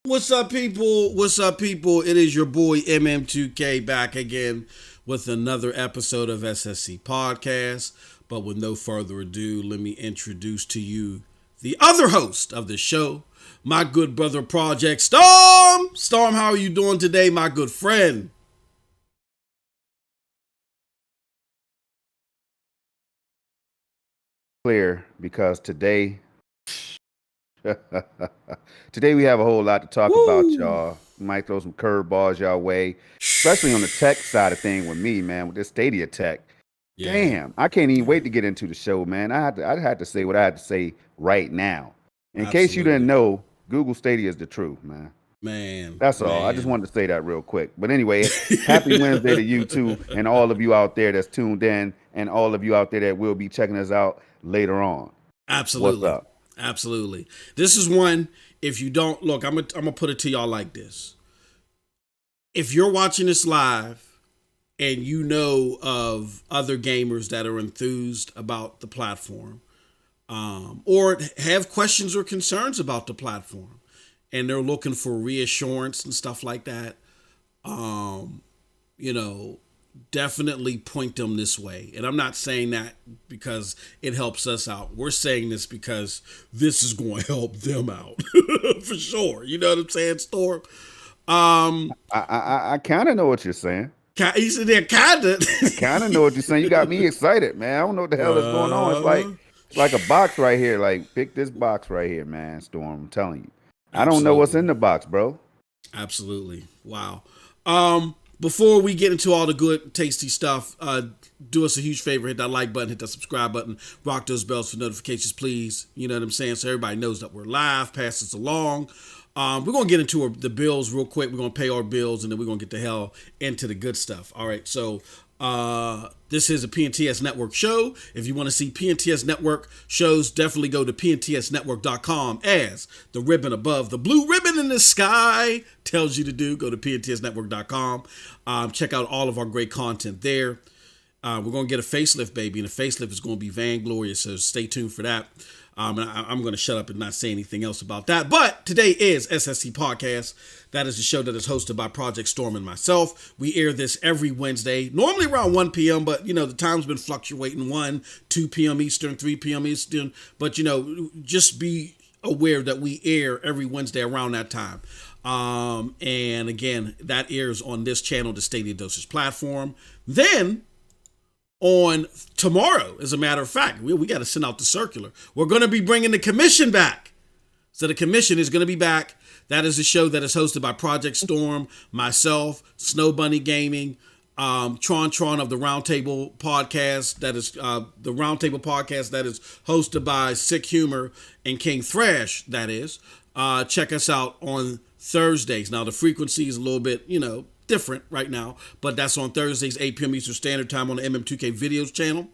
What's up, people? What's up, people? It is your boy MM2K back again with another episode of SSC Podcast. But with no further ado, let me introduce to you the other host of the show, my good brother, Project Storm. Storm, how are you doing today, my good friend? Clear, because today we have a whole lot to talk about, y'all. We might throw some curveballs y'all way, especially on the tech side of thing with me, man, with this Stadia tech. Yeah. Damn, I can't even wait to get into the show, man. I had to say what I had to say right now. In case you didn't know, Google Stadia is the truth, man. That's all. I just wanted to say that real quick. But anyway, happy Wednesday to you too, and all of you out there that's tuned in, and all of you out there that will be checking us out later on. Absolutely. What's up? Absolutely. This is one, if you don't, look, I'm gonna put it to y'all like this. If you're watching this live and you know of other gamers that are enthused about the platform, or have questions or concerns about the platform, and they're looking for reassurance and stuff like that, definitely point them this way. And I'm not saying that because it helps us out. We're saying this because this is going to help them out for sure. You know what I'm saying, Storm? I kind of know what you're saying. You said they're kind of. Kind of know what you're saying. You got me excited, man. I don't know what the hell is going on. It's like a box right here. Like, pick this box right here, man, Storm. I'm telling you. I don't know what's in the box, bro. Absolutely. Wow. Before we get into all the good, tasty stuff, do us a huge favor. Hit that like button, hit that subscribe button, rock those bells for notifications, please. You know what I'm saying? So everybody knows that we're live. Pass us along. We're going to get into the bills real quick. We're going to pay our bills, and then we're going to get the hell into the good stuff. All right, so this is a PNTS Network show. If you want to see PNTS Network shows, definitely go to pntsnetwork.com, as the ribbon above the blue ribbon in the sky tells you to do. Go to pntsnetwork.com. Check out all of our great content there. We're going to get a facelift, baby, and the facelift is going to be vainglorious, so stay tuned for that. And I'm going to shut up and not say anything else about that. But today is SSC Podcast. That is the show that is hosted by Project Storm and myself. We air this every Wednesday, normally around 1 p.m., but, the time's been fluctuating, 1, 2 p.m. Eastern, 3 p.m. Eastern. But, just be aware that we air every Wednesday around that time. And again, that airs on this channel, the Stadia Dosage platform. Then, on tomorrow, as a matter of fact, we got to send out the circular. We're going to be bringing the commission back. So the commission is going to be back. That is a show that is hosted by Project Storm, myself, Snow Bunny Gaming, Tron of the Roundtable Podcast. That is the Roundtable Podcast that is hosted by Sick Humor and King Thrash. That is. Check us out on Thursdays. Now the frequency is a little bit, different right now, but that's on Thursdays, 8 p.m. Eastern Standard Time on the MM2K Videos channel.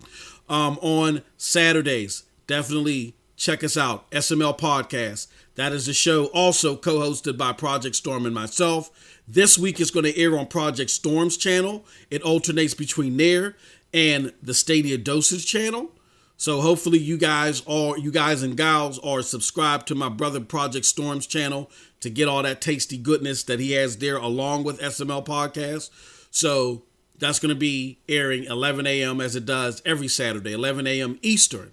On Saturdays, definitely check us out, SML Podcast. That is the show also co-hosted by Project Storm and myself. This week is going to air on Project Storm's channel. It alternates between there and the Stadia Dosage channel. So hopefully you guys and gals are subscribed to my brother Project Storm's channel to get all that tasty goodness that he has there along with SML Podcast. So that's going to be airing 11 a.m. as it does every Saturday, 11 a.m. Eastern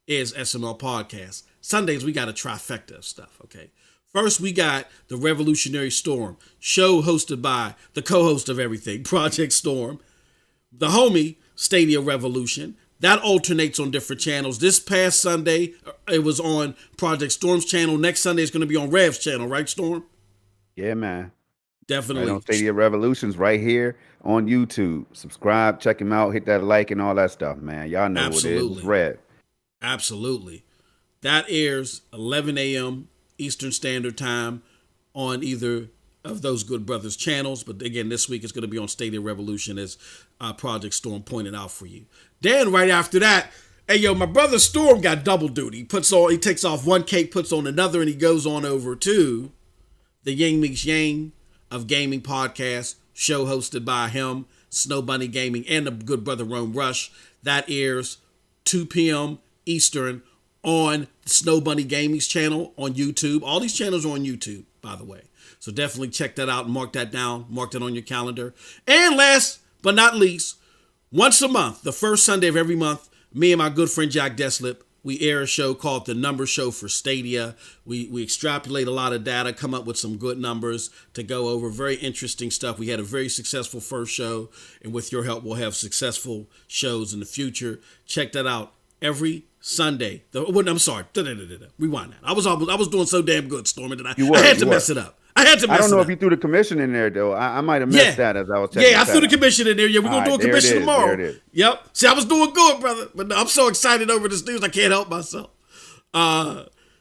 is SML Podcast. Sundays, we got a trifecta of stuff, okay? First, we got the Revolutionary Storm, show hosted by the co-host of everything, Project Storm, the homie, Stadia Revolution. That alternates on different channels. This past Sunday, it was on Project Storm's channel. Next Sunday, it's going to be on Rev's channel, right, Storm? Yeah, man. Definitely. Right on Stadia Revolutions right here on YouTube. Subscribe, check him out, hit that like and all that stuff, man. Y'all know what it is. It's Rev. Absolutely. That airs 11 a.m. Eastern Standard Time on either of those good brothers channels. But again, this week it's going to be on Stadia Revolution, as Project Storm pointed out for you. Then right after that, hey yo, my brother Storm got double duty. He takes off one cake, puts on another, and he goes on over to the Yang Meets Yang of Gaming podcast, show hosted by him, Snow Bunny Gaming, and the good brother Rome Rush. That airs 2 p.m. Eastern on Snow Bunny Gaming's channel on YouTube. All these channels are on YouTube, by the way. So definitely check that out and mark that down. Mark that on your calendar. And last but not least, once a month, the first Sunday of every month, me and my good friend Jack Deslip, we air a show called The Number Show for Stadia. We extrapolate a lot of data, come up with some good numbers to go over. Very interesting stuff. We had a very successful first show, and with your help, we'll have successful shows in the future. Check that out every Sunday. I'm sorry. Rewind that. I was doing so damn good, Stormy, that I had to mess it up. I don't know if you threw the commission in there, though. I might have missed that as I was checking. Yeah, I threw the commission in there. Yeah, we're going to do a commission tomorrow. There it is. Yep. See, I was doing good, brother. But no, I'm so excited over this news, I can't help myself.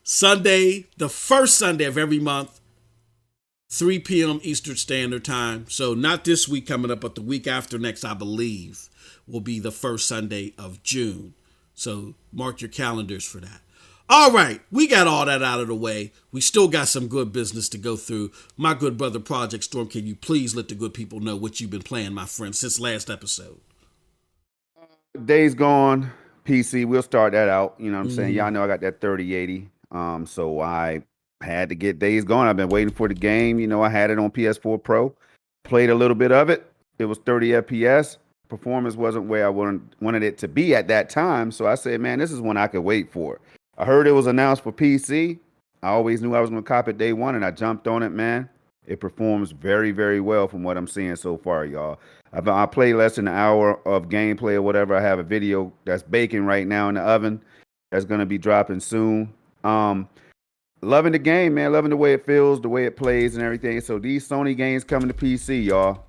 Sunday, the first Sunday of every month, 3 p.m. Eastern Standard Time. So not this week coming up, but the week after next, I believe, will be the first Sunday of June. So mark your calendars for that. All right, we got all that out of the way. We still got some good business to go through. My good brother, Project Storm, can you please let the good people know what you've been playing, my friend, since last episode? Days Gone, PC. We'll start that out. You know what I'm saying? Y'all know I got that 3080. So I had to get Days Gone. I've been waiting for the game. You know, I had it on PS4 Pro. Played a little bit of it. It was 30 FPS. Performance wasn't where I wanted it to be at that time. So I said, man, this is one I could wait for. I heard it was announced for PC. I always knew I was going to cop it day one, and I jumped on it, man. It performs very, very well from what I'm seeing so far, y'all. I played less than an hour of gameplay or whatever. I have a video that's baking right now in the oven that's going to be dropping soon. Loving the game, man. Loving the way it feels, the way it plays and everything. So these Sony games coming to PC, y'all.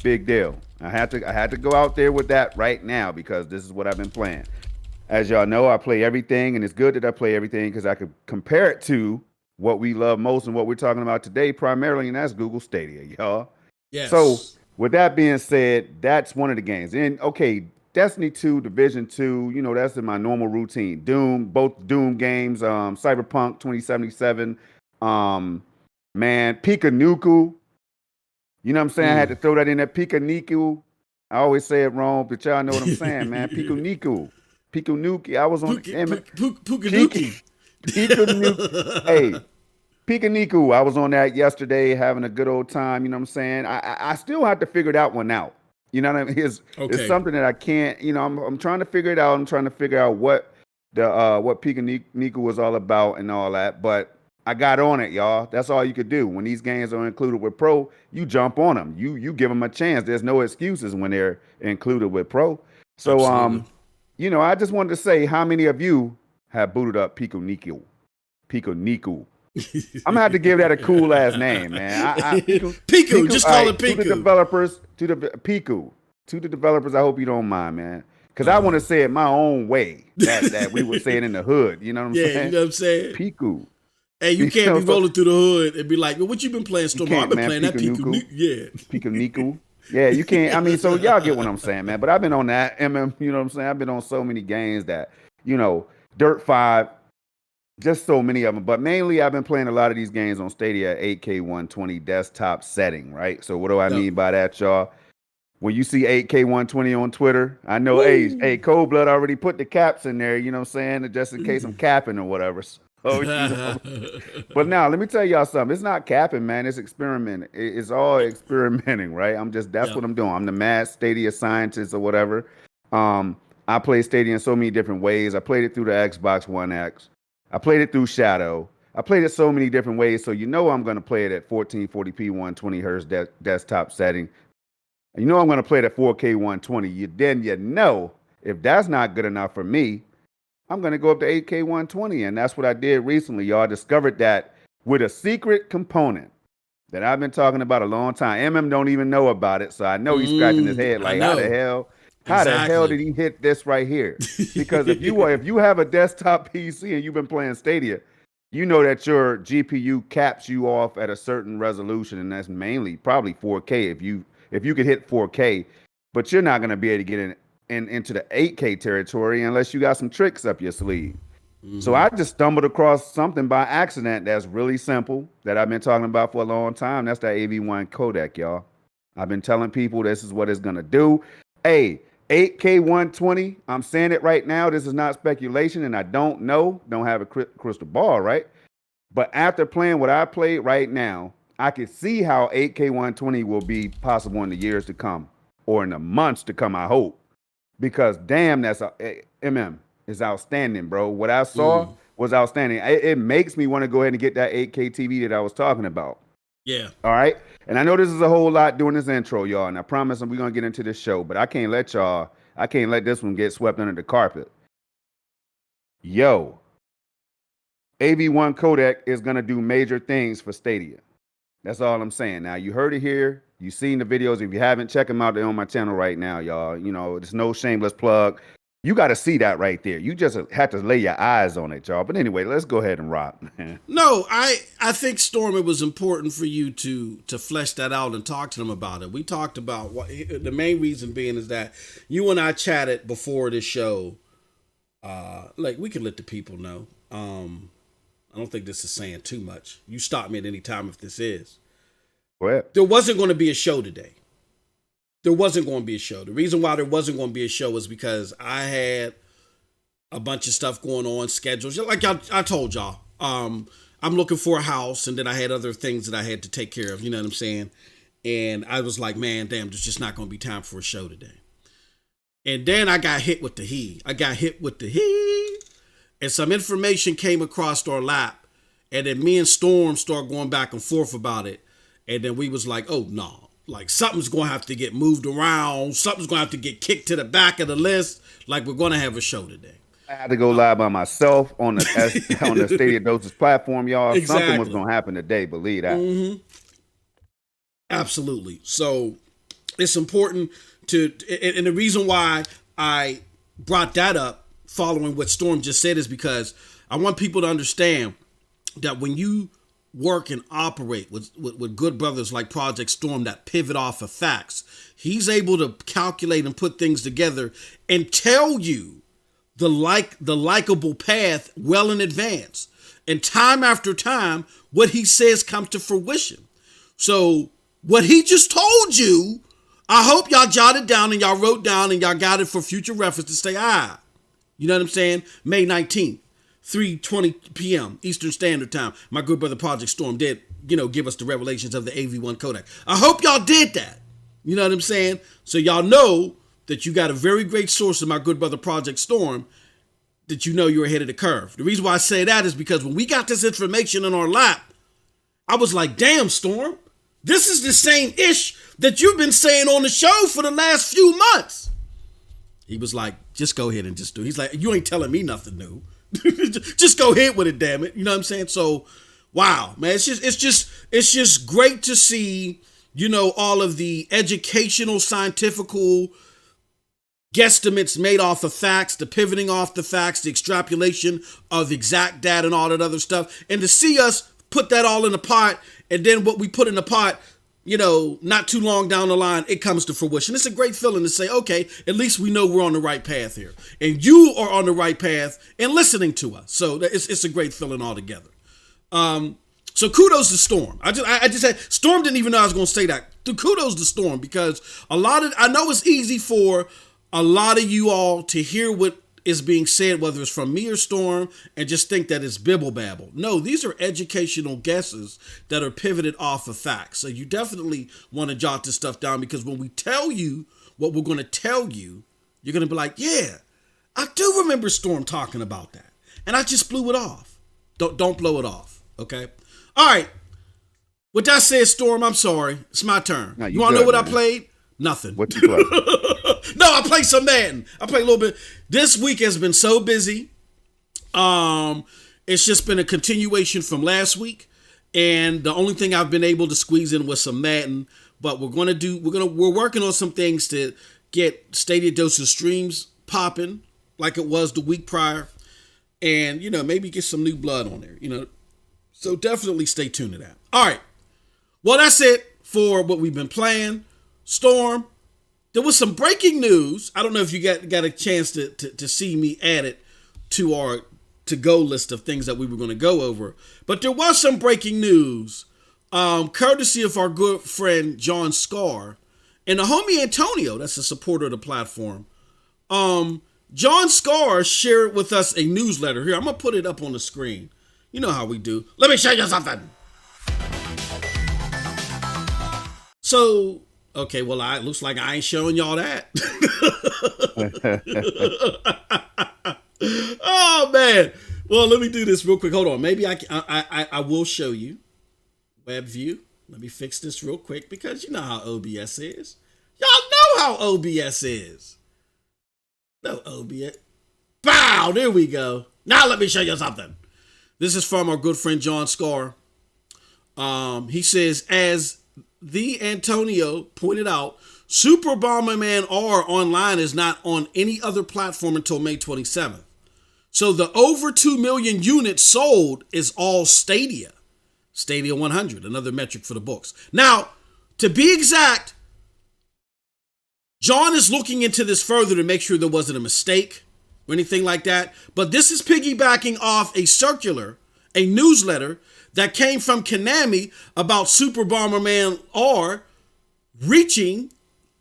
Big deal. I had to go out there with that right now because this is what I've been playing. As y'all know, I play everything, and it's good that I play everything because I could compare it to what we love most and what we're talking about today primarily, and that's Google Stadia, y'all. Yes. So with that being said, that's one of the games. And okay, Destiny 2, Division 2, you know, that's in my normal routine. Doom, both Doom games, Cyberpunk 2077, man, Pikanuku. You know what I'm saying? I had to throw that in there. Pikanuku. I always say it wrong, but y'all know what I'm saying, man. Pikanuku. Pikanuki. I was on Pikanuki. Pikanuki. Hey, Pikanuku. I was on that yesterday having a good old time. You know what I'm saying? I still have to figure that one out. You know what I mean? It's something that I can't, you know, I'm trying to figure it out. I'm trying to figure out what Pikanuku was all about and all that. But I got on it, y'all. That's all you could do. When these games are included with Pro, you jump on them. You give them a chance. There's no excuses when they're included with Pro. So, Absolutely. you know, I just wanted to say how many of you have booted up Pikanuku? I'm gonna have to give that a cool ass name, man. Piku, just call it Piku. To the developers, Piku. To the developers, I hope you don't mind, man. Because I want to say it my own way that we would say it in the hood. You know what I'm saying? You know what I'm saying? Piku. Hey, you can't be rolling through the hood and be like, well, what you been playing, Storm? I've been playing that Piku. Yeah. Pikanuku. Yeah, you can't. I mean, so y'all get what I'm saying, man. But I've been on that MM, you know what I'm saying? I've been on so many games that, you know, Dirt 5, just so many of them. But mainly I've been playing a lot of these games on Stadia 8K 120 desktop setting, right? So what do I mean by that, y'all? When you see 8K 120 on Twitter, I know, hey, Cold Blood already put the caps in there, you know what I'm saying? Just in case I'm capping or whatever. Oh, you know. But now let me tell y'all something. It's not capping, man. It's experimenting. It's all experimenting, right? That's what I'm doing. I'm the mad Stadia scientist or whatever. I play Stadia in so many different ways. I played it through the Xbox One X. I played it through Shadow. I played it so many different ways. So you know I'm going to play it at 1440p 120 hertz desktop setting. And you know I'm going to play it at 4K 120. Then you know if that's not good enough for me, I'm going to go up to 8K 120. And that's what I did recently, y'all. I discovered that with a secret component that I've been talking about a long time. MM don't even know about it. So I know he's scratching his head like, how the hell did he hit this right here? Because if you have a desktop PC and you've been playing Stadia, you know that your GPU caps you off at a certain resolution, and that's mainly probably 4K if you could hit 4K, but you're not going to be able to get into the 8K territory unless you got some tricks up your sleeve. So I just stumbled across something by accident that's really simple that I've been talking about for a long time. That's that AV1 codec, y'all. I've been telling people this is what it's going to do. Hey, 8K 120, I'm saying it right now. This is not speculation, and I don't know. Don't have a crystal ball, right? But after playing what I played right now, I can see how 8K 120 will be possible in the years to come or in the months to come, I hope. Because damn, is outstanding, bro. What I saw was outstanding. It makes me want to go ahead and get that 8K TV that I was talking about. Yeah. All right. And I know this is a whole lot doing this intro, y'all. And I promise we're going to get into this show, but I can't let this one get swept under the carpet. Yo, AV1 codec is going to do major things for Stadia. That's all I'm saying. Now, you heard it here. You've seen the videos. If you haven't, check them out. They're on my channel right now, y'all. You know, it's no shameless plug. You got to see that right there. You just have to lay your eyes on it, y'all. But anyway, let's go ahead and rock. No, I think, Storm, it was important for you to flesh that out and talk to them about it. We talked about the main reason being is that you and I chatted before this show. Like, we can let the people know. I don't think this is saying too much. You stop me at any time if this is. What? There wasn't going to be a show today. There wasn't going to be a show. The reason why there wasn't going to be a show is because I had a bunch of stuff going on, schedules. Like I told y'all, I'm looking for a house, and then I had other things that I had to take care of. You know what I'm saying? And I was like, man, damn, there's just not going to be time for a show today. And then I got hit with the heat. And some information came across our lap. And then me and Storm started going back and forth about it. And then we was like, oh, no. Like, something's going to have to get moved around. Something's going to have to get kicked to the back of the list. Like, we're going to have a show today. I had to go live by myself on the Stadia Dosage platform, y'all. Exactly. Something was going to happen today, believe that. Mm-hmm. Absolutely. So it's important to, and the reason why I brought that up following what Storm just said is because I want people to understand that when you work and operate with good brothers like Project Storm that pivot off of facts, he's able to calculate and put things together and tell you the likable path well in advance. And time after time, what he says comes to fruition. So what he just told you, I hope y'all jotted down and y'all wrote down and y'all got it for future reference to say, you know what I'm saying? May 19th. 3:20 p.m. Eastern Standard Time. My good brother Project Storm did, give us the revelations of the AV1 codec. I hope y'all did that. You know what I'm saying? So y'all know that you got a very great source of my good brother Project Storm that you know you're ahead of the curve. The reason why I say that is because when we got this information in our lap, I was like, damn, Storm, this is the same ish that you've been saying on the show for the last few months. He was like, just go ahead and just do it. He's like, you ain't telling me nothing new. Just go ahead with it, damn it. You know what I'm saying? So, wow, man, it's just great to see, all of the educational, scientifical guesstimates made off of facts, the pivoting off the facts, the extrapolation of exact data and all that other stuff. And to see us put that all in a pot, and then what we put in the pot, not too long down the line, it comes to fruition. It's a great feeling to say, okay, at least we know we're on the right path here. And you are on the right path and listening to us. So it's a great feeling altogether. So kudos to Storm. I just said, Storm didn't even know I was going to say that. Kudos to Storm, because I know it's easy for a lot of you all to hear what is being said, whether it's from me or Storm, and just think that it's bibble babble. No, these are educational guesses that are pivoted off of facts. So you definitely want to jot this stuff down, because when we tell you what we're going to tell you, you're going to be like, yeah, I do remember Storm talking about that. And I just blew it off. Don't blow it off. Okay. All right. With that said, Storm, I'm sorry. It's my turn. No, you want to know what I played? Nothing. What you play? No, I played some Madden. I played a little bit. This week has been so busy. It's just been a continuation from last week. And the only thing I've been able to squeeze in was some Madden. But we're working on some things to get Stadia Dosage streams popping like it was the week prior. And, maybe get some new blood on there. So definitely stay tuned to that. All right. Well, that's it for what we've been playing. Storm, there was some breaking news. I don't know if you got a chance to see me add it to our to-go list of things that we were going to go over. But there was some breaking news, courtesy of our good friend John Scar and the homie Antonio, that's a supporter of the platform. John Scar shared with us a newsletter. Here, I'm going to put it up on the screen. You know how we do. Let me show you something. So, okay, well, it looks like I ain't showing y'all that. Oh, man. Well, let me do this real quick. Hold on. Maybe I will show you. Web view. Let me fix this real quick because you know how OBS is. Y'all know how OBS is. No OBS. Bow! There we go. Now let me show you something. This is from our good friend John Scar. He says, as the Antonio pointed out, Super Bomberman R online is not on any other platform until May 27th. So the over 2 million units sold is all Stadia. Stadia 100, another metric for the books. Now, to be exact, John is looking into this further to make sure there wasn't a mistake or anything like that. But this is piggybacking off a circular, a newsletter that came from Konami about Super Bomberman R reaching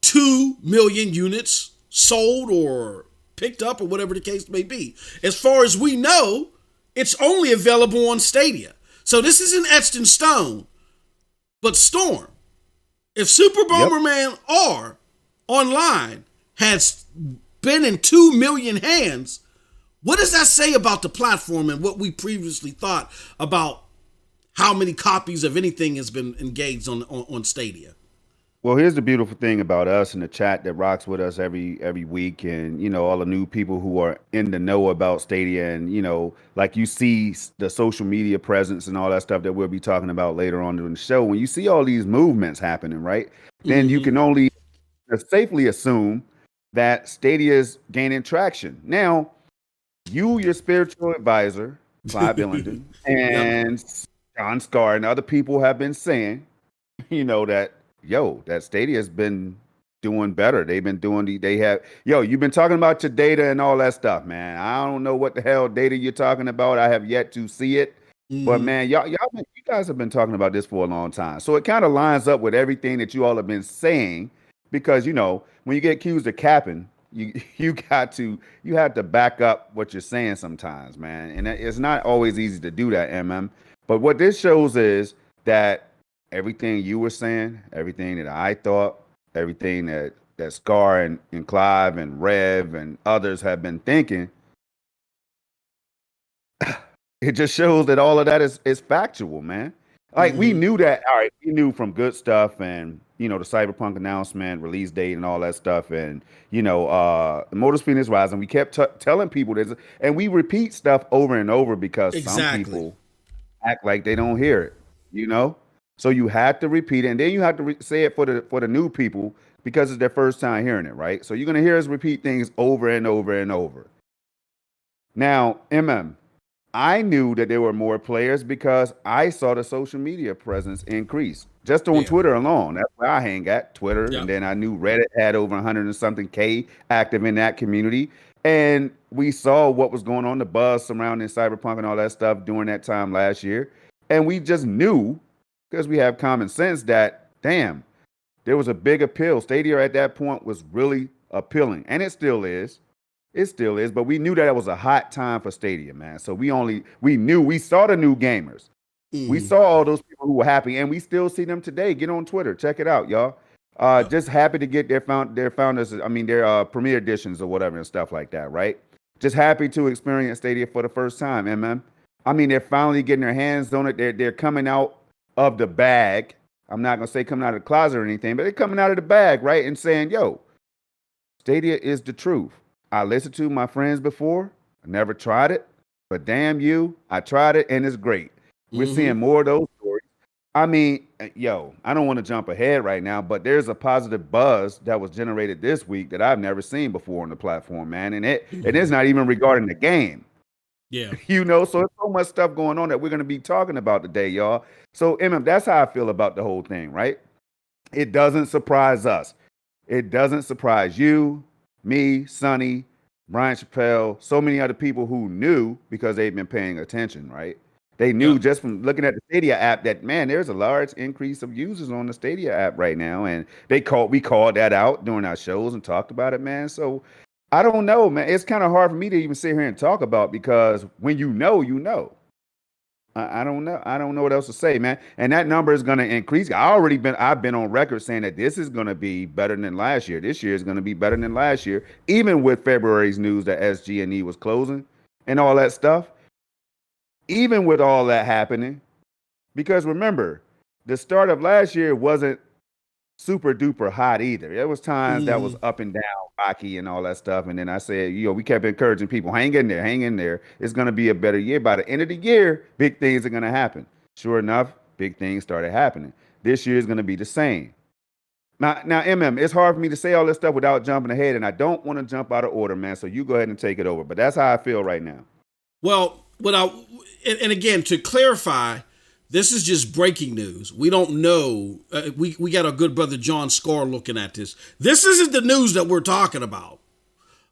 2 million units sold or picked up or whatever the case may be. As far as we know, it's only available on Stadia. So this isn't etched in stone. But Storm, if Super Bomberman R online has been in 2 million hands, what does that say about the platform and what we previously thought about how many copies of anything has been engaged on Stadia? Well, here's the beautiful thing about us in the chat that rocks with us every week, and all the new people who are in the know about Stadia, and like you see the social media presence and all that stuff that we'll be talking about later on during the show. When you see all these movements happening, right, then you can only safely assume that Stadia is gaining traction. Now, your spiritual advisor, Clive Billington, and John Scar and other people have been saying, that Stadia has been doing better. They've been doing you've been talking about your data and all that stuff, man. I don't know what the hell data you're talking about. I have yet to see it. But man, you guys have been talking about this for a long time. So it kind of lines up with everything that you all have been saying, because when you get accused of capping, you have to back up what you're saying sometimes, man. And it's not always easy to do that, MM. But what this shows is that everything you were saying, everything that I thought, everything that Scar and Clive and Rev and others have been thinking, it just shows that all of that is factual, man. Like we knew that. All right, we knew from good stuff and the Cyberpunk announcement, release date, and all that stuff, and Motor Phoenix Rising. We kept telling people this, and we repeat stuff over and over because some people act like they don't hear it. So you had to repeat it, and then you have to say it for the new people because it's their first time hearing it, right? So you're gonna hear us repeat things over and over and over. Now, I knew that there were more players because I saw the social media presence increase just on Twitter alone. That's where I hang at, Twitter. And then I knew Reddit had over 100 and something K active in that community. And we saw what was going on, the buzz surrounding Cyberpunk and all that stuff during that time last year. And we just knew, because we have common sense, that, damn, there was a big appeal. Stadia at that point was really appealing. And it still is. It still is, but we knew that it was a hot time for Stadia, man. So we saw the new gamers. We saw all those people who were happy, and we still see them today. Get on Twitter, check it out, y'all. Just happy to get their founders, their premiere editions or whatever and stuff like that, right? Just happy to experience Stadia for the first time, they're finally getting their hands on it. They're coming out of the bag. I'm not gonna say coming out of the closet or anything, but they're coming out of the bag, right? And saying, yo, Stadia is the truth. I listened to my friends before. I never tried it, but damn you, I tried it and it's great. We're seeing more of those stories. I don't want to jump ahead right now, but there's a positive buzz that was generated this week that I've never seen before on the platform, man. And it is not even regarding the game. Yeah. So it's so much stuff going on that we're going to be talking about today, y'all. So, that's how I feel about the whole thing, right? It doesn't surprise us. It doesn't surprise you, me, Sonny, Brian Chappelle, so many other people who knew because they've been paying attention, right? They knew Yep. just from looking at the Stadia app that, man, there's a large increase of users on the Stadia app right now, and we called that out during our shows and talked about it, man. So I don't know, man. It's kind of hard for me to even sit here and talk about because when you know, you know. I don't know. I don't know what else to say, man. And that number is going to increase. I've been on record saying that this is going to be better than last year. This year is going to be better than last year, even with February's news that SG&E was closing and all that stuff. Even with all that happening, because remember, the start of last year wasn't super duper hot either. There was times that was Mm. up and down, rocky and all that stuff. And then I said, we kept encouraging people, hang in there, hang in there. It's going to be a better year. By the end of the year, big things are going to happen. Sure enough, big things started happening. This year is going to be the same. Now, it's hard for me to say all this stuff without jumping ahead, and I don't want to jump out of order, man. So you go ahead and take it over. But that's how I feel right now. Well, and again, to clarify, this is just breaking news. We don't know. We got our good brother John Scar looking at this. This isn't the news that we're talking about.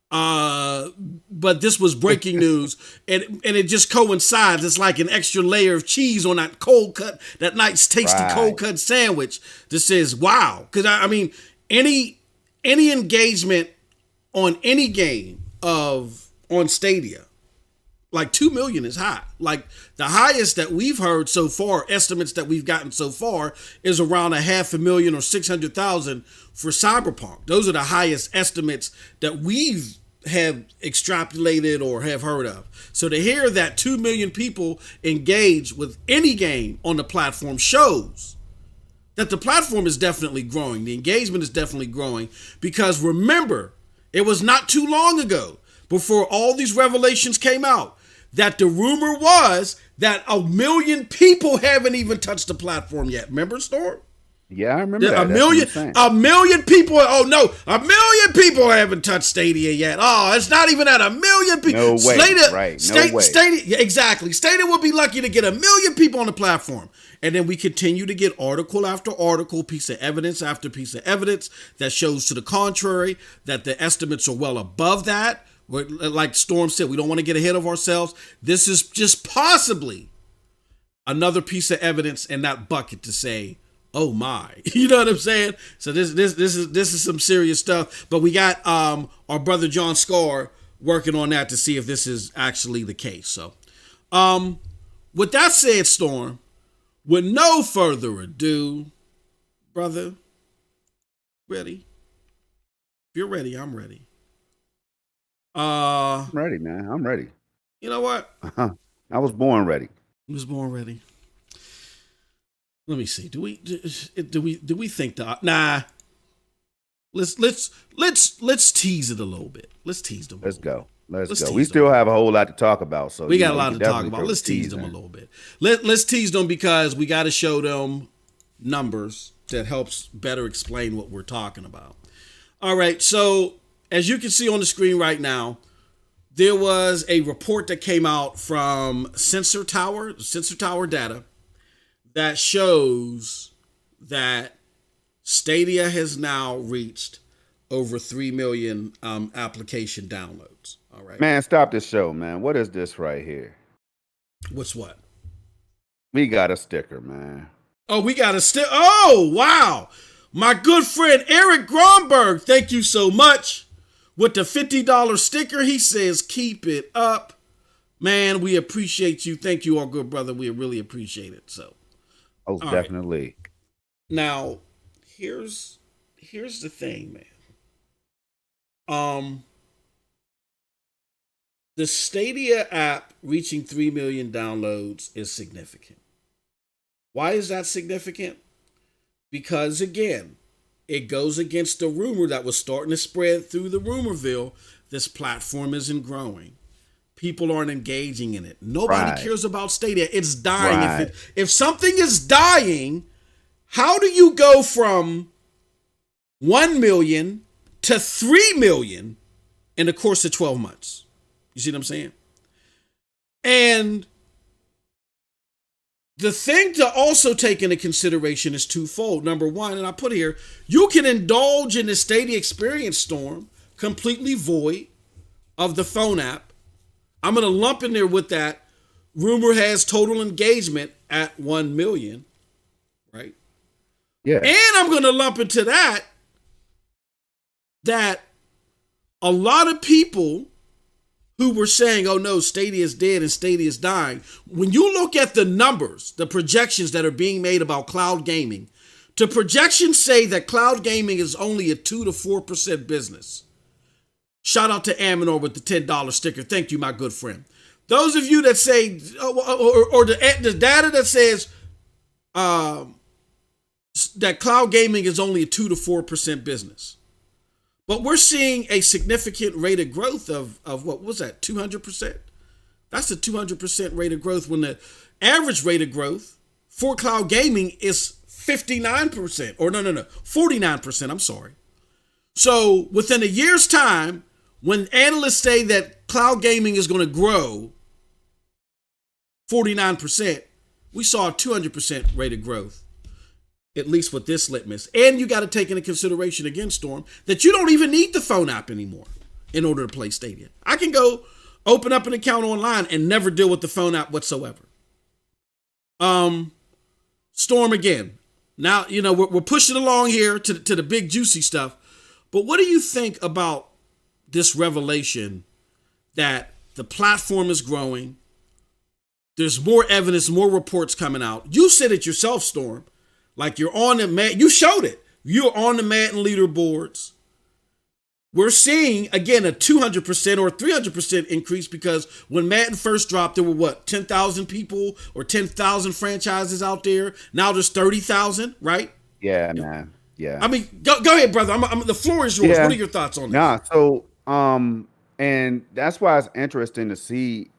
But this was breaking news, and it just coincides. It's like an extra layer of cheese on that nice tasty cold cut sandwich that says, "Wow." Because I mean, any engagement on any game on Stadia, like 2 million is high. Like the highest that we've heard so far, estimates that we've gotten so far, is around 500,000 or 600,000 for Cyberpunk. Those are the highest estimates that we've have extrapolated or have heard of. So to hear that 2 million people engage with any game on the platform shows that the platform is definitely growing. The engagement is definitely growing because remember, it was not too long ago before all these revelations came out that the rumor was that 1 million people haven't even touched the platform yet. Remember, Storm? Yeah, I remember that. A million people. Oh no, 1 million people haven't touched Stadia yet. Oh, it's not even at 1 million people. No way. No way. Stadia, exactly. Stadia will be lucky to get 1 million people on the platform. And then we continue to get article after article, piece of evidence after piece of evidence that shows to the contrary, that the estimates are well above that. Like Storm said, we don't want to get ahead of ourselves. This is just possibly another piece of evidence in that bucket to say, oh my, you know what I'm saying? So this is some serious stuff. But we got our brother John Scar working on that to see if this is actually the case. So, with that said, Storm, with no further ado, brother, ready? If you're ready, I'm ready. I'm ready, man. I'm ready. You know what? I was born ready. I was born ready. Let me see. Do we think that? Nah. Let's tease it a little bit. Let's tease them. Let's go. We still have a whole lot to talk about. So we got a lot to talk about. Let's tease them a little bit. Let's tease them because we got to show them numbers that helps better explain what we're talking about. All right. So as you can see on the screen right now, there was a report that came out from Sensor Tower data, that shows that Stadia has now reached over 3 million application downloads. All right. Man, stop this show, man. What is this right here? What's what? We got a sticker, man. Oh, we got a sticker. Oh, wow. My good friend Eric Gromberg, thank you so much. With the $50 sticker, he says, keep it up. Man, we appreciate you. Thank you, our good brother. We really appreciate it. So. Oh, definitely. Right. Now, here's the thing, man. The Stadia app reaching 3 million downloads is significant. Why is that significant? Because again, it goes against the rumor that was starting to spread through the rumorville. This platform isn't growing. People aren't engaging in it. Nobody cares about Stadia. It's dying. Right. If something is dying, how do you go from 1 million to 3 million in the course of 12 months? You see what I'm saying? And the thing to also take into consideration is twofold. Number one, and I put here, you can indulge in the Stadia experience, Storm, completely void of the phone app. I'm going to lump in there with that. Rumor has total engagement at 1 million, right? Yeah. And I'm going to lump into that a lot of people who were saying, oh no, Stadia is dead and Stadia is dying. When you look at the numbers, the projections that are being made about cloud gaming, the projections say that cloud gaming is only a 2 to 4% business. Shout out to Aminor with the $10 sticker. Thank you, my good friend. Those of you that say, or the data that says that cloud gaming is only a 2 to 4% business. But we're seeing a significant rate of growth of what was that, 200%? That's a 200% rate of growth when the average rate of growth for cloud gaming is 59%, or no, 49%, I'm sorry. So within a year's time, when analysts say that cloud gaming is going to grow 49%, we saw a 200% rate of growth, at least with this litmus. And you got to take into consideration again, Storm, that you don't even need the phone app anymore in order to play Stadia. I can go open up an account online and never deal with the phone app whatsoever. Storm, again, now, you know, we're pushing along here to the big juicy stuff, but what do you think about this revelation that the platform is growing? There's more evidence, more reports coming out. You said it yourself, Storm. Like you're on the you showed it. You're on the Madden leaderboards. We're seeing, again, a 200% or 300% increase because when Madden first dropped, there were 10,000 people or 10,000 franchises out there. Now there's 30,000, right? Yeah, man. Yeah. I mean, go ahead, brother. The floor is yours. Yeah. What are your thoughts on this? Nah, so and that's why it's interesting to see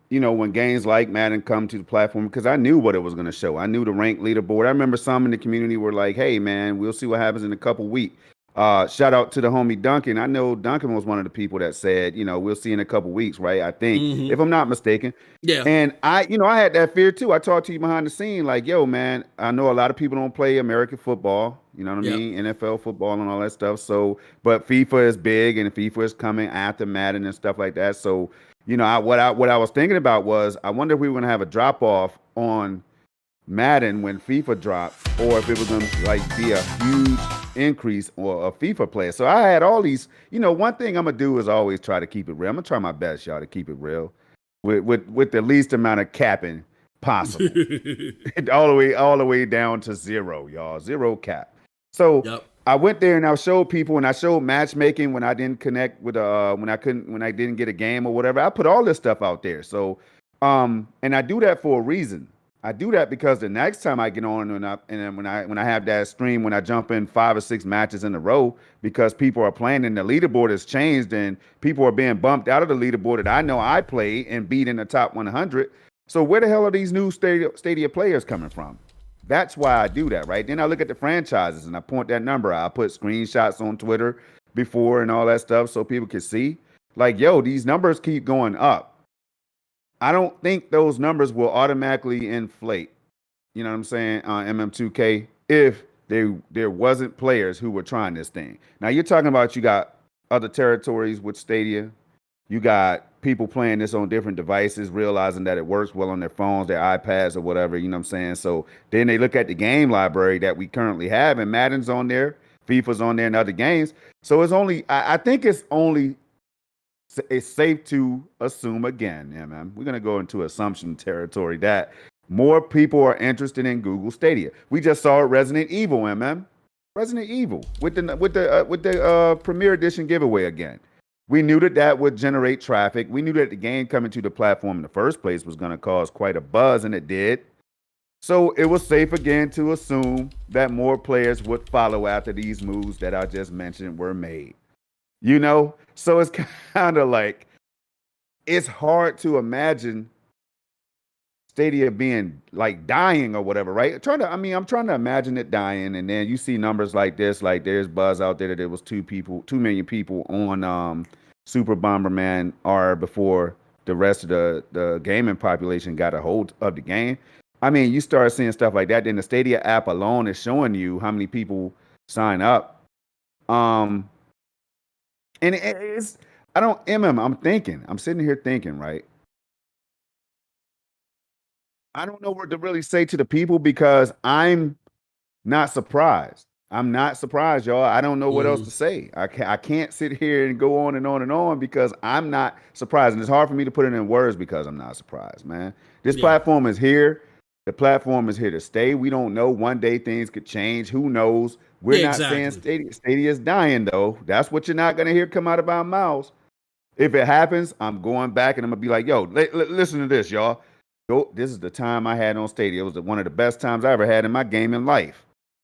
you know, when games like Madden come to the platform, because I knew what it was going to show. I knew the rank leaderboard. I remember some in the community were like, hey, man, we'll see what happens in a couple weeks. Shout out to the homie Duncan. I know Duncan was one of the people that said, you know, we'll see in a couple weeks, right? I think, if I'm not mistaken. Yeah. And I had that fear too. I talked to you behind the scene, like, yo, man, I know a lot of people don't play American football, you know what I mean? NFL football and all that stuff. So, but FIFA is big and FIFA is coming after Madden and stuff like that. So, you know, what I was thinking about was, I wonder if we were going to have a drop off on Madden when FIFA dropped, or if it was going to like be a huge increase or a FIFA player. So I had all these, you know, one thing I'm gonna do is always try to keep it real. I'm gonna try my best, y'all, to keep it real with the least amount of capping possible. all the way down to zero, y'all. Zero cap. So I went there and I showed people, and I showed matchmaking when I didn't connect with when I didn't get a game or whatever. I put all this stuff out there. So and I do that for a reason. I do that because the next time I get on and then when I have that stream, when I jump in 5 or 6 matches in a row, because people are playing and the leaderboard has changed and people are being bumped out of the leaderboard that I know I played and beat in the top 100. So where the hell are these new Stadia players coming from? That's why I do that, right? Then I look at the franchises and I point that number out. I put screenshots on Twitter before and all that stuff so people can see. Like, yo, these numbers keep going up. I don't think those numbers will automatically inflate, you know what I'm saying, MM2K, if there wasn't players who were trying this thing. Now, you're talking about you got other territories with Stadia. You got people playing this on different devices, realizing that it works well on their phones, their iPads, or whatever, you know what I'm saying? So then they look at the game library that we currently have, and Madden's on there, FIFA's on there, and other games. So it's only, I think it's safe to assume again, man, we're going to go into assumption territory that more people are interested in Google Stadia. We just saw Resident Evil, Resident Evil with the Premier Edition giveaway again. We knew that would generate traffic. We knew that the game coming to the platform in the first place was going to cause quite a buzz, and it did. So it was safe again to assume that more players would follow after these moves that I just mentioned were made. You know, so it's kind of like, it's hard to imagine Stadia being like dying or whatever, right? I'm trying to imagine it dying, and then you see numbers like this, like there's buzz out there that there was 2 million people on Super Bomberman R before the rest of the gaming population got a hold of the game. I mean, you start seeing stuff like that. Then the Stadia app alone is showing you how many people sign up. And it's I don't I'm sitting here thinking, right? I don't know what to really say to the people because I'm not surprised. I'm not surprised, y'all. I don't know what else to say. I can't sit here and go on and on and on because I'm not surprised. And it's hard for me to put it in words because I'm not surprised, man. This platform is here. The platform is here to stay. We don't know. One day things could change. Who knows? We're not saying Stadia is dying, though. That's what you're not going to hear come out of our mouths. If it happens, I'm going back and I'm going to be like, yo, listen to this, y'all. Yo, this is the time I had on Stadia. It was one of the best times I ever had in my gaming life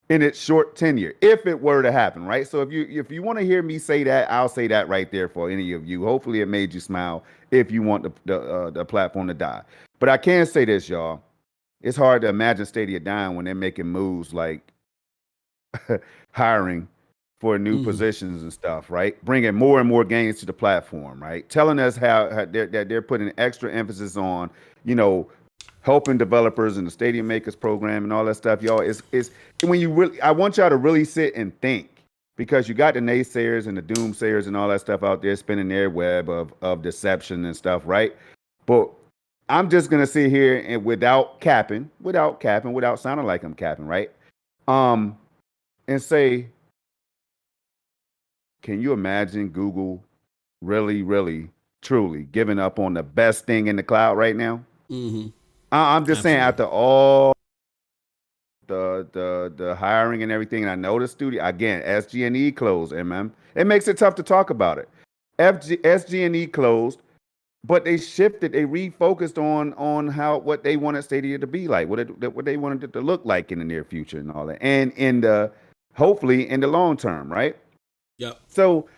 in its short tenure, if it were to happen, right? So if you want to hear me say that, I'll say that right there for any of you. Hopefully it made you smile if you want the platform to die. But I can say this, y'all. It's hard to imagine Stadia dying when they're making moves like hiring for new positions and stuff, right? Bringing more and more games to the platform, right? Telling us how they're putting extra emphasis on, helping developers and the Stadia Makers program and all that stuff, y'all. It's when you really, I want y'all to really sit and think because you got the naysayers and the doomsayers and all that stuff out there spinning their web of deception and stuff, right? But I'm just gonna sit here and without sounding like I'm capping, right? And say, can you imagine Google really, really, truly giving up on the best thing in the cloud right now? I'm just saying, after all the hiring and everything, and I know the studio again, SG&E closed, it makes it tough to talk about it. SG&E closed, but they shifted, they refocused on what they wanted Stadia to be like, what they wanted it to look like in the near future and all that, and hopefully in the long term, right? Yep. So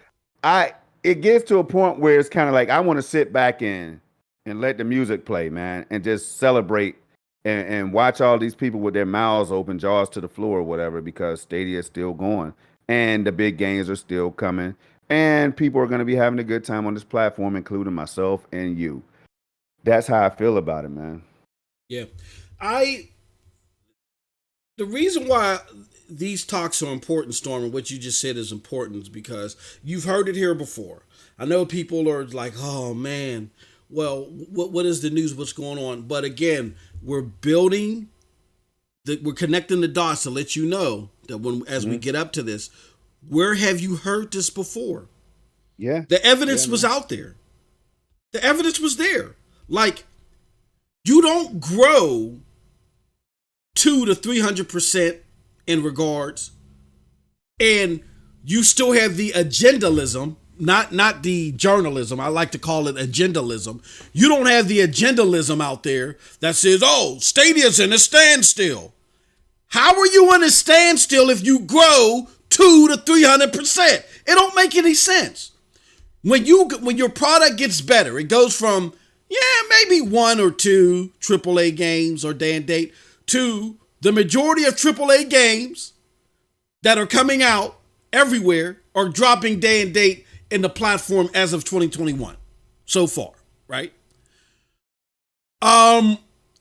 it gets to a point where it's kind of like I want to sit back and let the music play, man, and just celebrate and watch all these people with their mouths open, jaws to the floor or whatever, because Stadia is still going and the big games are still coming and people are going to be having a good time on this platform, including myself and you. That's how I feel about it, man. Yeah. The reason why these talks are important, Storm, and what you just said is important is because you've heard it here before. I know people are like, oh man, well, what is the news? What's going on? But again, we're connecting the dots to let you know that as we get up to this, where have you heard this before? Yeah. The evidence was out there. The evidence was there. Like, you don't grow 200 to 300% in regards, and you still have the agendalism. Not the journalism. I like to call it agendalism. You don't have the agendalism out there that says, oh, Stadia's in a standstill. How are you in a standstill if you grow 200 to 300%? It don't make any sense. When your product gets better, it goes from, maybe 1 or 2 AAA games or day and date to the majority of AAA games that are coming out everywhere are dropping day and date in the platform as of 2021 so far, right?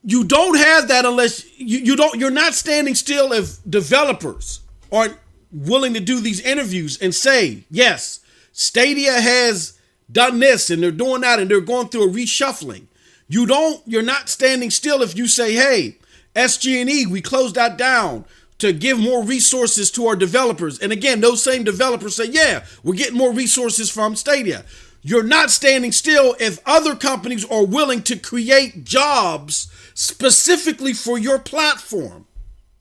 You don't have that unless you're not standing still if developers aren't willing to do these interviews and say, yes, Stadia has done this and they're doing that and they're going through a reshuffling. You're not standing still if you say, hey, SG&E, we closed that down to give more resources to our developers. And again, those same developers say, yeah, we're getting more resources from Stadia. You're not standing still if other companies are willing to create jobs specifically for your platform.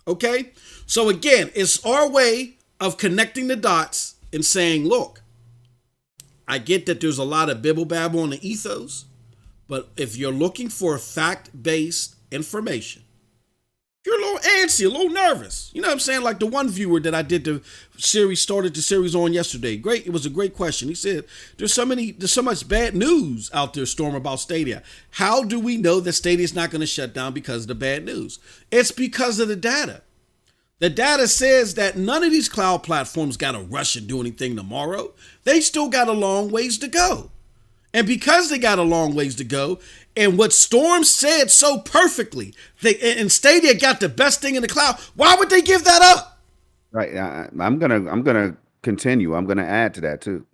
Okay? So again, it's our way of connecting the dots and saying, look, I get that there's a lot of bibble babble on the ethos, but if you're looking for fact-based information, you're a little antsy, a little nervous. You know what I'm saying? Like the one viewer that I did started the series on yesterday. Great. It was a great question. He said, there's so much bad news out there, Storm, about Stadia. How do we know that Stadia is not going to shut down because of the bad news? It's because of the data. The data says that none of these cloud platforms got to rush and do anything tomorrow. They still got a long ways to go. And because they got a long ways to go, and what Storm said so perfectly, and Stadia got the best thing in the cloud. Why would they give that up? Right. I'm gonna continue. I'm gonna add to that too.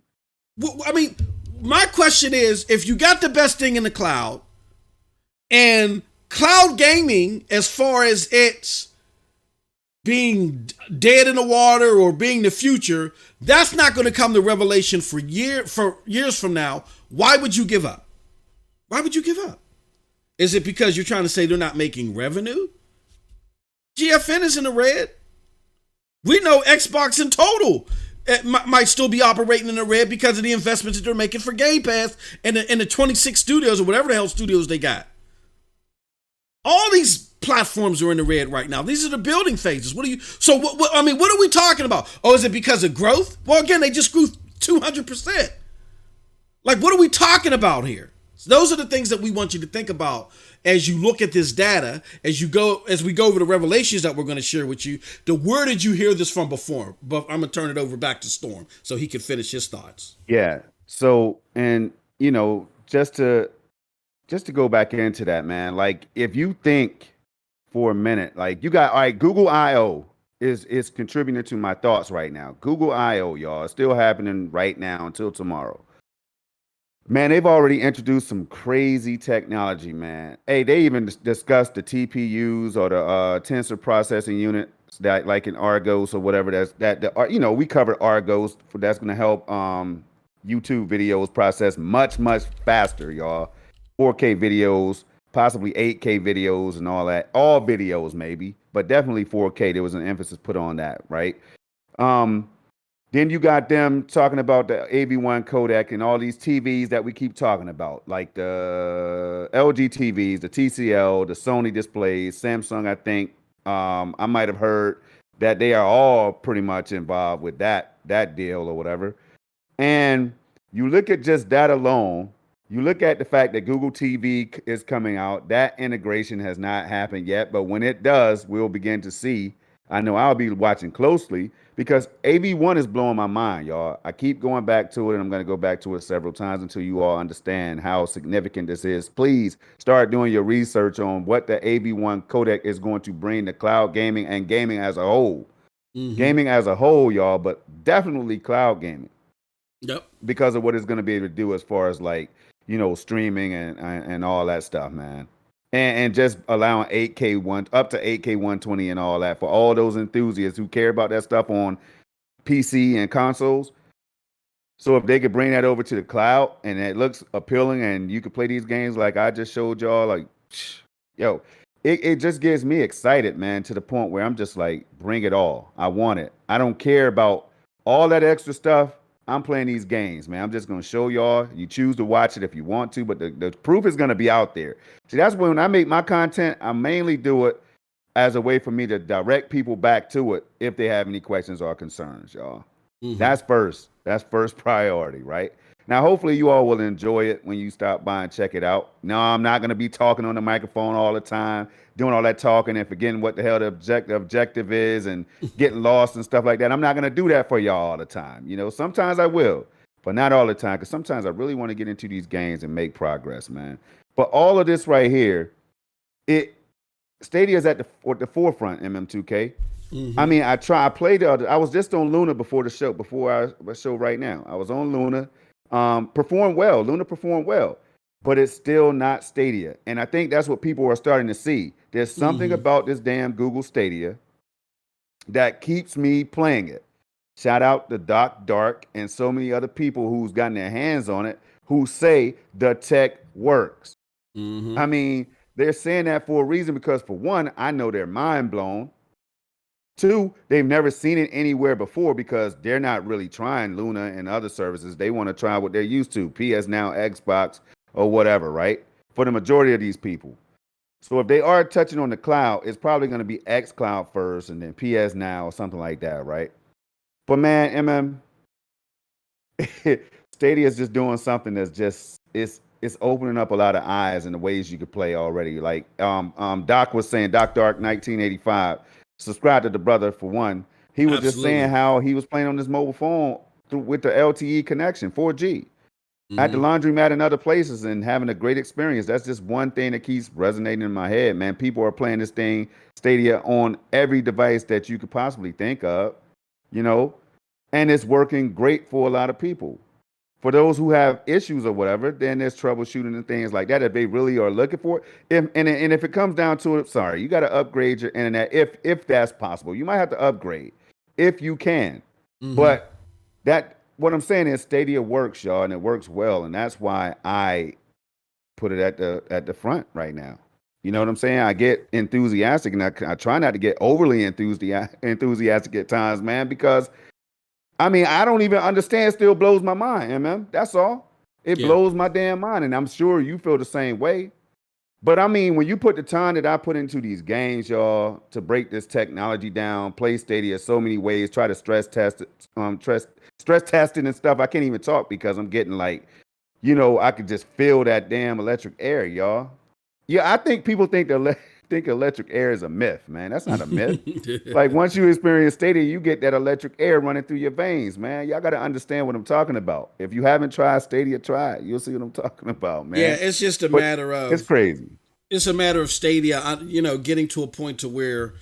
I mean, my question is, if you got the best thing in the cloud, and cloud gaming, as far as it's being dead in the water or being the future, that's not going to come to revelation for years from now. Why would you give up? Why would you give up? Is it because you're trying to say they're not making revenue? GFN is in the red. We know Xbox in total might still be operating in the red because of the investments that they're making for Game Pass and the 26 studios or whatever the hell studios they got. All these platforms are in the red right now. These are the building phases. What are we talking about? Oh, is it because of growth? Well, again, they just grew 200%. Like, what are we talking about here? So those are the things that we want you to think about as you look at this data, as we go over the revelations that we're going to share with you. Where did you hear this from before? But I'm going to turn it over back to Storm so he can finish his thoughts. Yeah. So, and just to go back into that, man, like if you think for a minute, like you got, all right, Google I/O is contributing to my thoughts right now. Google I/O, y'all, is still happening right now until tomorrow. Man, they've already introduced some crazy technology, man. Hey, they even discussed the TPUs or the tensor processing units that, like in Argos or whatever. We covered Argos. That's going to help YouTube videos process much, much faster, y'all. 4K videos, possibly 8K videos and all that. All videos maybe, but definitely 4K. There was an emphasis put on that, right? Then you got them talking about the AV1 codec and all these TVs that we keep talking about, like the LG TVs, the TCL, the Sony displays, Samsung, I think. I might have heard that they are all pretty much involved with that deal or whatever. And you look at just that alone, you look at the fact that Google TV is coming out, that integration has not happened yet, but when it does, we'll begin to see. I know I'll be watching closely because AV1 is blowing my mind, y'all. I keep going back to it, and I'm going to go back to it several times until you all understand how significant this is. Please start doing your research on what the AV1 codec is going to bring to cloud gaming and gaming as a whole. Mm-hmm. Gaming as a whole, y'all, but definitely cloud gaming. Yep. Because of what it's going to be able to do as far as like, streaming and all that stuff, man. And just allowing 8K up to 8K 120 and all that for all those enthusiasts who care about that stuff on PC and consoles. So if they could bring that over to the cloud and it looks appealing and you could play these games like I just showed y'all, like, yo, it just gets me excited, man, to the point where I'm just like, bring it all. I want it. I don't care about all that extra stuff. I'm playing these games, man. I'm just going to show y'all. You choose to watch it if you want to, but the proof is going to be out there. See, that's when I make my content, I mainly do it as a way for me to direct people back to it if they have any questions or concerns, y'all. Mm-hmm. That's first. That's first priority, right? Now, hopefully you all will enjoy it when you stop by and check it out. No, I'm not going to be talking on the microphone all the time, doing all that talking and forgetting what the hell the objective is and getting lost and stuff like that. I'm not going to do that for y'all all the time. Sometimes I will, but not all the time, because sometimes I really want to get into these games and make progress, man. But all of this right here, Stadia is at the forefront, MM2K. Mm-hmm. I mean, I played I was just on Luna before the show right now. I was on Luna. Performed well. Luna performed well, but it's still not Stadia. And I think that's what people are starting to see. There's something about this damn Google Stadia that keeps me playing it. Shout out to Doc Dark and so many other people who's gotten their hands on it who say the tech works. Mm-hmm. I mean, they're saying that for a reason because, for one, I know they're mind blown. Two, they've never seen it anywhere before because they're not really trying Luna and other services. They want to try what they're used to, PS Now, Xbox, or whatever, right? For the majority of these people. So if they are touching on the cloud, it's probably going to be xCloud first and then PS Now or something like that, right? But man, Stadia is just doing something that's just, it's opening up a lot of eyes in the ways you could play already. Like Doc was saying, Doc Dark 1985, subscribe to the brother for one. He was just saying how he was playing on this mobile phone with the LTE connection, 4G. at the laundromat and other places and having a great experience. That's just one thing that keeps resonating in my head, man. People are playing this thing, Stadia, on every device that you could possibly think of, you know, and it's working great for a lot of people. For those who have issues or whatever, then there's troubleshooting and things like that if they really are looking for it. And if it comes down to it, sorry, you got to upgrade your internet if that's possible. You might have to upgrade if you can. But what I'm saying is Stadia works, y'all, and it works well, and that's why I put it at the front right now. You know what I'm saying? I get enthusiastic, and I try not to get overly enthusiastic at times, man, because I mean, I don't even understand. It still blows my mind, man. That's all. It blows my damn mind, and I'm sure you feel the same way. But I mean, when you put the time that I put into these games, y'all, to break this technology down, play Stadia so many ways, try to stress test it, stress testing and stuff. I can't even talk because I'm getting like, you know, I could just feel that damn electric air, y'all. Yeah, I think people think think electric air is a myth, man. That's not a myth. Like once you experience Stadia, you get that electric air running through your veins, man. Y'all got to understand what I'm talking about. If you haven't tried Stadia, try it. You'll see what I'm talking about, man. Yeah, it's just a matter of it's crazy. It's a matter of Stadia, you know, getting to a point to where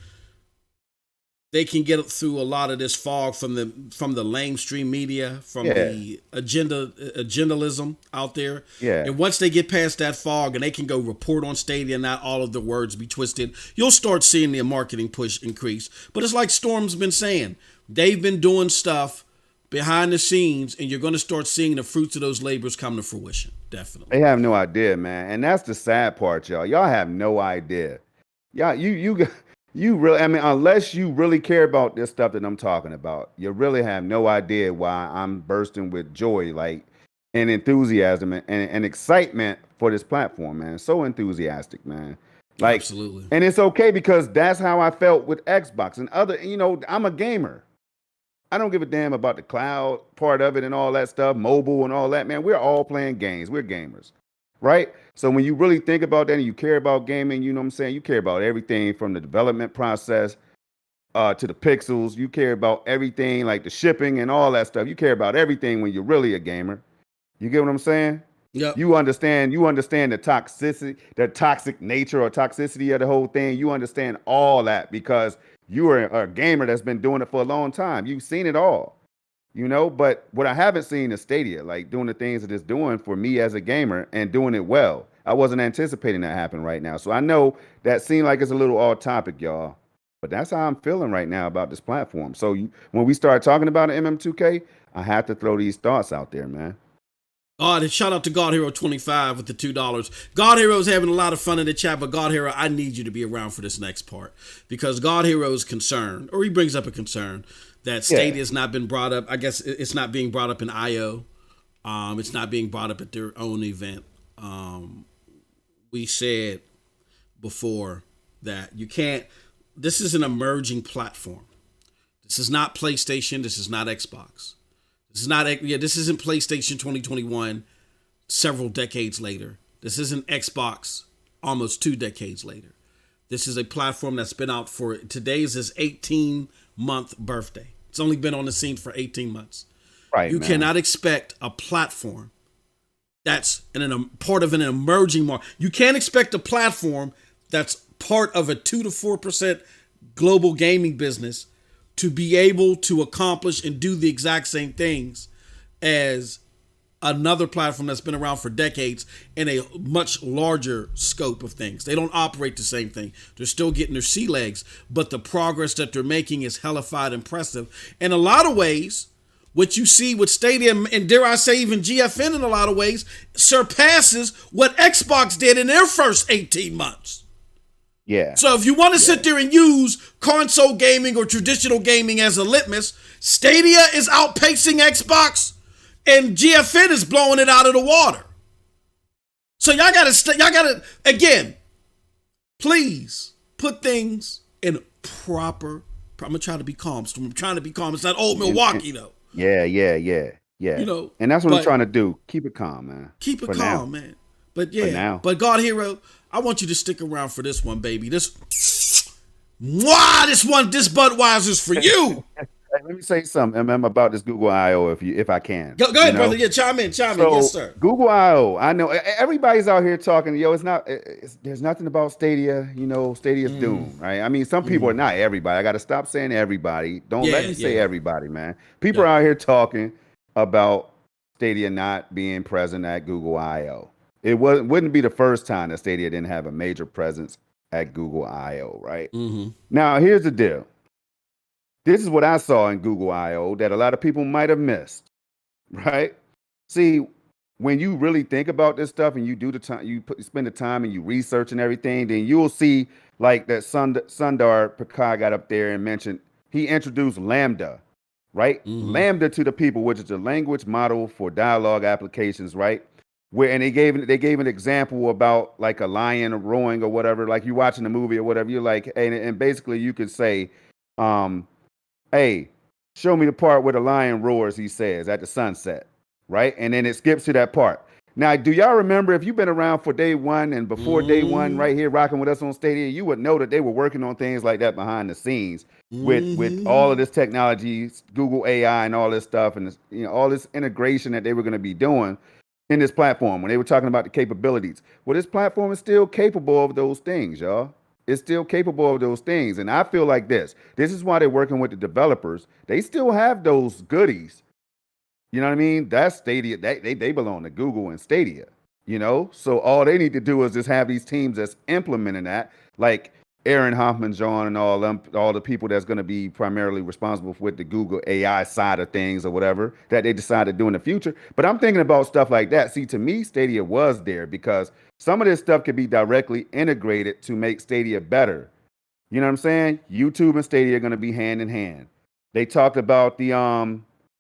they can get through a lot of this fog from the lamestream media, from the agendalism out there. Yeah. And once they get past that fog and they can go report on Stadia and not all of the words be twisted, you'll start seeing the marketing push increase. But it's like Storm's been saying, they've been doing stuff behind the scenes, and you're going to start seeing the fruits of those labors come to fruition. Definitely. They have no idea, man. And that's the sad part, y'all. Y'all have no idea. Y'all, you really, I mean, unless you really care about this stuff that I'm talking about, you really have no idea why I'm bursting with joy, like, and enthusiasm and excitement for this platform, man. So enthusiastic, man. Like, absolutely. And it's okay because that's how I felt with Xbox and other, you know, I'm a gamer. I don't give a damn about the cloud part of it and all that stuff, mobile and all that, man. We're all playing games. We're gamers. Right? So when you really think about that and you care about gaming, you know what I'm saying? You care about everything from the development process to the pixels. You care about everything like the shipping and all that stuff. You care about everything when you're really a gamer. You get what I'm saying? Yeah. You understand the toxic nature or toxicity of the whole thing. You understand all that because you are a gamer that's been doing it for a long time. You've seen it all. You know, but what I haven't seen is Stadia, like doing the things that it's doing for me as a gamer and doing it well. I wasn't anticipating that happen right now. So I know that seemed like it's a little off topic, y'all. But that's how I'm feeling right now about this platform. So when we start talking about MM2K, I have to throw these thoughts out there, man. Shout out to God Hero 25 with the $2. God Hero's having a lot of fun in the chat, but God Hero, I need you to be around for this next part because God Hero is concerned, or he brings up a concern that Stadia has not been brought up. I guess it's not being brought up in I.O. It's not being brought up at their own event. We said before that you can't. This is an emerging platform. This is not PlayStation. This is not Xbox. This is not. This isn't PlayStation 2021. Several decades later. This isn't Xbox. Almost 2 decades later. This is a platform that's been out for today's his 18-month birthday. It's only been on the scene for 18 months. Right. You cannot expect a platform that's part of an emerging market. You can't expect a platform that's part of a 2 to 4% global gaming business to be able to accomplish and do the exact same things as another platform that's been around for decades in a much larger scope of things. They don't operate the same thing. They're still getting their sea legs, but the progress that they're making is hellified impressive. In a lot of ways, what you see with Stadia, and dare I say even GFN in a lot of ways, surpasses what Xbox did in their first 18 months. Yeah. So if you want to sit there and use console gaming or traditional gaming as a litmus, Stadia is outpacing Xbox and GFN is blowing it out of the water. So y'all gotta, again, please put things in proper, I'm gonna try to be calm. So I'm trying to be calm. It's not old Milwaukee though. Yeah. You know, and that's what I'm trying to do. Keep it calm, man. Keep it calm, man. But yeah, but God Hero, I want you to stick around for this one, baby. This Budweiser's for you. let me say something, about this Google I/O, if I can. Go You ahead, brother. know, Yeah, chime in. Chime in. Yes, so sir. Google I/O. I know everybody's out here talking. Yo, it's not. There's nothing about Stadia. You know, Stadia's doomed, right? I mean, some people are not everybody. I got to stop saying everybody. Don't let Yeah, me say yeah, everybody, man. People are yeah. out here talking about Stadia not being present at Google I/O. Wouldn't be the first time that Stadia didn't have a major presence at Google I/O, right? Mm-hmm. Now, here's the deal. This is what I saw in Google I/O that a lot of people might have missed, right? See, when you really think about this stuff and you do the time, spend the time and you research and everything, then you'll see like that Sundar Pichai got up there and mentioned he introduced Lambda, right? Mm-hmm. Lambda to the people, which is a language model for dialogue applications, right? Where and they gave an example about like a lion roaring or whatever, like you're watching a movie or whatever. You're like, and basically you could say, um, hey, show me the part where the lion roars, he says, at the sunset, right? And then it skips to that part. Now, do y'all remember if you've been around for day one and before day one, Mm-hmm. right here rocking with us on Stadia, you would know that they were working on things like that behind the scenes with all of Mm-hmm. this technology, Google AI and all this stuff, and this, all this integration that they were going to be doing in this platform when they were talking about the capabilities. Well, this platform is still capable of those things, y'all. It's still capable of those things. And I feel like this is why they're working with the developers. They still have those goodies. You know what I mean? That's Stadia. They belong to Google and Stadia. So all they need to do is just have these teams that's implementing that, like Aaron Hoffman, John, and all the people that's going to be primarily responsible with the Google AI side of things or whatever that they decide to do in the future. But I'm thinking about stuff like that. See, to me, Stadia was there because some of this stuff could be directly integrated to make Stadia better. You know what I'm saying? YouTube and Stadia are going to be hand in hand. They talked about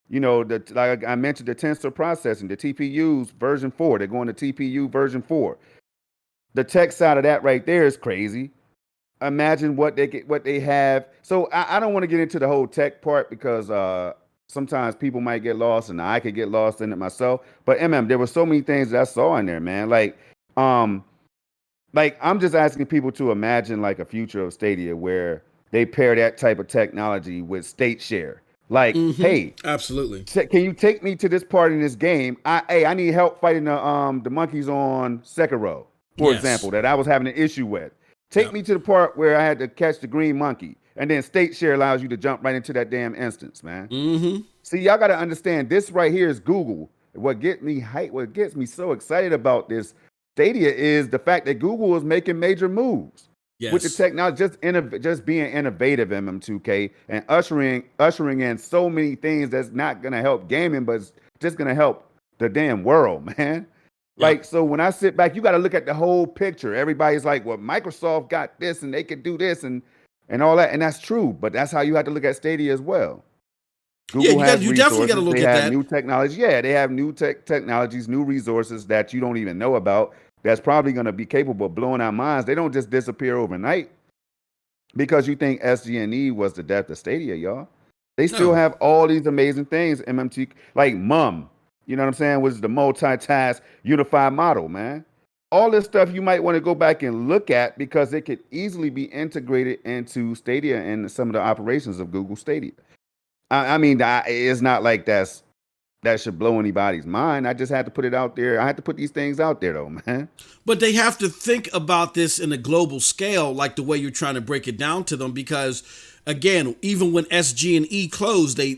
like I mentioned, the tensor processing, the TPUs version 4. They're going to TPU version 4. The tech side of that right there is crazy. Imagine what they have. So I don't want to get into the whole tech part because sometimes people might get lost and I could get lost in it myself. But there were so many things that I saw in there, man. Um, like I'm just asking people to imagine like a future of Stadia where they pair that type of technology with state share. Like, Mm-hmm. hey, Absolutely. can you take me to this part in this game? I need help fighting the monkeys on Sekiro, for Yes. example, that I was having an issue with. Take Yep. me to the part where I had to catch the green monkey, and then state share allows you to jump right into that damn instance, man. Mm-hmm. See, y'all got to understand this right here is Google. What gets me hype, what gets me so excited about this Stadia is the fact that Google is making major moves with the Yes. technology, just being innovative, MM2K, and ushering in so many things that's not gonna help gaming, but it's just gonna help the damn world, man. Yep. Like, so when I sit back, you got to look at the whole picture. Everybody's like, well, Microsoft got this and they can do this and all that. And that's true, but that's how you have to look at Stadia as well. Yeah, Google has you definitely got to resources. look They at have that. new technology. Yeah, they have new technologies, new resources that you don't even know about. That's probably going to be capable of blowing our minds. They don't just disappear overnight because you think SG&E was the death of Stadia, y'all. They still No. have all these amazing things. MMT, like Mum, you know what I'm saying, was the multitask unified model, man. All this stuff you might want to go back and look at because it could easily be integrated into Stadia and some of the operations of Google Stadia. I mean, it's not like that should blow anybody's mind. I just had to put it out there. I had to put these things out there, though, man. But they have to think about this in a global scale, like the way you're trying to break it down to them, because again, even when SG&E closed, they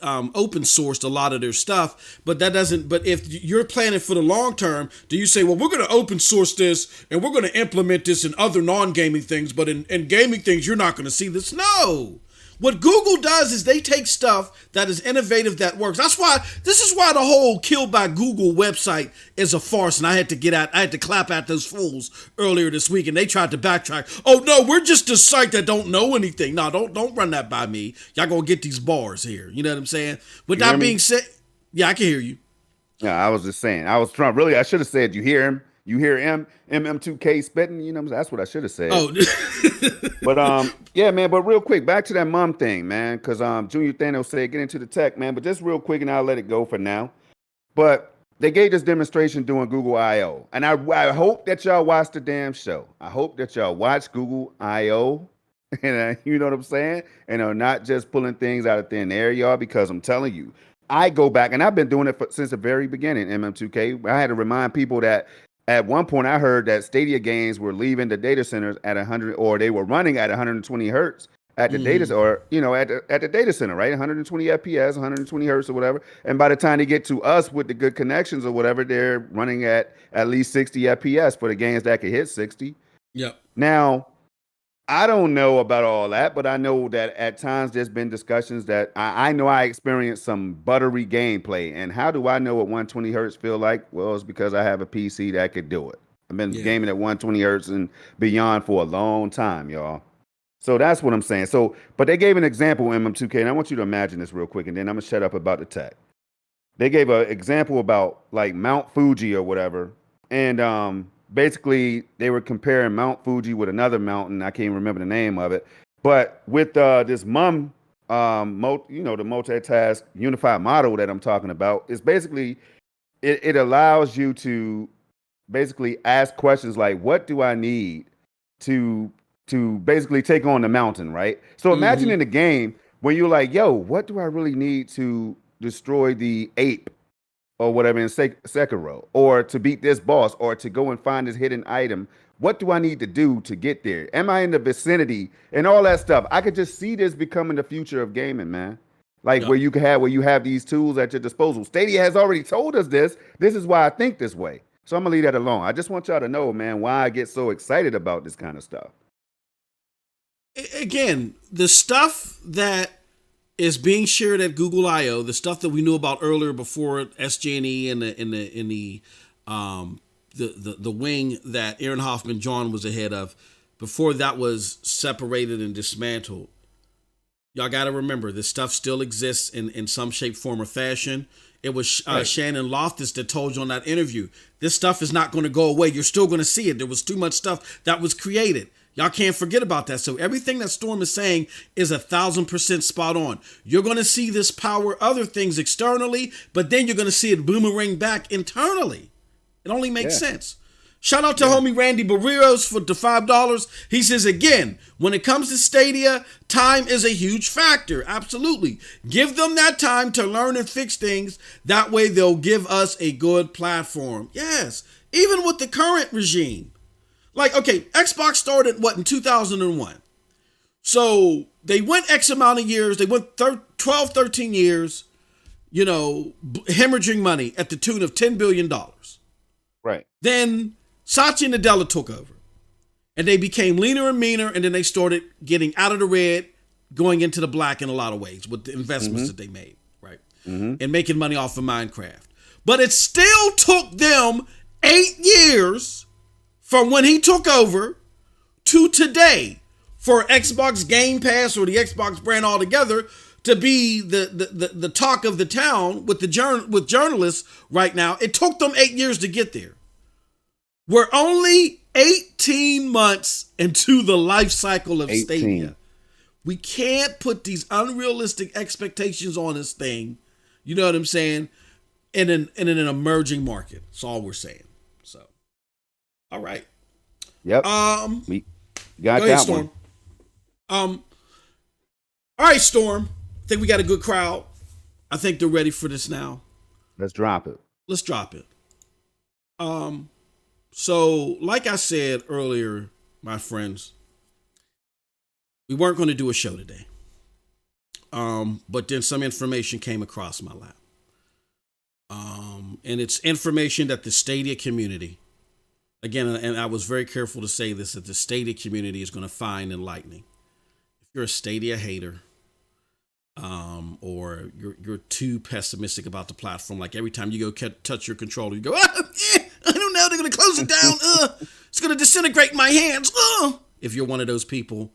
open sourced a lot of their stuff. But that doesn't. But if you're planning for the long term, do you say, well, we're going to open source this and we're going to implement this in other non-gaming things, but in gaming things, you're not going to see this? No. What Google does is they take stuff that is innovative that works. This is why the whole kill by Google website is a farce. And I had to clap at those fools earlier this week, and they tried to backtrack. Oh no, we're just a site that don't know anything. No, don't run that by me. Y'all gonna get these bars here. You know what I'm saying? With You hear that me? being said, yeah, I can hear you. Yeah, I was just saying. I was trying. Really, I should have said, "You hear him? You hear him? MM2K spitting." That's what I should have said. Oh, But yeah, man. But real quick, back to that mom thing, man. Because Junior Thanos said, "Get into the tech, man." But just real quick, and I'll let it go for now. But they gave this demonstration doing Google I/O, and I hope that y'all watched the damn show. I hope that y'all watch Google I/O And you know what I'm saying? And are not just pulling things out of thin air, y'all, because I'm telling you, I go back and I've been doing it since the very beginning, MM2K. I had to remind people that at one point I heard that Stadia games were leaving the data centers at 100, or they were running at 120 hertz at the data, or at the data center, right? 120 FPS, 120 hertz or whatever. And by the time they get to us with the good connections or whatever, they're running at least 60 FPS for the games that could hit 60. Yep. Now, I don't know about all that, but I know that at times there's been discussions that I know I experienced some buttery gameplay. And how do I know what 120 hertz feel like? Well, it's because I have a PC that could do it. I've been gaming at 120 hertz and beyond for a long time, y'all. So that's what I'm saying. So, but they gave an example in MM2K, and I want you to imagine this real quick, and then I'm gonna shut up about the tech. They gave an example about like Mount Fuji or whatever, and basically they were comparing Mount Fuji with another mountain. I can't remember the name of it, but with this the multitask unified model that I'm talking about, is basically it allows you to basically ask questions like, what do I need to basically take on the mountain, right? So imagine in the game when you're like, yo, what do I really need to destroy the ape or whatever in Sekiro, or to beat this boss, or to go and find this hidden item? What do I need to do to get there? Am I in the vicinity and all that stuff? I could just see this becoming the future of gaming, man. Like where you have these tools at your disposal. Stadia has already told us this. This is why I think this way. So I'm gonna leave that alone. I just want y'all to know, man, why I get so excited about this kind of stuff. Again, the stuff that is being shared at Google I/O, the stuff that we knew about earlier before SG&E and the wing that Aaron Hoffman John was ahead of, before that was separated and dismantled. Y'all got to remember, this stuff still exists in some shape, form, or fashion. It was Shannon Loftus that told you on that interview, this stuff is not going to go away. You're still going to see it. There was too much stuff that was created. Y'all can't forget about that. So everything that Storm is saying is 1,000% spot on. You're going to see this power other things externally, but then you're going to see it boomerang back internally. It only makes sense. Shout out to homie Randy Barrios for the $5. He says, again, when it comes to Stadia, time is a huge factor. Absolutely. Give them that time to learn and fix things. That way they'll give us a good platform. Yes. Even with the current regime. Like, okay, Xbox started, in 2001? So they went X amount of years. They went 12, 13 years, hemorrhaging money at the tune of $10 billion. Right. Then Satya Nadella took over. And they became leaner and meaner, and then they started getting out of the red, going into the black in a lot of ways with the investments that they made, right? And making money off of Minecraft. But it still took them 8 years from when he took over to today for Xbox Game Pass or the Xbox brand altogether to be the talk of the town with journalists right now. It took them 8 years to get there. We're only 18 months into the life cycle of Stadia. We can't put these unrealistic expectations on this thing, you know what I'm saying, in an emerging market. That's all we're saying. So, all right. Yep. We got go ahead, that Storm. one. All right, Storm. I think we got a good crowd. I think they're ready for this now. Let's drop it. Let's drop it. So, like I said earlier, my friends, we weren't going to do a show today. But then some information came across my lap. And it's information that the Stadia community, again, and I was very careful to say this, that the Stadia community is going to find enlightening. If you're a Stadia hater, or you're too pessimistic about the platform, like every time you go touch your controller, you go, I don't know, they're going to close it down. It's going to disintegrate in my hands. If you're one of those people,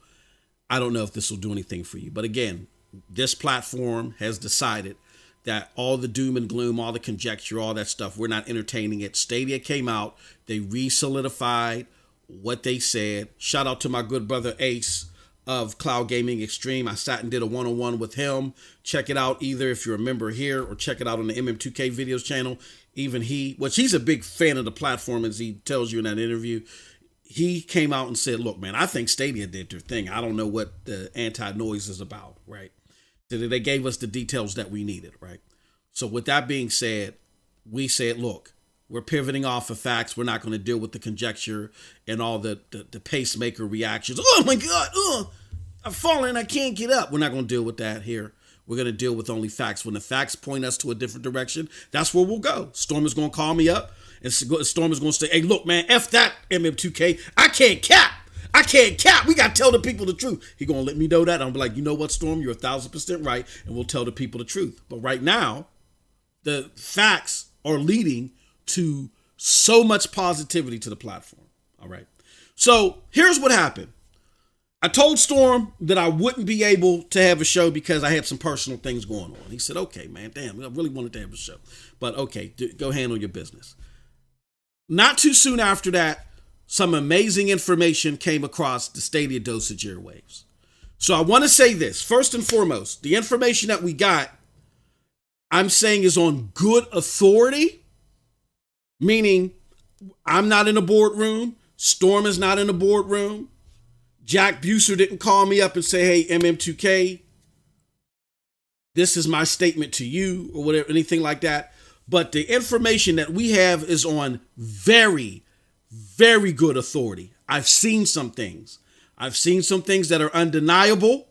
I don't know if this will do anything for you. But again, this platform has decided that all the doom and gloom, all the conjecture, all that stuff, we're not entertaining it. Stadia came out. They re-solidified what they said. Shout out to my good brother Ace of Cloud Gaming Extreme. I sat and did a one-on-one with him. Check it out either if you're a member here or check it out on the MM2K videos channel. Even he's a big fan of the platform, as he tells you in that interview. he came out and said, look, man, I think Stadia did their thing. I don't know what the anti-noise is about, right? So they gave us the details that we needed, right? So with that being said, we said, look, we're pivoting off of facts. We're not going to deal with the conjecture and all the pacemaker reactions. Oh my God, I'm falling, I can't get up. We're not going to deal with that here. We're going to deal with only facts. When the facts point us to a different direction, that's where we'll go. Storm is going to call me up, and Storm is going to say, hey, look, man, F that MM2K. I can't cap. We got to tell the people the truth. He going to let me know that. I'm like, you know what, Storm? You're 1,000% right, and we'll tell the people the truth. But right now, the facts are leading to so much positivity to the platform. All right. So here's what happened. I told Storm that I wouldn't be able to have a show because I had some personal things going on. He said, okay, man, damn, I really wanted to have a show. But okay, go handle your business. Not too soon after that, some amazing information came across the Stadia Dosage airwaves. So I want to say this. First and foremost, the information that we got, I'm saying is on good authority, meaning I'm not in a boardroom. Storm is not in a boardroom. Jack Buser didn't call me up and say, hey, MM2K, this is my statement to you or whatever, anything like that. But the information that we have is on very, very good authority. I've seen some things. I've seen some things that are undeniable.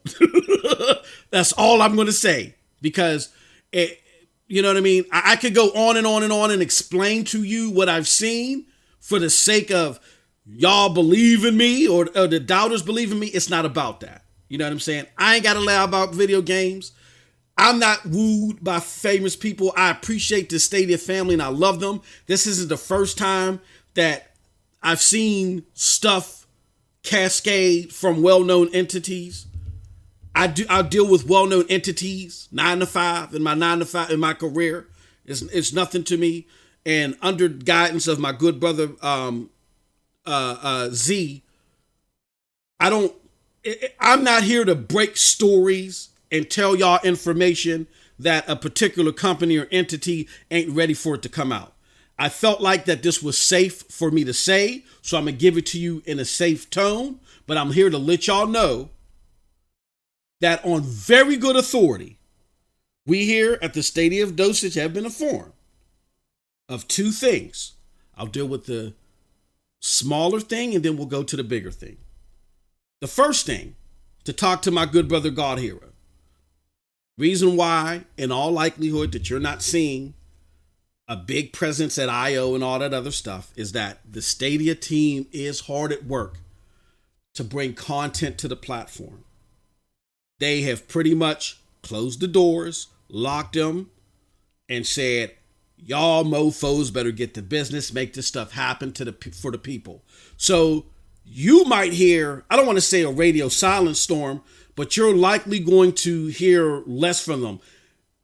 That's all I'm going to say because, you know what I mean? I could go on and on and on and explain to you what I've seen for the sake of y'all believe in me or the doubters believe in me. It's not about that. You know what I'm saying? I ain't got to lie about video games. I'm not wooed by famous people. I appreciate the Stadia family and I love them. This isn't the first time that I've seen stuff cascade from well-known entities. I deal with well-known entities, 9 to 5 in my career. It's nothing to me. And under guidance of my good brother, Z, I'm not here to break stories and tell y'all information that a particular company or entity ain't ready for it to come out. I felt like that this was safe for me to say, so I'm going to give it to you in a safe tone, but I'm here to let y'all know that on very good authority, we here at the Stadia of Dosage have been informed of two things. I'll deal with the smaller thing and then we'll go to the bigger thing. The first thing, to talk to my good brother God Hero. Reason why, in all likelihood, that you're not seeing a big presence at I.O. and all that other stuff is that the Stadia team is hard at work to bring content to the platform. They have pretty much closed the doors, locked them, and said, y'all mofos better get to business, make this stuff happen for the people. So you might hear, I don't want to say a radio silence storm, but you're likely going to hear less from them.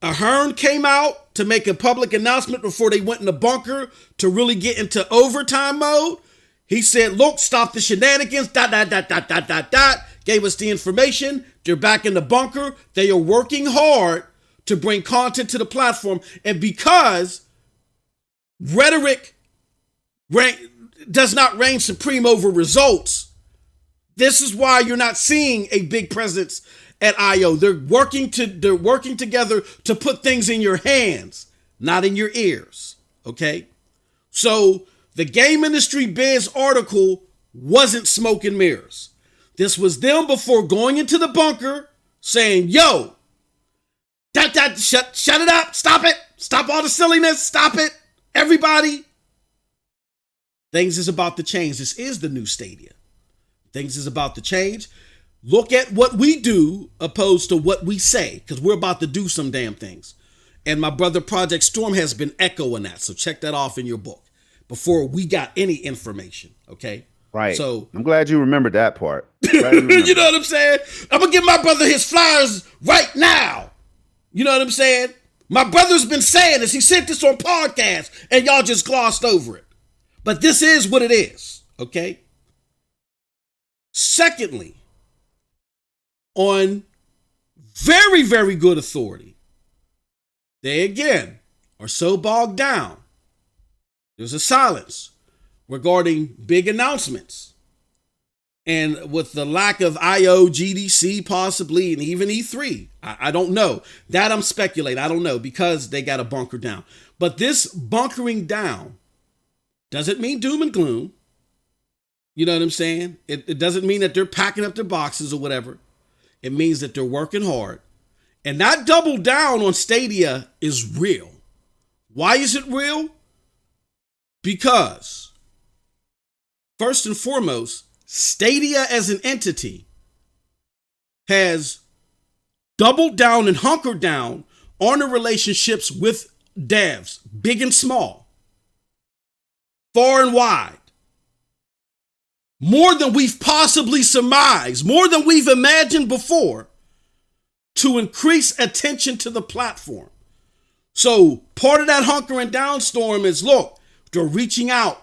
Ahern came out to make a public announcement before they went in the bunker to really get into overtime mode. He said, look, stop the shenanigans, ... Gave us the information. They're back in the bunker. They are working hard to bring content to the platform. And because rhetoric does not reign supreme over results, this is why you're not seeing a big presence at I.O. They're working together to put things in your hands, not in your ears. Okay? So the Game Industry Biz article wasn't smoke and mirrors. This was them before going into the bunker saying, yo, shut it up. Stop it. Stop all the silliness. Stop it. Everybody. Things is about to change. This is the new Stadia. Things is about to change. Look at what we do opposed to what we say, because we're about to do some damn things. And my brother Project Storm has been echoing that. So check that off in your book before we got any information. Okay. Right. So I'm glad you remembered that part. You know what I'm saying? I'm going to give my brother his flyers right now. You know what I'm saying? My brother's been saying this. He sent this on podcast and y'all just glossed over it. But this is what it is. Okay. Secondly, on very, very good authority, they again are so bogged down. There's a silence regarding big announcements And with the lack of IO, GDC possibly, and even E3, I don't know. That I'm speculating. I don't know because they got to bunker down. But this bunkering down doesn't mean doom and gloom. You know what I'm saying? It doesn't mean that they're packing up their boxes or whatever. It means that they're working hard. And that double down on Stadia is real. Why is it real? Because, first and foremost, Stadia as an entity has doubled down and hunkered down on the relationships with devs, big and small, far and wide. More than we've possibly surmised, more than we've imagined before, to increase attention to the platform. So part of that hunkering down storm is, look, they're reaching out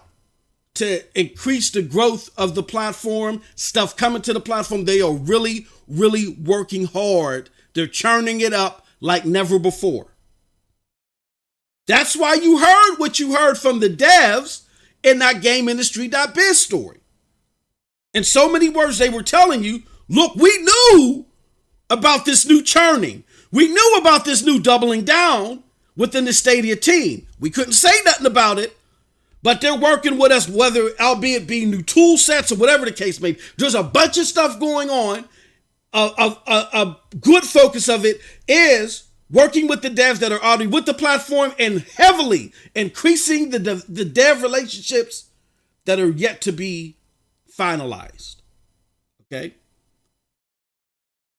to increase the growth of the platform, stuff coming to the platform. They are really, really working hard. They're churning it up like never before. That's why you heard what you heard from the devs in that GameIndustry.biz story. In so many words, they were telling you, look, we knew about this new churning. We knew about this new doubling down within the Stadia team. We couldn't say nothing about it, but they're working with us, whether albeit be new tool sets or whatever the case may be. There's a bunch of stuff going on. A good focus of it is working with the devs that are already with the platform and heavily increasing the dev relationships that are yet to be finalized. Okay?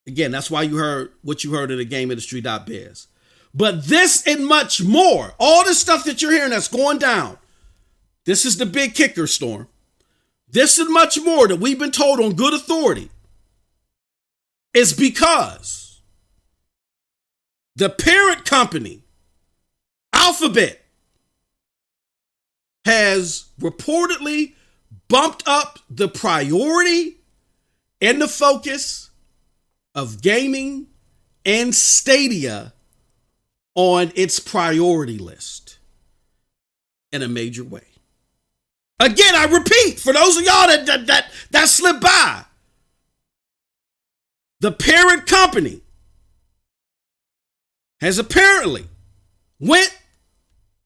Again, that's why you heard what you heard in the GameIndustry.biz. But this and much more, all the stuff that you're hearing that's going down, this is the big kicker, Storm. This and much more that we've been told on good authority is because the parent company, Alphabet, has reportedly bumped up the priority and the focus of gaming and Stadia on its priority list in a major way. Again, I repeat, for those of y'all that slipped by, the parent company has apparently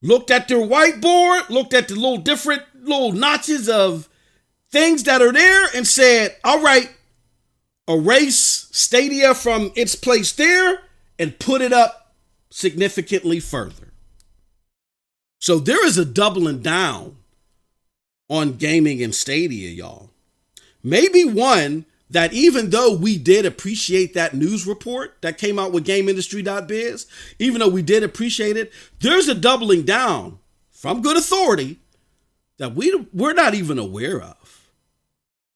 looked at their whiteboard, looked at the little different little notches of things that are there and said, all right, erase Stadia from its place there and put it up significantly further. So there is a doubling down on gaming and Stadia, y'all. Maybe one that, even though we did appreciate that news report that came out with GameIndustry.biz, even though we did appreciate it, there's a doubling down from good authority that we're not even aware of.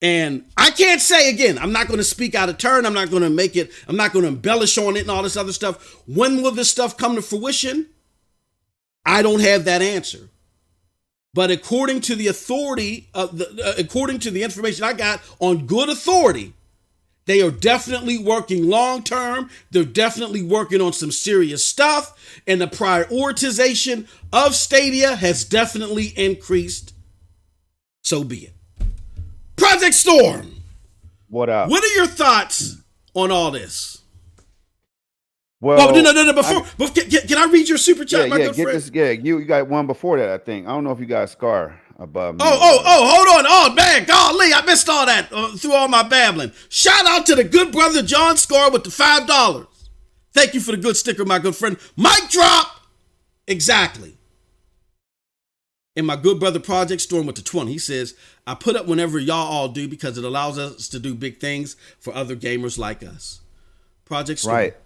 And I can't say, again, I'm not going to speak out of turn. I'm not going to embellish on it and all this other stuff. When will this stuff come to fruition? I don't have that answer. But according to the authority, according to the information I got on good authority, they are definitely working long term. They're definitely working on some serious stuff. And the prioritization of Stadia has definitely increased. So be it. Project Storm. What up? What are your thoughts on all this? Well, no. Before, can I read your super chat, my good friend? You got one before that, I think. I don't know if you got Scar above me. Hold on. Oh, man, golly, I missed all that through all my babbling. Shout out to the good brother John Scar with the $5. Thank you for the good sticker, my good friend. Mic drop. Exactly. And my good brother Project Storm with the 20. He says, I put up whenever y'all all do because it allows us to do big things for other gamers like us. Project Storm. Right.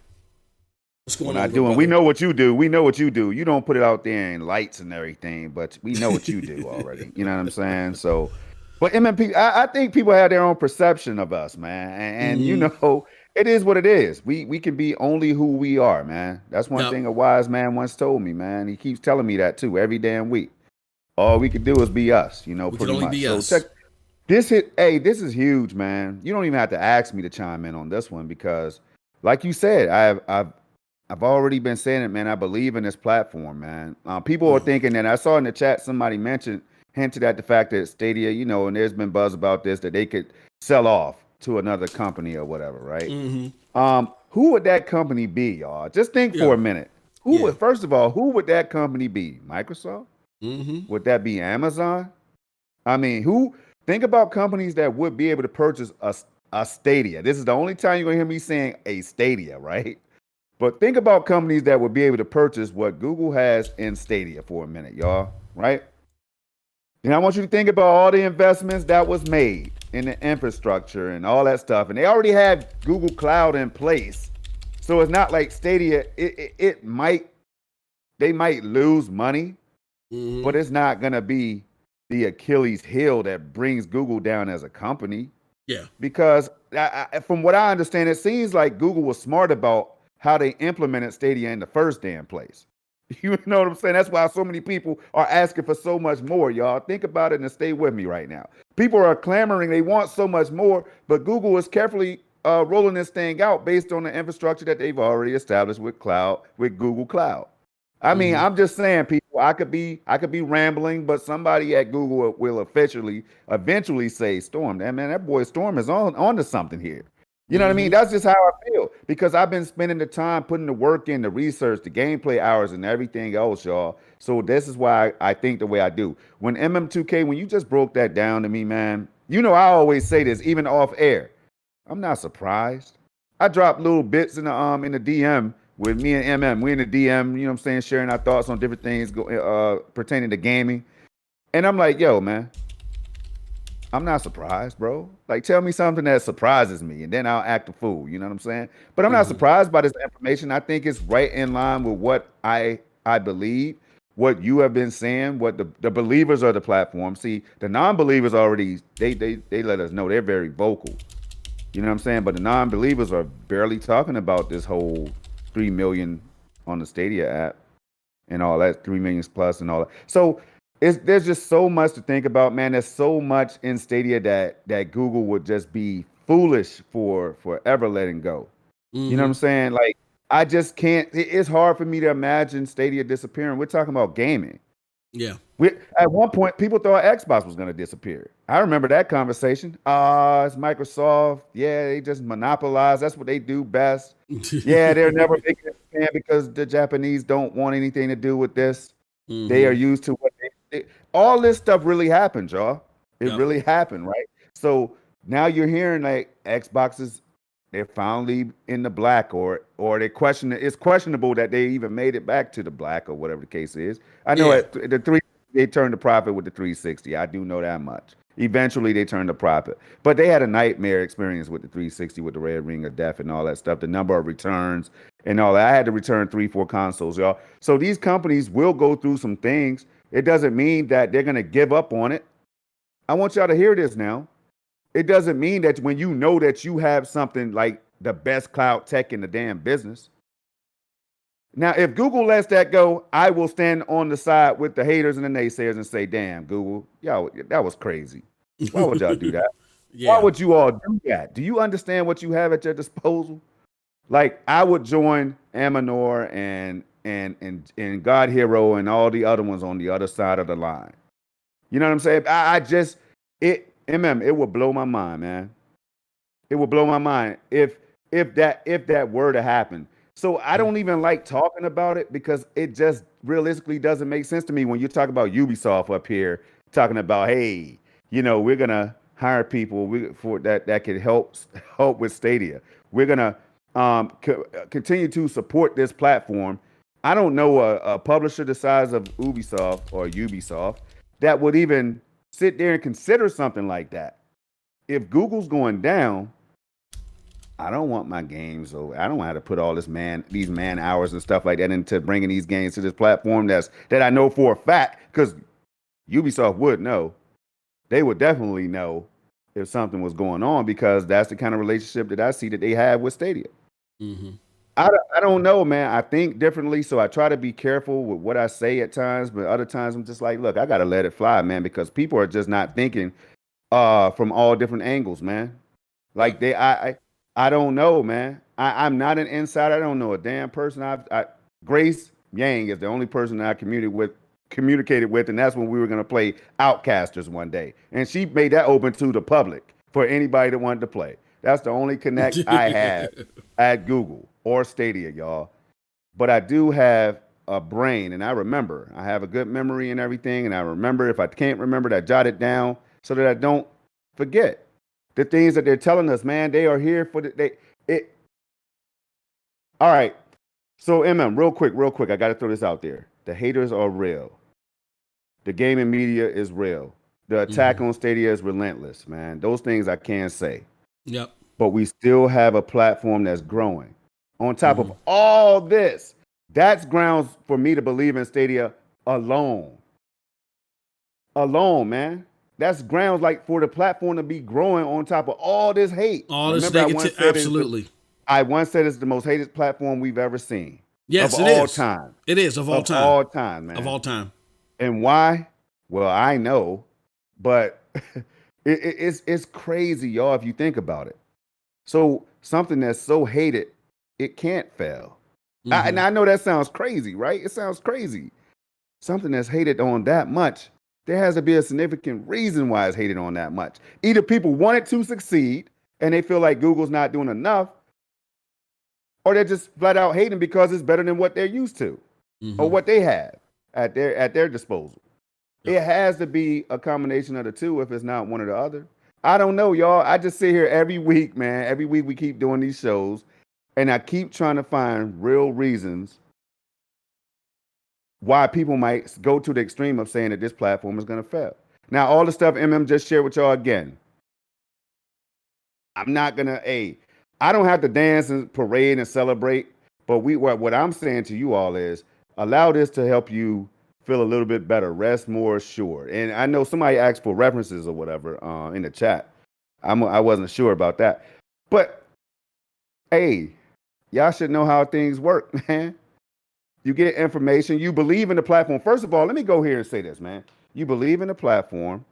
What's going on? Doing. We know what you do. You don't put it out there in lights and everything, but we know what you do already. You know what I'm saying? So, but MMP, I think people have their own perception of us, man. And you know, it is what it is. We can be only who we are, man. That's one thing a wise man once told me, man. He keeps telling me that too every damn week. All we can do is be us, you know, we pretty can only much. Be so us. This is huge, man. You don't even have to ask me to chime in on this one because, like you said, I've already been saying it, man. I believe in this platform, man. People are thinking, and I saw in the chat somebody hinted at the fact that Stadia, you know, and there's been buzz about this, that they could sell off to another company or whatever, right? Mm-hmm. Who would that company be, y'all? Just think Yeah. for a minute. Who Yeah. would, first of all, who would that company be? Microsoft? Mm-hmm. Would that be Amazon? I mean, who? Think about companies that would be able to purchase a Stadia. This is the only time you're gonna hear me saying a Stadia, right? But think about companies that would be able to purchase what Google has in Stadia for a minute, y'all, right? And I want you to think about all the investments that was made in the infrastructure and all that stuff. And they already had Google Cloud in place. So it's not like Stadia, it might, they might lose money, but Mm-hmm. it's not going to be the Achilles heel that brings Google down as a company. Yeah. Because from what I understand, it seems like Google was smart about how they implemented Stadia in the first damn place. You know what I'm saying? That's why so many people are asking for so much more, y'all. Think about it and stay with me right now. People are clamoring, they want so much more, but Google is carefully rolling this thing out based on the infrastructure that they've already established with cloud, with Google Cloud. I mean, Mm-hmm. I'm just saying, people, I could be rambling, but somebody at Google will officially eventually say, Storm, that boy Storm is on to something here. You know what I mean? Mm-hmm. That's just how I feel because I've been spending the time putting the work in, the research, the gameplay hours, and everything else, y'all. So this is why I think the way I do. When MM2K, when you just broke that down to me, man, you know I always say this, even off air. I'm not surprised. I drop little bits in the DM with me and MM. We in the DM, you know what I'm saying, sharing our thoughts on different things pertaining to gaming. And I'm like, yo, man, I'm not surprised, bro. Like, tell me something that surprises me, and then I'll act a fool. You know what I'm saying? But I'm not Mm-hmm. surprised by this information. I think it's right in line with what I believe, what you have been saying, what the believers of the platform. See, the non-believers already they let us know they're very vocal. You know what I'm saying? But the non-believers are barely talking about this whole 3 million on the Stadia app and all that, 3 million plus and all that. So there's just so much to think about, man. There's so much in Stadia that Google would just be foolish for forever letting go. You know what I'm Mm-hmm. saying? Like I just can't. It's hard for me to imagine Stadia disappearing. We're talking about gaming. Yeah. We, at one point, people thought Xbox was going to disappear. I remember that conversation. It's Microsoft. Yeah, they just monopolize. That's what they do best. Yeah, they're never making it stand because the Japanese don't want anything to do with this. They are Mm-hmm. used to what all this stuff really happened, y'all. It Yep. really happened, right? So now you're hearing like Xboxes, they're finally in the black, or they question it's questionable that they even made it back to the black or whatever the case is. I know Yeah. at the three they turned a profit with the 360. I do know that much. Eventually they turned a profit. But they had a nightmare experience with the 360 with the red ring of death and all that stuff, the number of returns and all that. I had to return 3, 4 consoles, y'all. So these companies will go through some things. It doesn't mean that they're gonna give up on it. I want y'all to hear this now. It doesn't mean that when you know that you have something like the best cloud tech in the damn business. Now, if Google lets that go, I will stand on the side with the haters and the naysayers and say, damn, Google, y'all, that was crazy. Why would y'all do that? Why Yeah. would you all do that? Do you understand what you have at your disposal? Like I would join Amanor and God Hero and all the other ones on the other side of the line. You know what I'm saying? I just it would blow my mind, man. It would blow my mind if that were to happen. So I don't even like talking about it because it just realistically doesn't make sense to me when you talk about Ubisoft up here talking about, hey, we're gonna hire people for that could help with Stadia. We're gonna continue to support this platform. I don't know a publisher the size of Ubisoft or Ubisoft that would even sit there and consider something like that. If Google's going down, I don't want my games, so I don't have to put all these man hours and stuff like that into bringing these games to this platform that I know for a fact because Ubisoft would know. They would definitely know if something was going on because that's the kind of relationship that I see that they have with Stadia. Mm-hmm. I don't know, man. I think differently, so I try to be careful with what I say at times, but other times I'm just like, look, I gotta let it fly, man, because people are just not thinking from all different angles, man. Like Yep. I don't know, man. I'm not an insider. I don't know a damn person. Grace Yang is the only person that I communicated with, and that's when we were gonna play Outcasters one day, and she made that open to the public for anybody that wanted to play. That's the only connect I had at Google or Stadia, y'all. But I do have a brain, and I remember. I have a good memory and everything, and I remember. If I can't remember, I jot it down so that I don't forget the things that they're telling us. Man, they are here for it. All right. So, real quick, I got to throw this out there. The haters are real. The gaming media is real. The attack on Stadia is relentless, man. Those things I can say. Yep. But we still have a platform that's growing. On top of all this, that's grounds for me to believe in Stadia alone. Alone, man. That's grounds like for the platform to be growing on top of all this hate. All this negative, absolutely. I once said it's the most hated platform we've ever seen. Yes, of it all is. time. It is of all time. Of all time, man. Of all time. And why? Well, I know, but it's crazy, y'all, if you think about it. So something that's so hated, it can't fail. And I know that sounds crazy, right? It sounds crazy. Something that's hated on that much, there has to be a significant reason why it's hated on that much. Either people want it to succeed and they feel like Google's not doing enough, or they're just flat out hating because it's better than what they're used to or what they have at their disposal. It has to be a combination of the two if it's not one or the other. I don't know, y'all. I just sit here every week, man. Every week we keep doing these shows, and I keep trying to find real reasons why people might go to the extreme of saying that this platform is going to fail. Now, all the stuff just shared with y'all again, I'm not going to, I don't have to dance and parade and celebrate, but what I'm saying to you all is allow this to help you feel a little bit better, rest more assured. And I know somebody asked for references or whatever in the chat. I wasn't sure about that. But, hey, y'all should know how things work, man. You get information. You believe in the platform. First of all, let me go here and say this, man. You believe in the platform.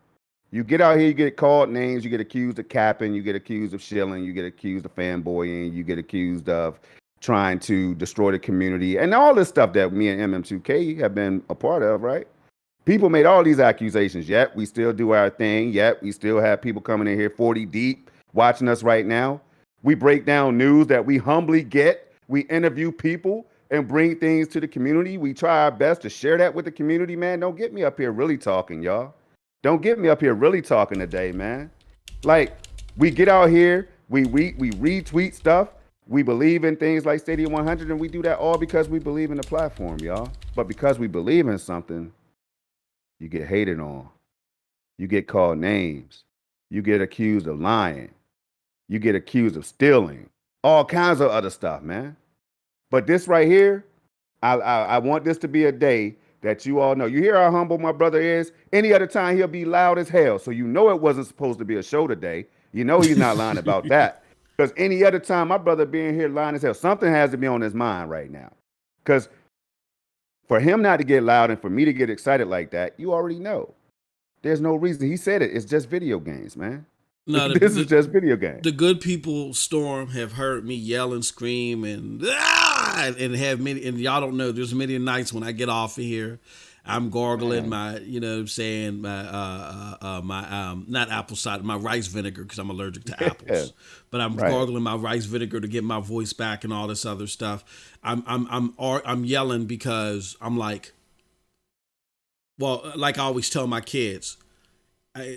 You get out here, you get called names, you get accused of capping, you get accused of shilling, you get accused of fanboying, you get accused of trying to destroy the community, and all this stuff that me and MM2K have been a part of, right? People made all these accusations, yet we still do our thing, yet we still have people coming in here 40 deep watching us right now. We break down news that we humbly get. We interview people and bring things to the community. We try our best to share that with the community, man. Don't get me up here really talking, y'all. Don't get me up here really talking today, man. Like, we get out here, we retweet stuff. We believe in things like Stadia 100, and we do that all because we believe in the platform, y'all. But because we believe in something, you get hated on. You get called names. You get accused of lying. You get accused of stealing. All kinds of other stuff, man. But this right here, I want this to be a day that you all know. You hear how humble my brother is? Any other time, he'll be loud as hell. So you know it wasn't supposed to be a show today. You know he's not lying about that. Because any other time, my brother being here lying as hell, something has to be on his mind right now. Because for him not to get loud and for me to get excited like that, you already know. There's no reason. He said it. It's just video games, man. No, this is just video games. The good people storm have heard me yell and scream and have many, and y'all don't know, there's many nights when I get off of here, I'm gargling my, you know what I'm saying, my not apple cider, my rice vinegar, because I'm allergic to apples. But I'm gargling my rice vinegar to get my voice back and all this other stuff. I'm yelling because I'm like, well, like I always tell my kids,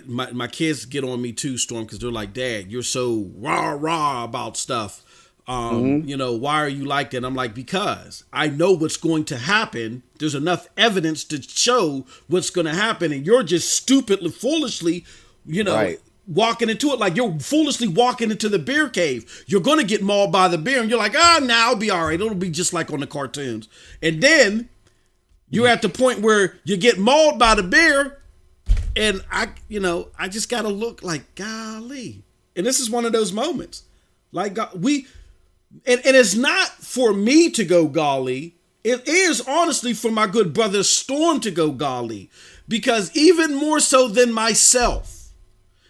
my kids get on me too, Storm, because they're like, Dad, you're so rah about stuff. You know, why are you like that? And I'm like, because I know what's going to happen. There's enough evidence to show what's going to happen. And you're just stupidly, foolishly, you know, walking into it like you're foolishly walking into the beer cave. You're going to get mauled by the bear. And you're like, now I'll be all right. It'll be just like on the cartoons. And then you're at the point where you get mauled by the bear. And I just got to look like, golly. And this is one of those moments. Like and it's not for me to go golly. It is honestly for my good brother Storm to go golly. Because even more so than myself.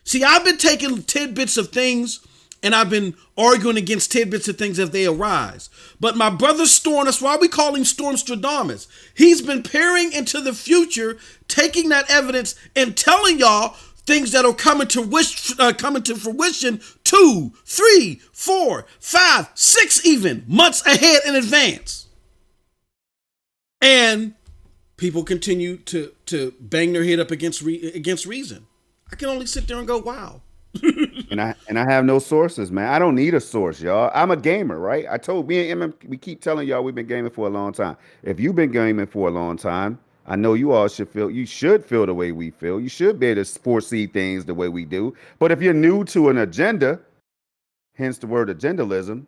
See, I've been taking tidbits of things and I've been arguing against tidbits of things as they arise. But my brother Storm, that's why we call him Stormstradamus. He's been peering into the future, taking that evidence and telling y'all things that are coming to fruition 2, 3, 4, 5, 6 even months ahead in advance. And people continue to bang their head up against reason. I can only sit there and go, wow. and I have no sources, man. I don't need a source, y'all. I'm a gamer, right? I told me and MM, we keep telling y'all we've been gaming for a long time. If you've been gaming for a long time, I know you all should feel the way we feel. You should be able to foresee things the way we do. But if you're new to an agenda, hence the word agendalism,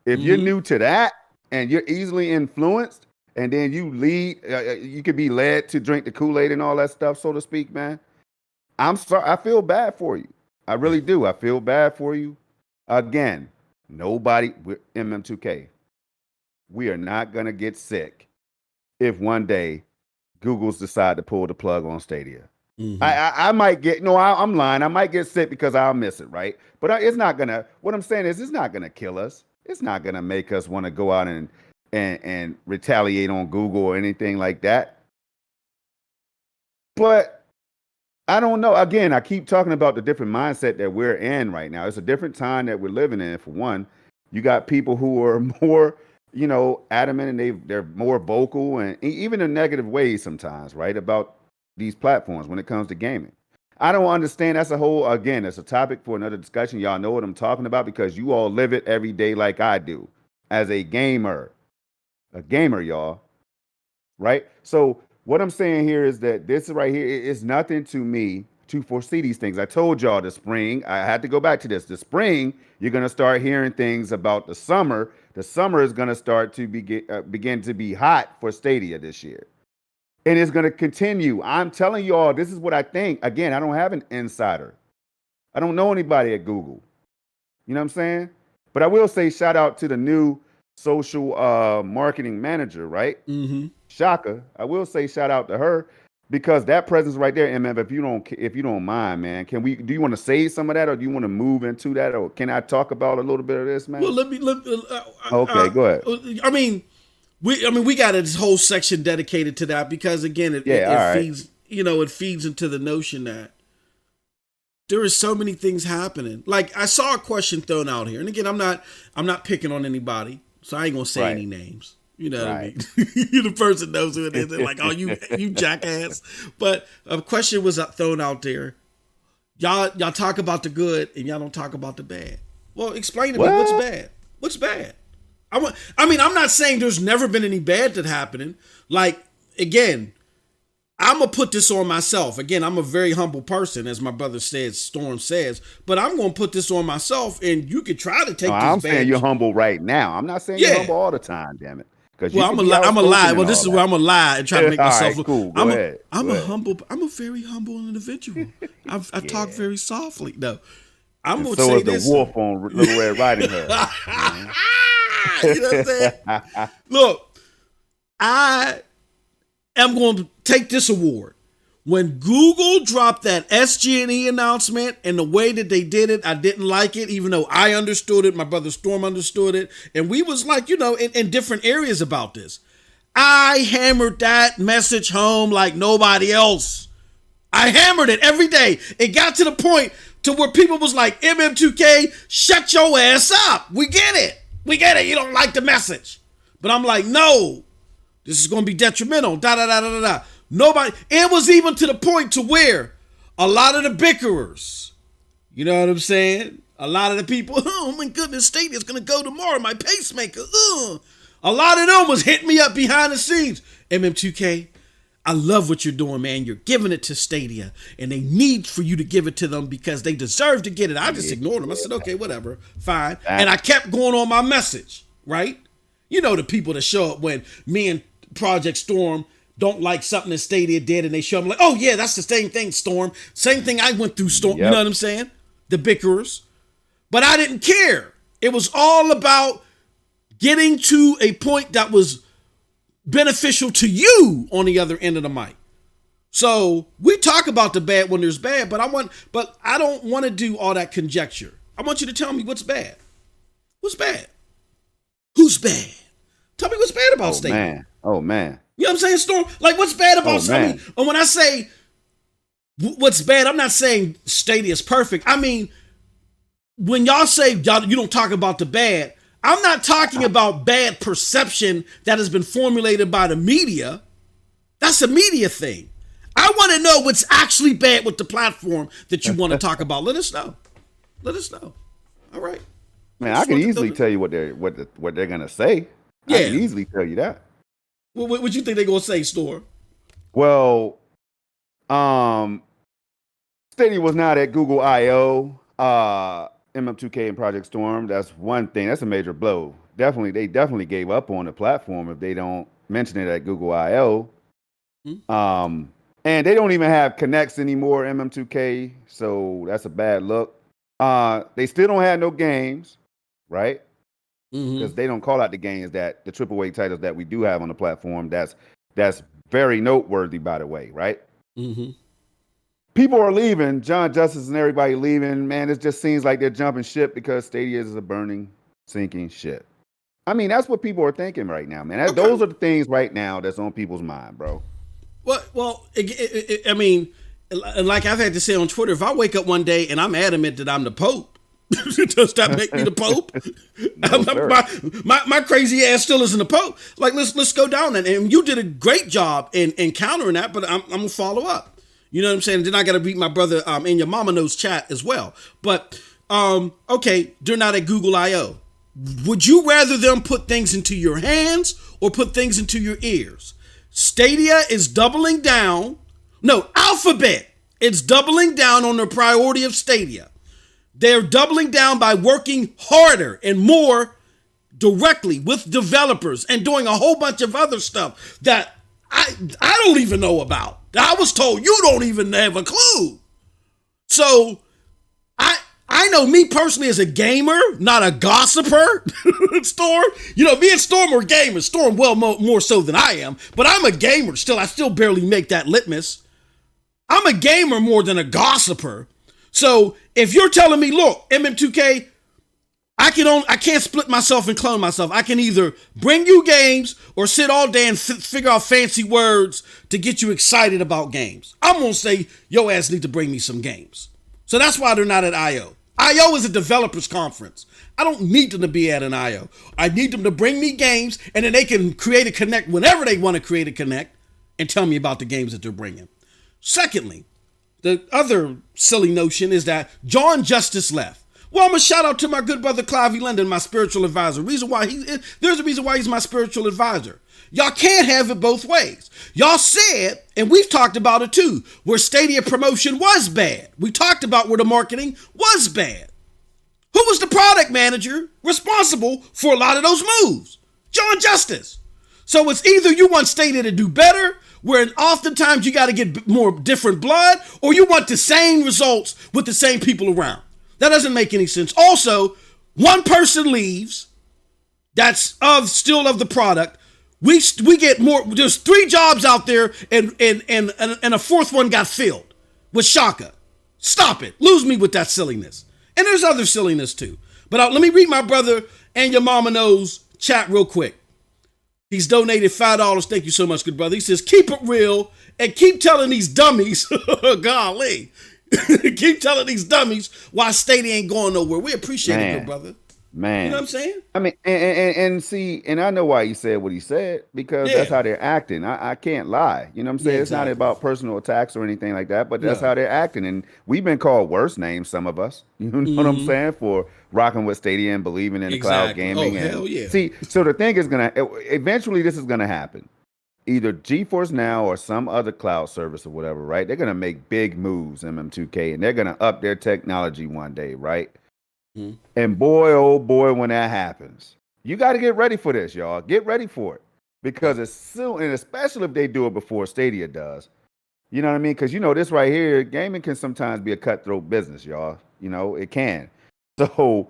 if you're new to that and you're easily influenced, and then you you could be led to drink the Kool-Aid and all that stuff, so to speak, man. I'm sorry. I feel bad for you. I really do. I feel bad for you. Again, nobody with MM2K. We are not going to get sick if one day Google's decide to pull the plug on Stadia. I might get, I'm lying. I might get sick because I'll miss it, right? But it's not going to, what I'm saying is it's not going to kill us. It's not going to make us want to go out and retaliate on Google or anything like that. But I don't know. Again, I keep talking about the different mindset that we're in right now. It's a different time that we're living in. For one, you got people who are more, adamant, and they're more vocal, and even in negative ways sometimes, right, about these platforms when it comes to gaming. I don't understand. That's it's a topic for another discussion. Y'all know what I'm talking about because you all live it every day like I do as a gamer, y'all, right? So what I'm saying here is that this right here is nothing to me to foresee these things. I told y'all the spring, I had to go back to this. The spring, you're going to start hearing things about the summer. The summer is going to start to begin to be hot for Stadia this year. And it's going to continue. I'm telling y'all, this is what I think. Again, I don't have an insider. I don't know anybody at Google. You know what I'm saying? But I will say shout out to the new social marketing manager, right? Shaka. I will say shout out to her because that presence right there, MM. If you don't mind, man, do you want to say some of that, or do you want to move into that, or can I talk about a little bit of this, man? Well, okay, go ahead. I mean, we got this whole section dedicated to that because again, it feeds, it feeds into the notion that there is so many things happening. Like I saw a question thrown out here, and again, I'm not picking on anybody, so I ain't gonna say any names. You know what I mean? The person knows who it is. They're like, oh, you jackass. But a question was thrown out there. Y'all talk about the good and y'all don't talk about the bad. Well, explain to me what's bad. What's bad? I'm not saying there's never been any bad that happening. Like, again, I'm going to put this on myself. Again, I'm a very humble person, as my brother says, Storm says. But I'm going to put this on myself, and you could try to take this I'm bad. saying you're humble right now. I'm not saying you're humble all the time, damn it. Well, I'm a lie. Well, this is where I'm a lie and try to make myself look. Cool. Go ahead. I'm a very humble individual. I talk very softly. No, I'm going to say this. So is the wolf on Little Red Riding Hood. You know what I'm saying? Look, I am going to take this award. When Google dropped that SG&E announcement and the way that they did it, I didn't like it, even though I understood it. My brother Storm understood it. And we was like, in different areas about this. I hammered that message home like nobody else. I hammered it every day. It got to the point to where people was like, MM2K, shut your ass up. We get it. You don't like the message. But I'm like, no, this is going to be detrimental. Da-da-da-da-da-da. Nobody, it was even to the point to where a lot of the bickerers, you know what I'm saying? A lot of the people, oh my goodness, Stadia's going to go tomorrow, my pacemaker. A lot of them was hitting me up behind the scenes. MM2K, I love what you're doing, man. You're giving it to Stadia, and they need for you to give it to them because they deserve to get it. I just ignored them. I said, okay, whatever, fine. And I kept going on my message, right? You know the people that show up when me and Project Storm don't like something that Stadia did, and they show them like, oh yeah, that's the same thing, Storm. Same thing I went through, Storm. Yep. You know what I'm saying? The bickerers. But I didn't care. It was all about getting to a point that was beneficial to you on the other end of the mic. So we talk about the bad when there's bad, but I don't want to do all that conjecture. I want you to tell me what's bad. What's bad? Who's bad? Tell me what's bad about Stadia. Oh man. You know what I'm saying, Storm? Like, what's bad about something? And when I say what's bad, I'm not saying Stadia is perfect. I mean, when y'all say you don't talk about the bad, I'm not talking about bad perception that has been formulated by the media. That's a media thing. I want to know what's actually bad with the platform that you want to talk about. Let us know. Let us know. All right. Man, I can easily tell you what they're gonna say. Yeah. I can easily tell you that. What you think they're gonna say, Store? Well, Stadia was not at Google I/O, MM2K and Project Storm. That's one thing. That's a major blow. They definitely gave up on the platform if they don't mention it at Google I/O. Mm-hmm. And they don't even have connects anymore, MM2K, so that's a bad look. They still don't have no games, right? Because they don't call out the games that the AAA titles that we do have on the platform. That's very noteworthy, by the way, right? Mm-hmm. People are leaving. John Justice and everybody leaving. Man, it just seems like they're jumping ship because Stadia is a burning, sinking ship. I mean, that's what people are thinking right now, man. Those are the things right now that's on people's mind, bro. Well, I mean, like I've had to say on Twitter, if I wake up one day and I'm adamant that I'm the Pope, does that make me the Pope? No, my crazy ass still isn't the Pope. Like, let's go down that. And you did a great job in countering that, but I'm gonna follow up. You know what I'm saying? Then I got to beat my brother in your mama knows chat as well. But okay, they're not at Google I/O. Would you rather them put things into your hands or put things into your ears? Stadia is doubling down. No, Alphabet. It's doubling down on the priority of Stadia. They're doubling down by working harder and more directly with developers and doing a whole bunch of other stuff that I don't even know about. I was told you don't even have a clue. So I know me personally as a gamer, not a gossiper. Storm, me and Storm are gamers. Storm well more so than I am, but I'm a gamer still. I still barely make that litmus. I'm a gamer more than a gossiper. So if you're telling me, look, MM2K, I can't split myself and clone myself. I can either bring you games or sit all day and figure out fancy words to get you excited about games. I'm going to say, your ass need to bring me some games. So that's why they're not at I/O. I/O is a developers conference. I don't need them to be at an I/O. I need them to bring me games, and then they can create a connect whenever they want to create a connect and tell me about the games that they're bringing. Secondly, the other silly notion is that John Justice left. Well, I'm going to shout out to my good brother Clive Linden, my spiritual advisor. There's a reason why he's my spiritual advisor. Y'all can't have it both ways. Y'all said, and we've talked about it too, where Stadia promotion was bad. We talked about where the marketing was bad. Who was the product manager responsible for a lot of those moves? John Justice. So it's either you want Stadia to do better, where oftentimes you got to get more different blood, or you want the same results with the same people around. That doesn't make any sense. Also, one person leaves that's still of the product. We get more. There's 3 jobs out there, and a fourth one got filled with Shaka. Stop it. Lose me with that silliness. And there's other silliness too. But let me read my brother and your mama knows chat real quick. He's donated $5. Thank you so much, good brother. He says, keep it real and keep telling these dummies, golly, keep telling these dummies why Stadia ain't going nowhere. We appreciate it, good brother. Man, you know what I'm saying? I mean, and see, and I know why he said what he said, because that's how they're acting. I can't lie. You know what I'm saying? It's not about personal attacks or anything like that, but that's how they're acting. And we've been called worse names, some of us. You know what I'm saying? For rocking with Stadia and believing in cloud gaming. Oh, hell yeah. See, so the thing is eventually this is gonna happen. Either Geforce Now or some other cloud service or whatever, right? They're gonna make big moves, MM2K, and they're gonna up their technology one day, right? And boy, oh boy, when that happens, you got to get ready for this, y'all. Get ready for it, because as soon, and especially if they do it before Stadia does, you know what I mean? Because this right here, gaming can sometimes be a cutthroat business, y'all. It can. So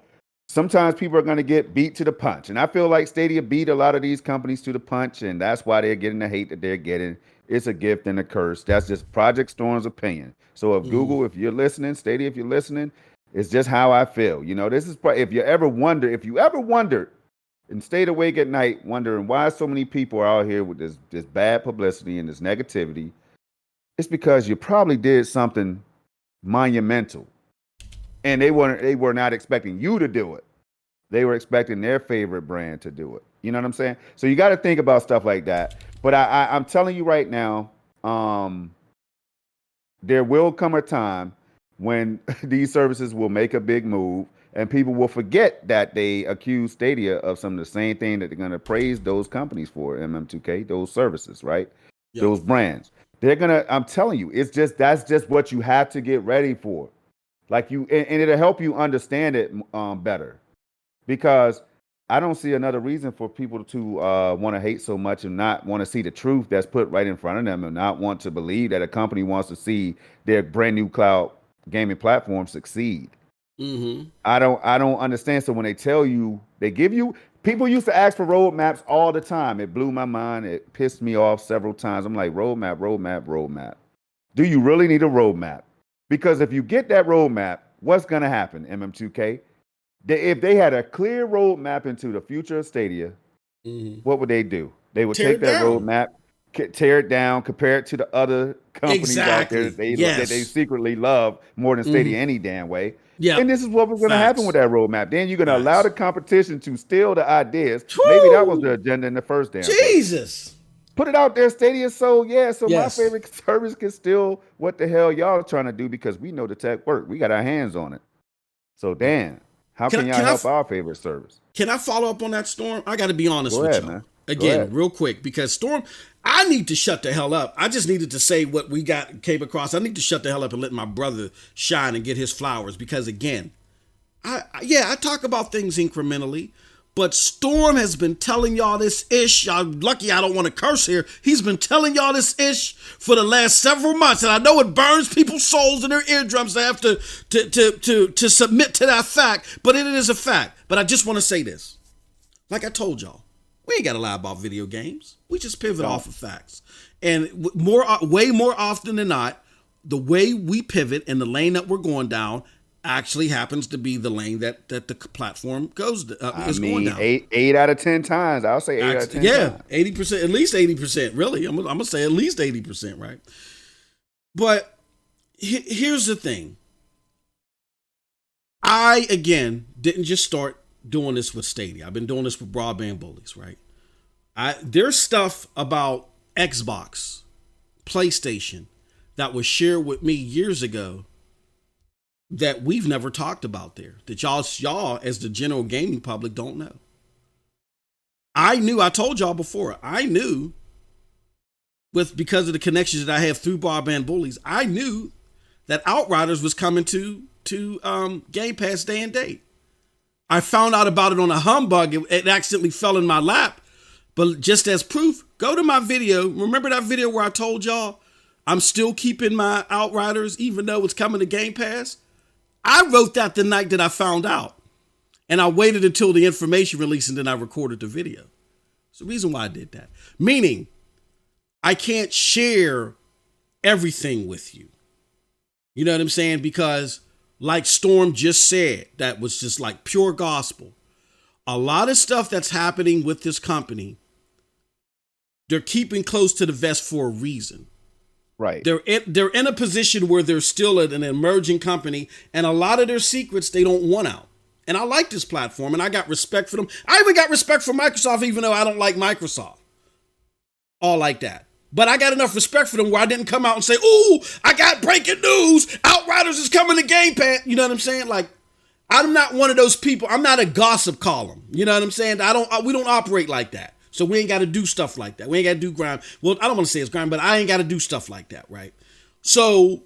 sometimes people are going to get beat to the punch, and I feel like Stadia beat a lot of these companies to the punch, and that's why they're getting the hate that they're getting. It's a gift and a curse. That's just Project Storm's opinion. So if Google, if you're listening, Stadia, if you're listening. It's just how I feel. This is probably, if you ever wondered and stayed awake at night wondering why so many people are out here with this bad publicity and this negativity, It's because you probably did something monumental, and they were not expecting you to do it. They were expecting their favorite brand to do it. You know what I'm saying? So you got to think about stuff like that. But I'm telling you right now, there will come a time when these services will make a big move and people will forget that they accuse Stadia of some of the same thing that they're going to praise those companies for, MM2K, those services, right? Yep. Those brands. They're going to, I'm telling you, that's just what you have to get ready for. Like and it'll help you understand it better. Because I don't see another reason for people to want to hate so much and not want to see the truth that's put right in front of them and not want to believe that a company wants to see their brand new cloud gaming platform succeed. Mm-hmm. I don't understand. So when they tell you, they give you, people used to ask for roadmaps all the time. It blew my mind. It pissed me off several times. I'm like, roadmap. Do you really need a roadmap? Because if you get that roadmap, what's going to happen, MM2K? If they had a clear roadmap into the future of Stadia, what would they do? They would take that roadmap, tear it down, compare it to the other companies out there that they secretly love more than Stadia any damn way. Yeah. And this is what was going to happen with that roadmap. Then you're going to allow the competition to steal the ideas. Woo! Maybe that was the agenda in the first damn Jesus. Put it out there, Stadia. So my favorite service can steal what the hell y'all are trying to do because we know the tech work. We got our hands on it. So damn. How can y'all help our favorite service? Can I follow up on that, Storm? I got to be honest with you. Man. Again, real quick, because Storm, I need to shut the hell up. I just needed to say what we came across. I need to shut the hell up and let my brother shine and get his flowers. Because again, I talk about things incrementally, but Storm has been telling y'all this ish. Y'all lucky I don't want to curse here. He's been telling y'all this ish for the last several months, and I know it burns people's souls and their eardrums to have to submit to that fact, but it is a fact. But I just want to say this. Like I told y'all, we ain't got to lie about video games. We just pivot off of facts. And way more often than not, the way we pivot in the lane that we're going down actually happens to be the lane that the platform goes going down. 8 out of 10 times. I'll say 8 out of 10 times. 80%, at least 80%, really. I'm going to say at least 80%, right? But here's the thing. I, again, didn't just start doing this with Stadia. I've been doing this with Broadband Bullies, right? There's stuff about Xbox, PlayStation that was shared with me years ago that we've never talked about there, that y'all as the general gaming public don't know. I told y'all before, I knew because of the connections that I have through Broadband Bullies, I knew that Outriders was coming to Game Pass day and date. I found out about it on a humbug. It accidentally fell in my lap. But just as proof, go to my video. Remember that video where I told y'all I'm still keeping my Outriders even though it's coming to Game Pass? I wrote that the night that I found out. And I waited until the information released and then I recorded the video. It's the reason why I did that. Meaning, I can't share everything with you. You know what I'm saying? Because like Storm just said, that was just like pure gospel. A lot of stuff that's happening with this company, they're keeping close to the vest for a reason. Right. They're in a position where they're still an emerging company, and a lot of their secrets they don't want out. And I like this platform, and I got respect for them. I even got respect for Microsoft, even though I don't like Microsoft. All like that. But I got enough respect for them where I didn't come out and say, "Ooh, I got breaking news. Outriders is coming to Game Pass." You know what I'm saying? Like, I'm not one of those people. I'm not a gossip column. You know what I'm saying? We don't operate like that. So we ain't got to do stuff like that. We ain't got to do grind. Well, I don't want to say it's grind, but I ain't got to do stuff like that, right? So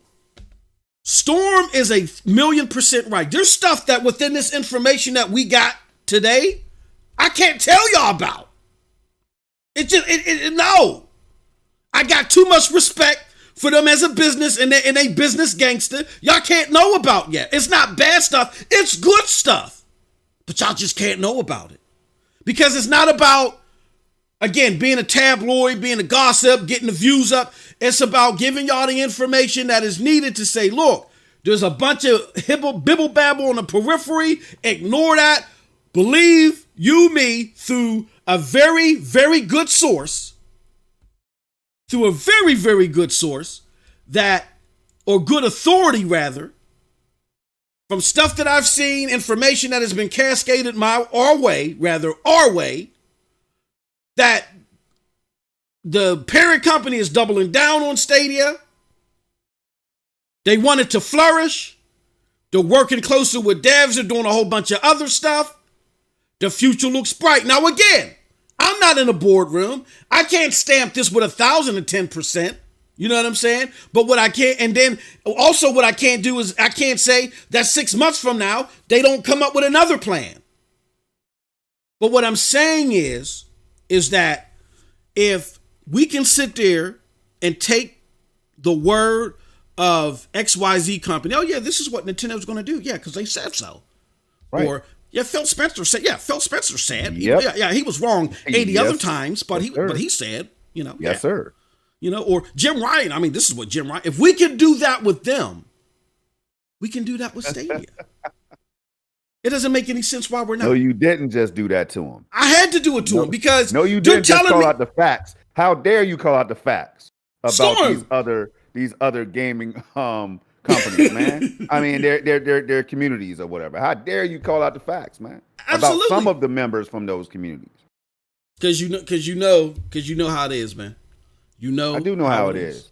Storm is 1,000,000% right. There's stuff that within this information that we got today, I can't tell y'all about. No. I got too much respect for them as a business and they business gangster. Y'all can't know about yet. It's not bad stuff. It's good stuff. But y'all just can't know about it. Because it's not about, again, being a tabloid, being a gossip, getting the views up. It's about giving y'all the information that is needed to say, look, there's a bunch of bibble babble on the periphery. Ignore that. Believe you me through a very, very good source. Through a very, very good source that, or good authority rather, from stuff that I've seen, information that has been cascaded our way, that the parent company is doubling down on Stadia. They want it to flourish. They're working closer with devs. They're doing a whole bunch of other stuff. The future looks bright. Now, again, I'm not in a boardroom. I can't stamp this with 1,010%. You know what I'm saying? But what I can't, and then also what I can't do is I can't say that 6 months from now, they don't come up with another plan. But what I'm saying is that if we can sit there and take the word of XYZ company, oh yeah, this is what Nintendo's going to do. Yeah, because they said so. Right. Or, yeah, Phil Spencer said, Yep. He was wrong 80 other times, but he said, Yes, sir. Or Jim Ryan. I mean, this is what Jim Ryan, if we can do that with them, we can do that with Stadia. It doesn't make any sense why we're not. No, you didn't just do that to him. I had to do it to him because you didn't just call out the facts. How dare you call out the facts about Storm. these other gaming companies, man? I mean, they're communities or whatever. How dare you call out the facts, man? Absolutely. About some of the members from those communities. Because you know how it is, man. I do know how it is.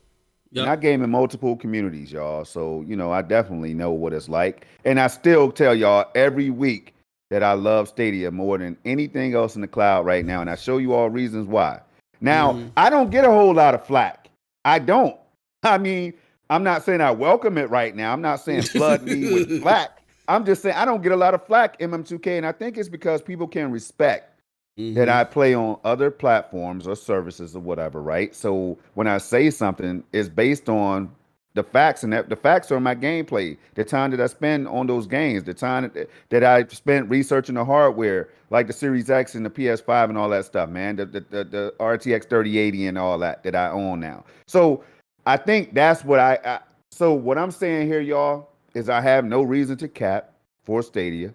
Yep. And I game in multiple communities, y'all. So, I definitely know what it's like. And I still tell y'all every week that I love Stadia more than anything else in the cloud right now. And I show you all reasons why. Now, I don't get a whole lot of flack. I don't. I mean, I'm not saying I welcome it right now. I'm not saying flood me with flack. I'm just saying I don't get a lot of flack, MM2K. And I think it's because people can respect that I play on other platforms or services or whatever, right? So when I say something, it's based on the facts, and the facts are my gameplay, the time that I spend on those games, the time that I spent researching the hardware, like the Series X and the PS5 and all that stuff, man, the RTX 3080 and all that I own now. So I think that's what so what I'm saying here, y'all, is I have no reason to cap for Stadia.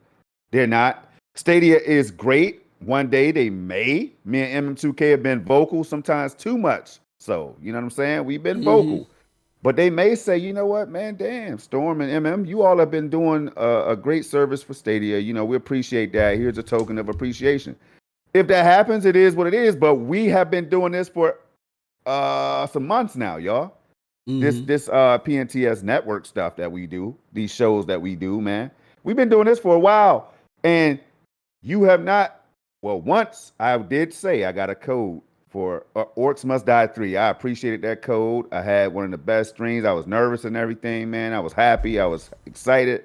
They're not. Stadia is great. One day they may. Me and MM2K have been vocal, sometimes too much. So, you know what I'm saying? We've been vocal. But they may say, you know what, man, damn, Storm and MM, you all have been doing a great service for Stadia. We appreciate that. Here's a token of appreciation. If that happens, it is what it is. But we have been doing this for some months now, y'all. This PNTS network stuff that we do, these shows that we do, man. We've been doing this for a while. And you have not. Well, once I did say I got a code for Orcs Must Die 3. I appreciated that code. I had one of the best streams. I was nervous and everything, man. I was happy. I was excited.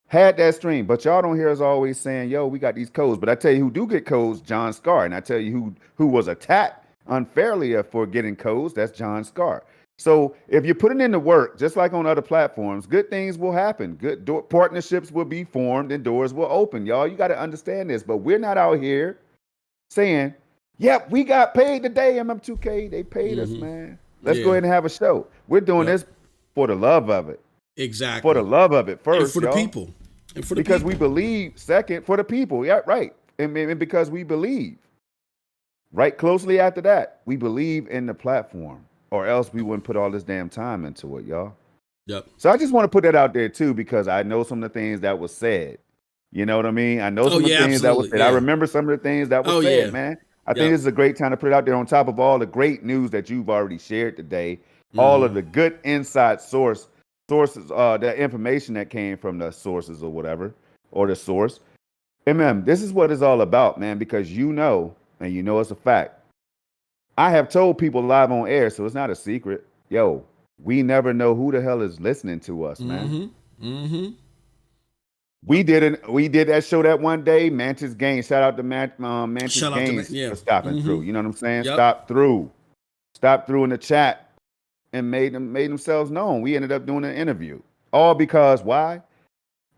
Had that stream. But y'all don't hear us always saying, yo, we got these codes. But I tell you who do get codes, John Scar. And I tell you who was attacked unfairly for getting codes, that's John Scar. So if you're putting in the work, just like on other platforms, good things will happen. Good partnerships will be formed and doors will open. Y'all, you got to understand this. But we're not out here saying, yep, we got paid today, MM2K. They paid us, man. Let's go ahead and have a show. We're doing this for the love of it. Exactly. For the love of it first, and for the people. And for the because people. We believe, second, for the people. Yeah, right. And because we believe. Right closely after that, we believe in the platform. Or else we wouldn't put all this damn time into it, y'all. Yep. So I just want to put that out there too, because I know some of the things that was said. You know what I mean? I know some of the things that was said. I remember some of the things that was said, man. I think this is a great time to put it out there on top of all the great news that you've already shared today. All of the good inside sources, the information that came from the sources or whatever, or the source. This is what it's all about, man, because and you know it's a fact. I have told people live on air, so it's not a secret. Yo, we never know who the hell is listening to us, man. We did that show that one day, Mantis Games. Shout out to Mantis Games for stopping through. You know what I'm saying? Yep. Stop through in the chat and made themselves known. We ended up doing an interview. All because why?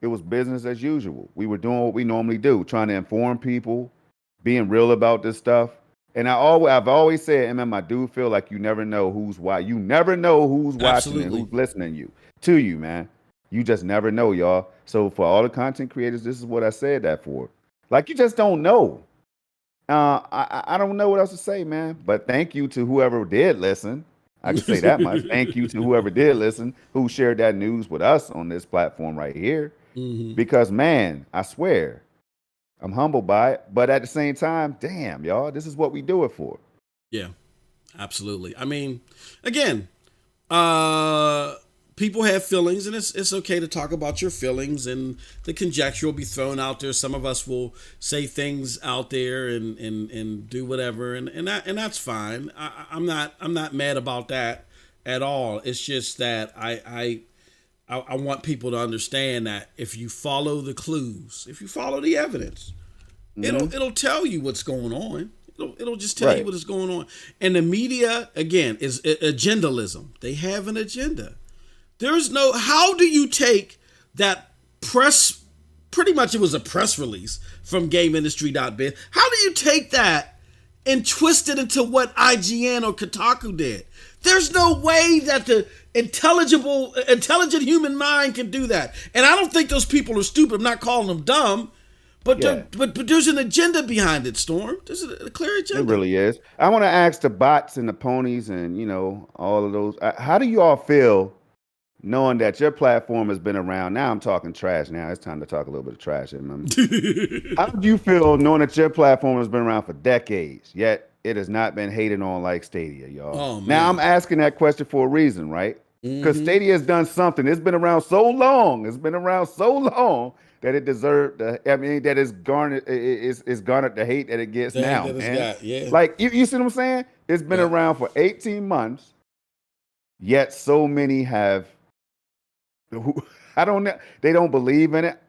It was business as usual. We were doing what we normally do, trying to inform people, being real about this stuff. And I've always said, I do feel like you never know who's why. You never know who's watching and who's listening to you, man. You just never know, y'all. So for all the content creators, this is what I said that for. Like, you just don't know. I don't know what else to say, man. But thank you to whoever did listen. I can say that much. Thank you to whoever did listen, who shared that news with us on this platform right here. Hmm. Because man, I swear, I'm humbled by it. But at the same time, damn, y'all, this is what we do it for. Yeah, absolutely. I mean, again, uh, people have feelings, and it's okay to talk about your feelings, and the conjecture will be thrown out there. Some of us will say things out there and do whatever, and that's fine. I'm not mad about that at all. It's just that I want people to understand that if you follow the clues, if you follow the evidence, it'll tell you what's going on. It'll just tell you Right. what is going on. And the media, again, is agendalism. They have an agenda. There's no, how do you take that press, pretty much it was a press release from GameIndustry.biz. How do you take that and twist it into what IGN or Kotaku did? There's no way that the intelligent human mind can do that. And I don't think those people are stupid. I'm not calling them dumb. But, Yeah. but there's an agenda behind it, Storm. There's a clear agenda. It really is. I want to ask the bots and the ponies and, all of those. How do you all feel knowing that your platform has been around? Now I'm talking trash now. It's time to talk a little bit of trash. How do you feel knowing that your platform has been around for decades, yet it has not been hated on like Stadia, y'all? Oh, man. Now I'm asking that question for a reason, right? Because Stadia has done something. It's been around so long. It's been around so long that it deserved that it's garnered the hate that it gets now, that it's man. got, yeah. Like you see what I'm saying? It's been around for 18 months, yet so many have I don't know, they don't believe in it.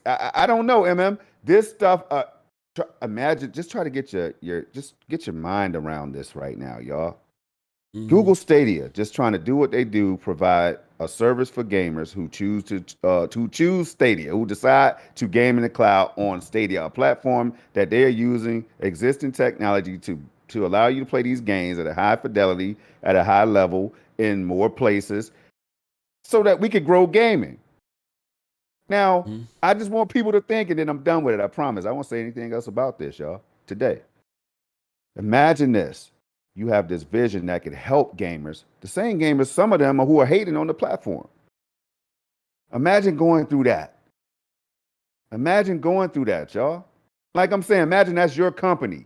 I don't know, This stuff imagine, just try to get your mind around this right now, y'all. Google Stadia, just trying to do what they do, provide a service for gamers who choose Stadia, who decide to game in the cloud on Stadia, a platform that they're using existing technology to allow you to play these games at a high fidelity, at a high level, in more places, so that we could grow gaming. Now, I just want people to think, and then I'm done with it, I promise. I won't say anything else about this, y'all, today. Imagine this. You have this vision that could help gamers, the same gamers, some of them who are hating on the platform. Imagine going through that. Imagine going through that, y'all. Like I'm saying, imagine that's your company.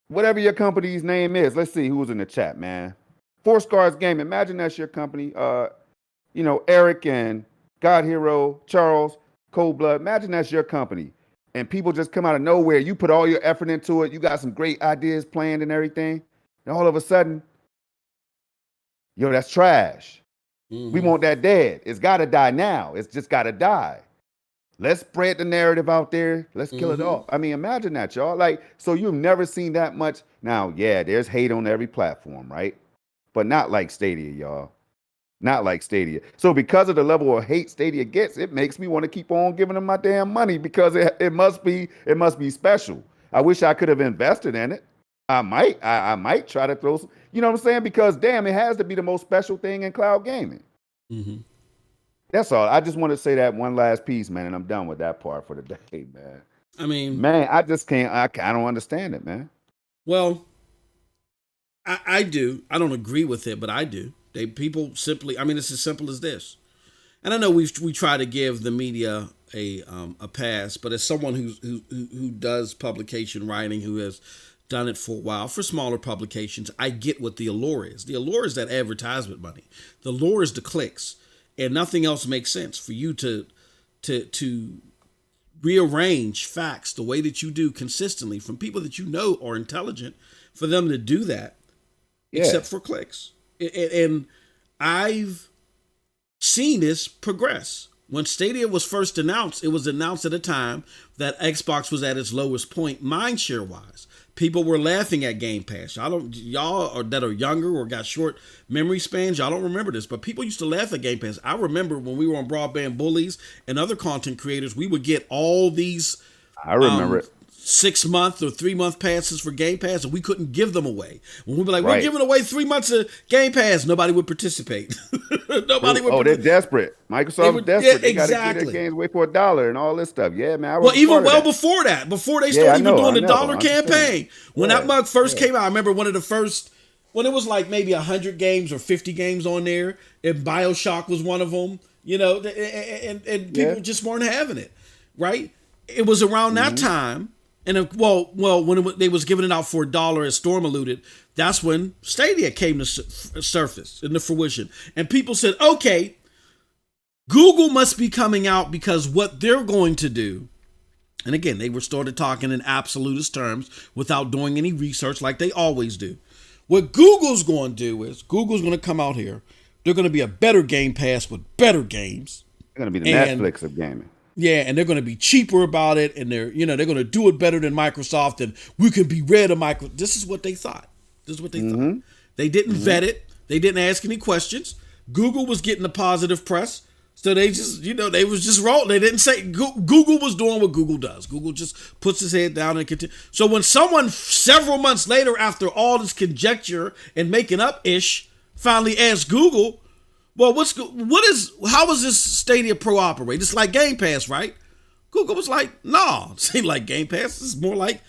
Whatever your company's name is. Let's see who's in the chat, man. Four Scars Game. Imagine that's your company. Eric and God Hero, Charles, Cold Blood. Imagine that's your company. And people just come out of nowhere. You put all your effort into it. You got some great ideas planned and everything. And all of a sudden, that's trash. We want that dead. It's got to die now. It's just got to die. Let's spread the narrative out there. Let's kill it off. I mean, imagine that, y'all. Like, so you've never seen that much. Now, yeah, there's hate on every platform, right? But not like Stadia, y'all. Not like Stadia. So because of the level of hate Stadia gets, it makes me want to keep on giving them my damn money, because it must be special. I wish I could have invested in it. I might try to throw some, you know what I'm saying? Because damn, it has to be the most special thing in cloud gaming. That's all. I just want to say that one last piece, man, and I'm done with that part for the day, man. I mean, man, I just can't. I don't understand it, man. Well, I do. I don't agree with it, but I do. People simply, I mean, it's as simple as this. And I know we try to give the media a pass, but as someone who does publication writing, who has done it for a while for smaller publications, I get what the allure is. The allure is that advertisement money. The allure is the clicks, and nothing else makes sense for you to rearrange facts the way that you do consistently from people that you know are intelligent, for them to do that, except for clicks. And I've seen this progress. When Stadia was first announced, it was announced at a time that Xbox was at its lowest point, mindshare wise. People were laughing at Game Pass. Y'all that are younger or got short memory spans, y'all don't remember this, but people used to laugh at Game Pass. I remember when we were on Broadband Bullies and other content creators, we would get all these. I remember it. 6-month or 3-month passes for Game Pass, and we couldn't give them away. When we'd be like, Right. we're giving away 3 months of Game Pass, nobody would participate. Nobody would. They're desperate. Microsoft is desperate. Yeah, they got to exactly. get their games away for $1 and all this stuff. Yeah, man. I Well, was even part of that. before that, before they Yeah, started I even know, doing I the know. dollar I'm just campaign, saying. when Yeah, that mug first came out, I remember one of the first when it was like maybe 100 games or 50 games on there, and BioShock was one of them, and people just weren't having it, right? It was around that time, and when they was giving it out for $1, as Storm alluded, that's when Stadia came to surface and to fruition, and people said, okay, Google must be coming out because what they're going to do. And again, they were started talking in absolutist terms without doing any research like they always do. What Google's going to do is Google's going to come out here. They're going to be a better Game Pass with better games. They're going to be the Netflix of gaming. Yeah, and they're going to be cheaper about it, and they're going to do it better than Microsoft, and we can be rid of Microsoft. This is what they thought. Thought. They didn't vet it. They didn't ask any questions. Google was getting the positive press. So they just, they was just rolling. They didn't say Google was doing what Google does. Google just puts his head down and continue. So when someone several months later, after all this conjecture and making up ish, finally asked Google, well, how is this Stadia Pro operate? It's like Game Pass, right? Google was like, no, it ain't like Game Pass. It's more like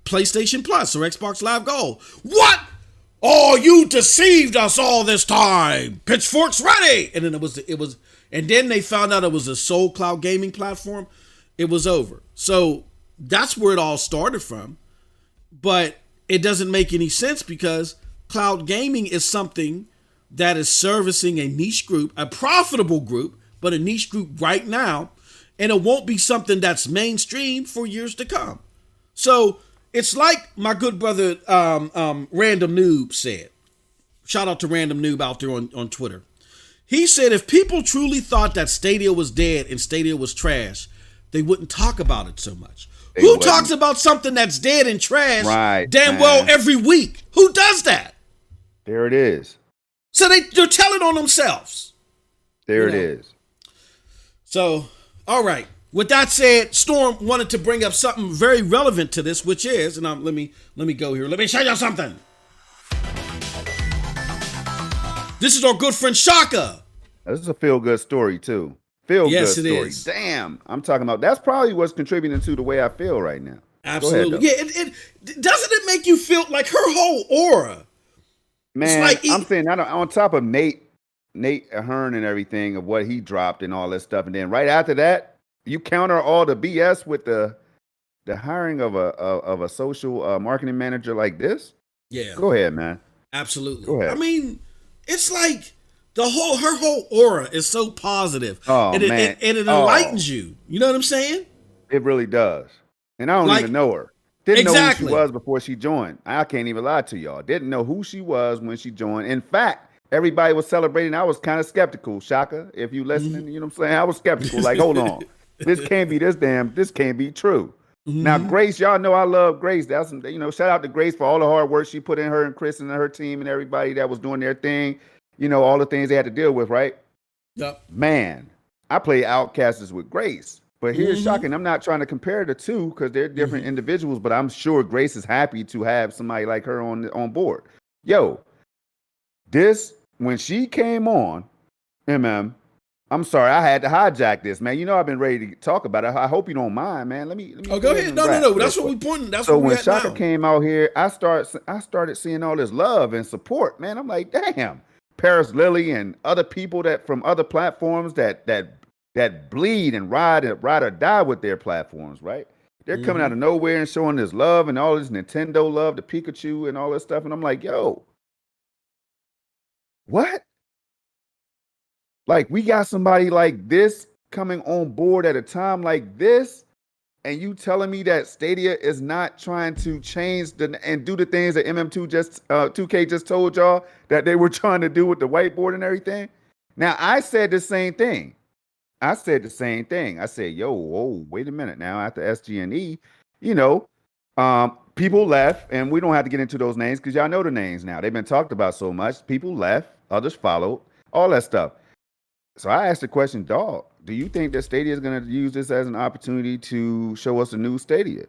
PlayStation Plus or Xbox Live Gold. What? Oh, you deceived us all this time. Pitchfork's ready. And then and then they found out it was a sole cloud gaming platform. It was over. So that's where it all started from. But it doesn't make any sense because cloud gaming is something that is servicing a niche group, a profitable group, but a niche group right now. And it won't be something that's mainstream for years to come. So it's like my good brother Random Noob said. Shout out to Random Noob out there on Twitter. He said if people truly thought that Stadia was dead and Stadia was trash, they wouldn't talk about it so much. Who talks about something that's dead and trash well every week? Who does that? There it is. So they're telling on themselves. There it is. So, all right. With that said, Storm wanted to bring up something very relevant to this, which is, and let me go here. Let me show you something. This is our good friend Shaka. This is a feel-good story, too. Feel-good story. Is. Damn. I'm talking about, that's probably what's contributing to the way I feel right now. Absolutely. Ahead, doesn't it make you feel like her whole aura? Man, like I'm saying, on top of Nate Ahern and everything of what he dropped and all that stuff, and then right after that, you counter all the BS with the hiring of a social marketing manager like this. Yeah. Go ahead, man. Absolutely. Go ahead. I mean, it's like her whole aura is so positive. Oh, and man. It enlightens you. You know what I'm saying? It really does. And I don't even know her. Didn't know who she was before she joined. I can't even lie to y'all. Didn't know who she was when she joined. In fact, everybody was celebrating. I was kind of skeptical, Shaka. If you listening, you know what I'm saying? I was skeptical. Like, hold on. This can't be true. Now, Grace, y'all know I love Grace. That's, shout out to Grace for all the hard work she put in, her and Chris and her team and everybody that was doing their thing. All the things they had to deal with, right? Yep. Man, I play Outcasts with Grace. But here's shocking. I'm not trying to compare the two because they're different individuals, but I'm sure Grace is happy to have somebody like her on board. Yo, when she came on, I'm sorry, I had to hijack this, man. I've been ready to talk about it. I hope you don't mind, man. Let me. Oh, go ahead. No. That's what we're pointing. That's so what when Shaka came out here, I started seeing all this love and support, man. I'm like, damn, Paris Lily and other people that from other platforms that bleed and ride or die with their platforms, right? They're coming out of nowhere and showing this love and all this Nintendo love, the Pikachu and all this stuff. And I'm like, yo, what? Like, we got somebody like this coming on board at a time like this, and you telling me that Stadia is not trying to change and do the things that MM2K just told y'all that they were trying to do with the whiteboard and everything? Now, I said the same thing. I said, yo, whoa, wait a minute now. After SG&E, people left, and we don't have to get into those names because y'all know the names now. They've been talked about so much. People left, others followed, all that stuff. So I asked the question, dog, do you think that Stadia is going to use this as an opportunity to show us a new Stadia?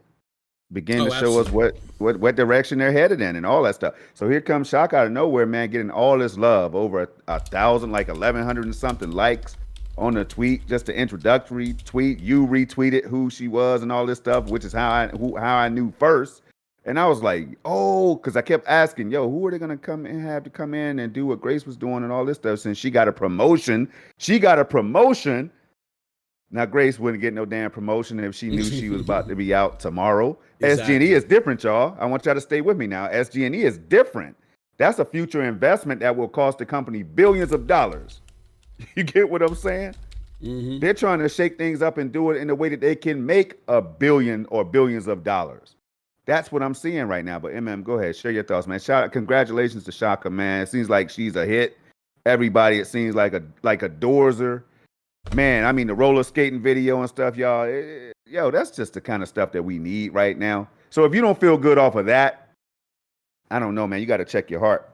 Begin to show us what direction they're headed in and all that stuff. So here comes Shock out of nowhere, man, getting all this love, over 1,000, like 1,100 and something likes on the tweet, just the introductory tweet. You retweeted who she was and all this stuff, which is how I knew first And I was like, oh, because I kept asking, yo, who are they gonna come and have to come in and do what Grace was doing and all this stuff? Since she got a promotion, Now Grace wouldn't get no damn promotion if she knew she was about to be out tomorrow. Exactly. SG&E is different, y'all. I want y'all to stay with me now. SG&E is different. That's a future investment that will cost the company billions of dollars. You get what I'm saying? Mm-hmm. They're trying to shake things up and do it in a way that they can make a billion or billions of dollars. That's what I'm seeing right now. But MM, go ahead, share your thoughts, man. Congratulations to Shaka, man. It seems like she's a hit. Everybody, it seems like adores her. Man, I mean the roller skating video and stuff, y'all. That's just the kind of stuff that we need right now. So if you don't feel good off of that, I don't know, man. You got to check your heart.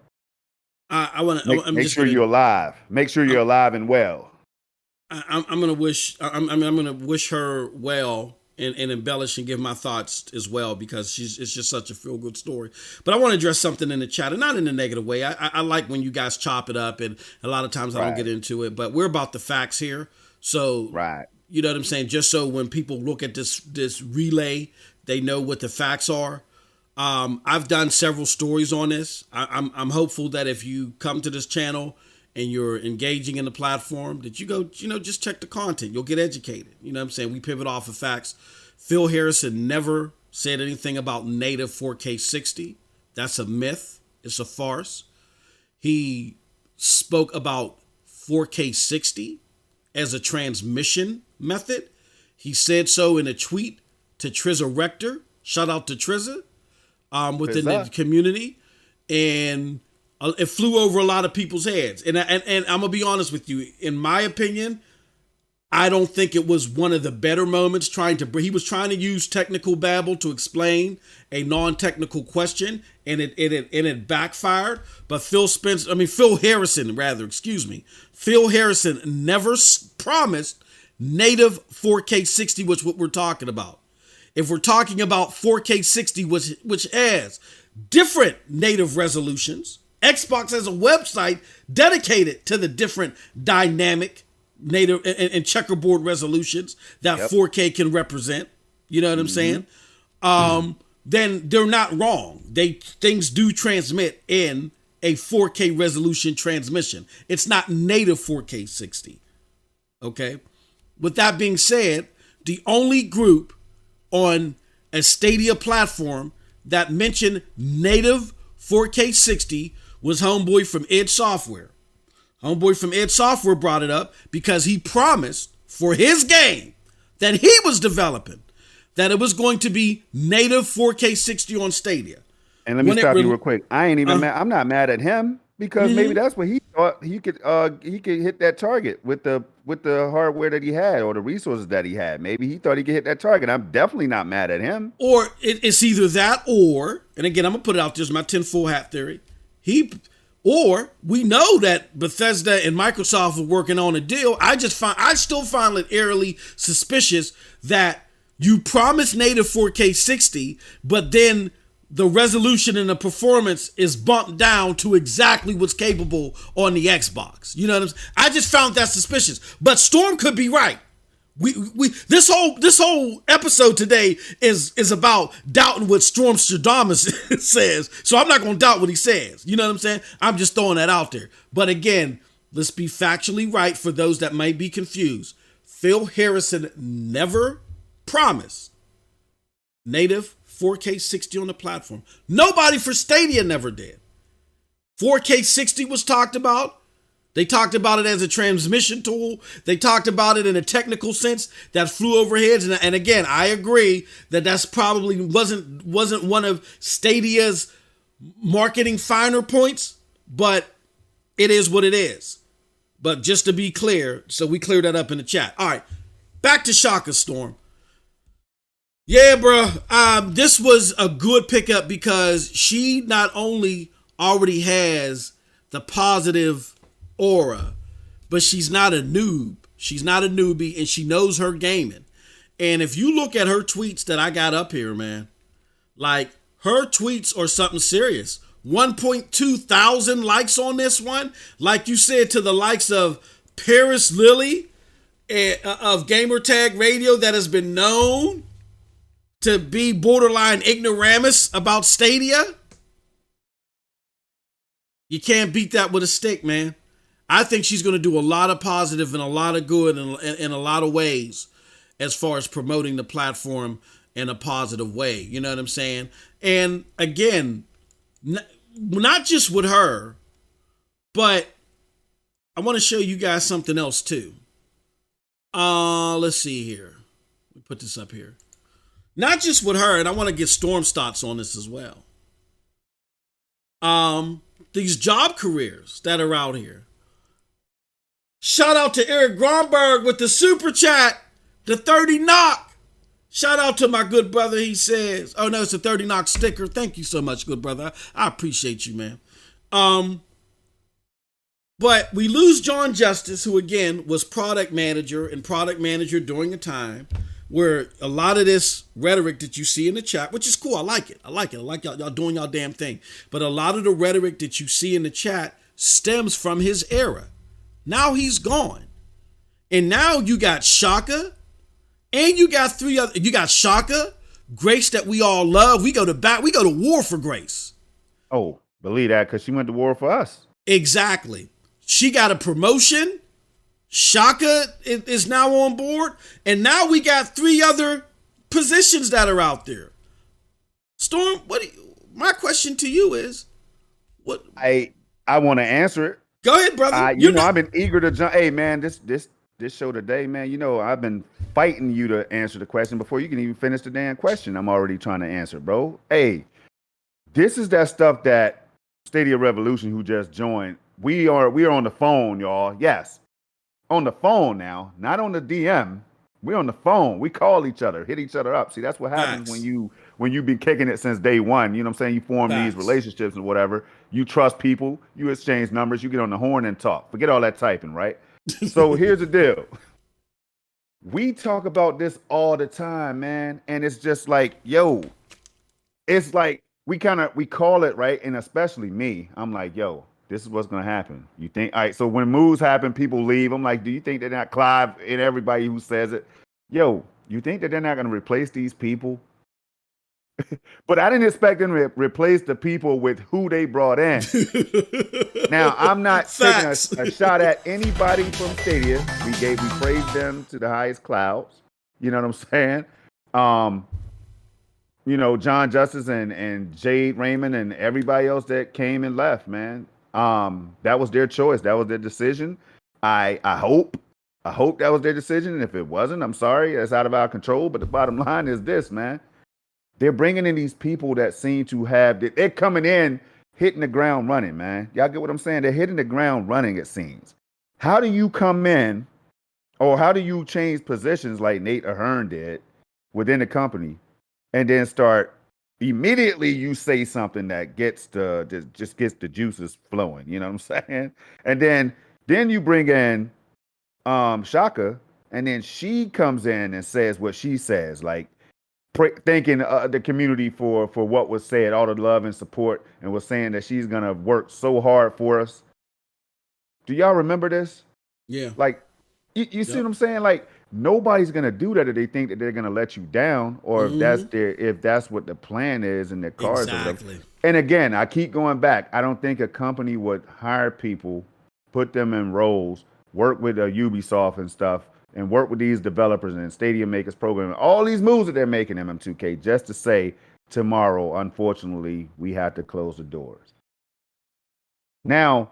I want to make sure you're alive. Make sure you're alive and well. I'm gonna wish. I'm gonna wish her well and embellish and give my thoughts as well, because it's just such a feel good story. But I want to address something in the chat, and not in a negative way. I like when you guys chop it up, and a lot of times I don't get into it. But we're about the facts here, so you know what I'm saying. Just so when people look at this relay, they know what the facts are. I've done several stories on this. I'm hopeful that if you come to this channel and you're engaging in the platform, that you go, just check the content. You'll get educated. You know what I'm saying? We pivot off of facts. Phil Harrison never said anything about native 4K 60. That's a myth. It's a farce. He spoke about 4K 60 as a transmission method. He said so in a tweet to Trizza Rector. Shout out to Trizza within the community. And it flew over a lot of people's heads. And I'm going to be honest with you. In my opinion, I don't think it was one of the better moments he was trying to use technical babble to explain a non-technical question, and it backfired. But Phil Harrison never promised native 4K 60, which is what we're talking about. If we're talking about 4K 60, which has different native resolutions, Xbox has a website dedicated to the different dynamic native and checkerboard resolutions that 4K can represent. You know what I'm saying? Then they're not wrong. Things do transmit in a 4K resolution transmission. It's not native 4K 60. Okay. With that being said, the only group on a Stadia platform that mentioned native 4K 60 was homeboy from Edge Software. Homeboy from Edge Software brought it up because he promised for his game that he was developing that it was going to be native 4K 60 on Stadia. And let me stop you real quick. I ain't even mad. I'm not mad at him, because maybe that's what he thought he could hit that target with the hardware that he had or the resources that he had. Maybe he thought he could hit that target. I'm definitely not mad at him. Or it's either that or, and again, I'm gonna put it out there as my tinfoil hat theory. Or we know that Bethesda and Microsoft are working on a deal. I still find it eerily suspicious that you promise native 4K 60, but then the resolution and the performance is bumped down to exactly what's capable on the Xbox. You know what I'm saying? I just found that suspicious. But Storm could be right. This whole episode today is about doubting what Storm Stradamus says. So I'm not going to doubt what he says. You know what I'm saying? I'm just throwing that out there. But again, let's be factually right for those that might be confused. Phil Harrison never promised native 4K 60 on the platform. Nobody for Stadia never did. 4K 60 was talked about. They talked about it as a transmission tool. They talked about it in a technical sense that flew over heads. And again, I agree that that's probably wasn't one of Stadia's marketing finer points, but it is what it is. But just to be clear, so we cleared that up in the chat. All right, back to Shaka Storm. Yeah, bro. This was a good pickup because she not only already has the positive aura, but she's not a noob. She's not a newbie, and she knows her gaming. And if you look at her tweets that I got up here, man, like her tweets are something serious. 1.2 thousand likes on this one. Like you said, to the likes of Paris Lily of Gamertag Radio, that has been known to be borderline ignoramus about Stadia, you can't beat that with a stick, man. I think she's going to do a lot of positive and a lot of good in a lot of ways as far as promoting the platform in a positive way. You know what I'm saying? And again, not just with her, but I want to show you guys something else too. Let's see here. Let me put this up here. Not just with her, and I want to get Storm's thoughts on this as well. These job careers that are out here. Shout out to Eric Gromberg with the super chat, the 30 knock. Shout out to my good brother, he says. Oh no, it's a 30 knock sticker. Thank you so much, good brother. I appreciate you, man. But we lose John Justice, who again was product manager during a time where a lot of this rhetoric that you see in the chat, which is cool, I like it. I like y'all doing y'all damn thing. But a lot of the rhetoric that you see in the chat stems from his era. Now he's gone. And now you got Shaka, and you got you got Shaka, Grace that we all love. We go to war for Grace. Oh, believe that, because she went to war for us. Exactly. She got a promotion. Shaka is now on board. And now we got 3 other positions that are out there. Storm, my question to you is, what? I want to answer it. Go ahead, brother. I've been eager to jump. Hey, man, this show today, man, I've been fighting you to answer the question before you can even finish the damn question. I'm already trying to answer, bro. Hey, this is that stuff that Stadia Revolution, who just joined, we are on the phone, y'all. Yes, on the phone now, not on the DM. We're on the phone. We call each other, hit each other up. See, that's what happens when you've been kicking it since day one. You know what I'm saying? You form these relationships and whatever. You trust people. You exchange numbers. You get on the horn and talk. Forget all that typing, right? So here's the deal. We talk about this all the time, man. And it's just like, yo, it's like we call it, right? And especially me, I'm like, yo, this is what's going to happen. You think, all right, so when moves happen, people leave. I'm like, do you think they're not Clive and everybody who says it? Yo, you think that they're not going to replace these people? But I didn't expect them to replace the people with who they brought in. Now, I'm not taking a shot at anybody from Stadia. We praised them to the highest clouds. You know what I'm saying? John Justice and Jade Raymond and everybody else that came and left, man. That was their choice. That was their decision. I hope that was their decision. And if it wasn't, I'm sorry. That's out of our control. But the bottom line is this, man. They're bringing in these people that seem to they're coming in, hitting the ground running, man. Y'all get what I'm saying? They're hitting the ground running, it seems. How do you come in, or how do you change positions like Nate Ahern did within the company, and then start immediately you say something that just gets the juices flowing, you know what I'm saying? And then you bring in Shaka, and then she comes in and says what she says, like, thanking the community for what was said, all the love and support, and was saying that she's gonna work so hard for us. Do y'all remember this? Yeah. Like, you see what I'm saying? Like, nobody's gonna do that if they think that they're gonna let you down, or if that's what the plan is in their cards. Exactly. And again, I keep going back. I don't think a company would hire people, put them in roles, work with Ubisoft and stuff, and work with these developers and Stadia Makers program, all these moves that they're making in M2K, just to say tomorrow, unfortunately, we have to close the doors. Now,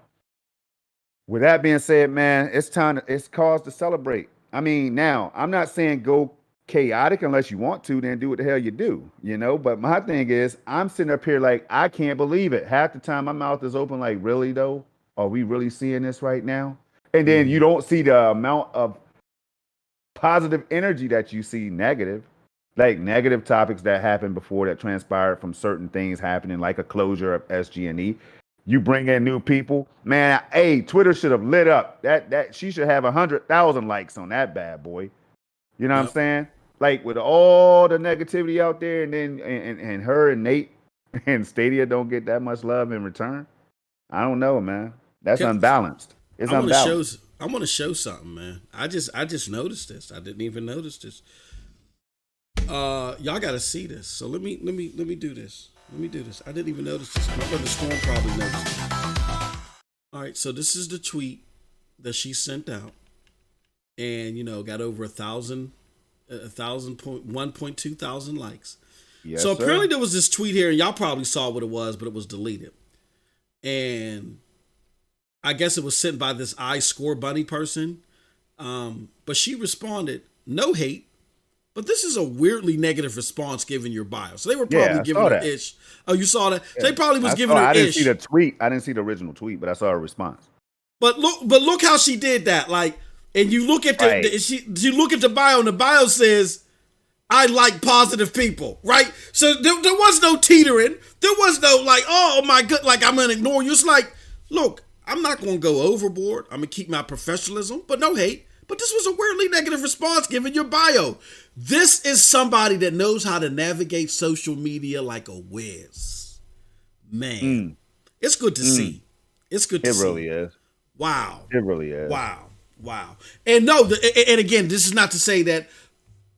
with that being said, man, it's cause to celebrate. I mean, now, I'm not saying go chaotic unless you want to, then do what the hell you do, But my thing is, I'm sitting up here like, I can't believe it. Half the time my mouth is open like, really though? Are we really seeing this right now? And then you don't see the amount of positive energy that you see negative topics that happened before that transpired from certain things happening, like a closure of SG&E. You bring in new people, man. Hey, Twitter should have lit up. That she should have 100,000 likes on that bad boy. You know what I'm saying? Like, with all the negativity out there, and then and her and Nate and Stadia don't get that much love in return. I don't know, man. That's unbalanced. It's unbalanced. I want to show something, man. I just noticed this. I didn't even notice this. Y'all gotta see this. So let me do this. Let me do this. I didn't even notice this. My brother Storm probably noticed it. All right, so this is the tweet that she sent out, and got over 1.2 thousand likes. Yes, so apparently sir. there was this tweet here, and y'all probably saw what it was, but it was deleted. And I guess it was sent by this iScore Bunny person. But she responded, "No hate, but this is a weirdly negative response given your bio." So they were probably giving her ish. Oh, you saw that? Yeah. So they probably was giving her ish. I didn't see the tweet. I didn't see the original tweet, but I saw her response. But look how she did that. Like, and you look at you look at the bio, and the bio says, "I like positive people," right? So there was no teetering. There was no like, "Oh my god," like I'm gonna ignore you. It's like, look, I'm not gonna go overboard. I'm gonna keep my professionalism, but no hate. But this was a weirdly negative response given your bio. This is somebody that knows how to navigate social media like a whiz. Man, it's good to see. It's good to see. It really is. Wow. It really is. Wow. And no, and again, this is not to say that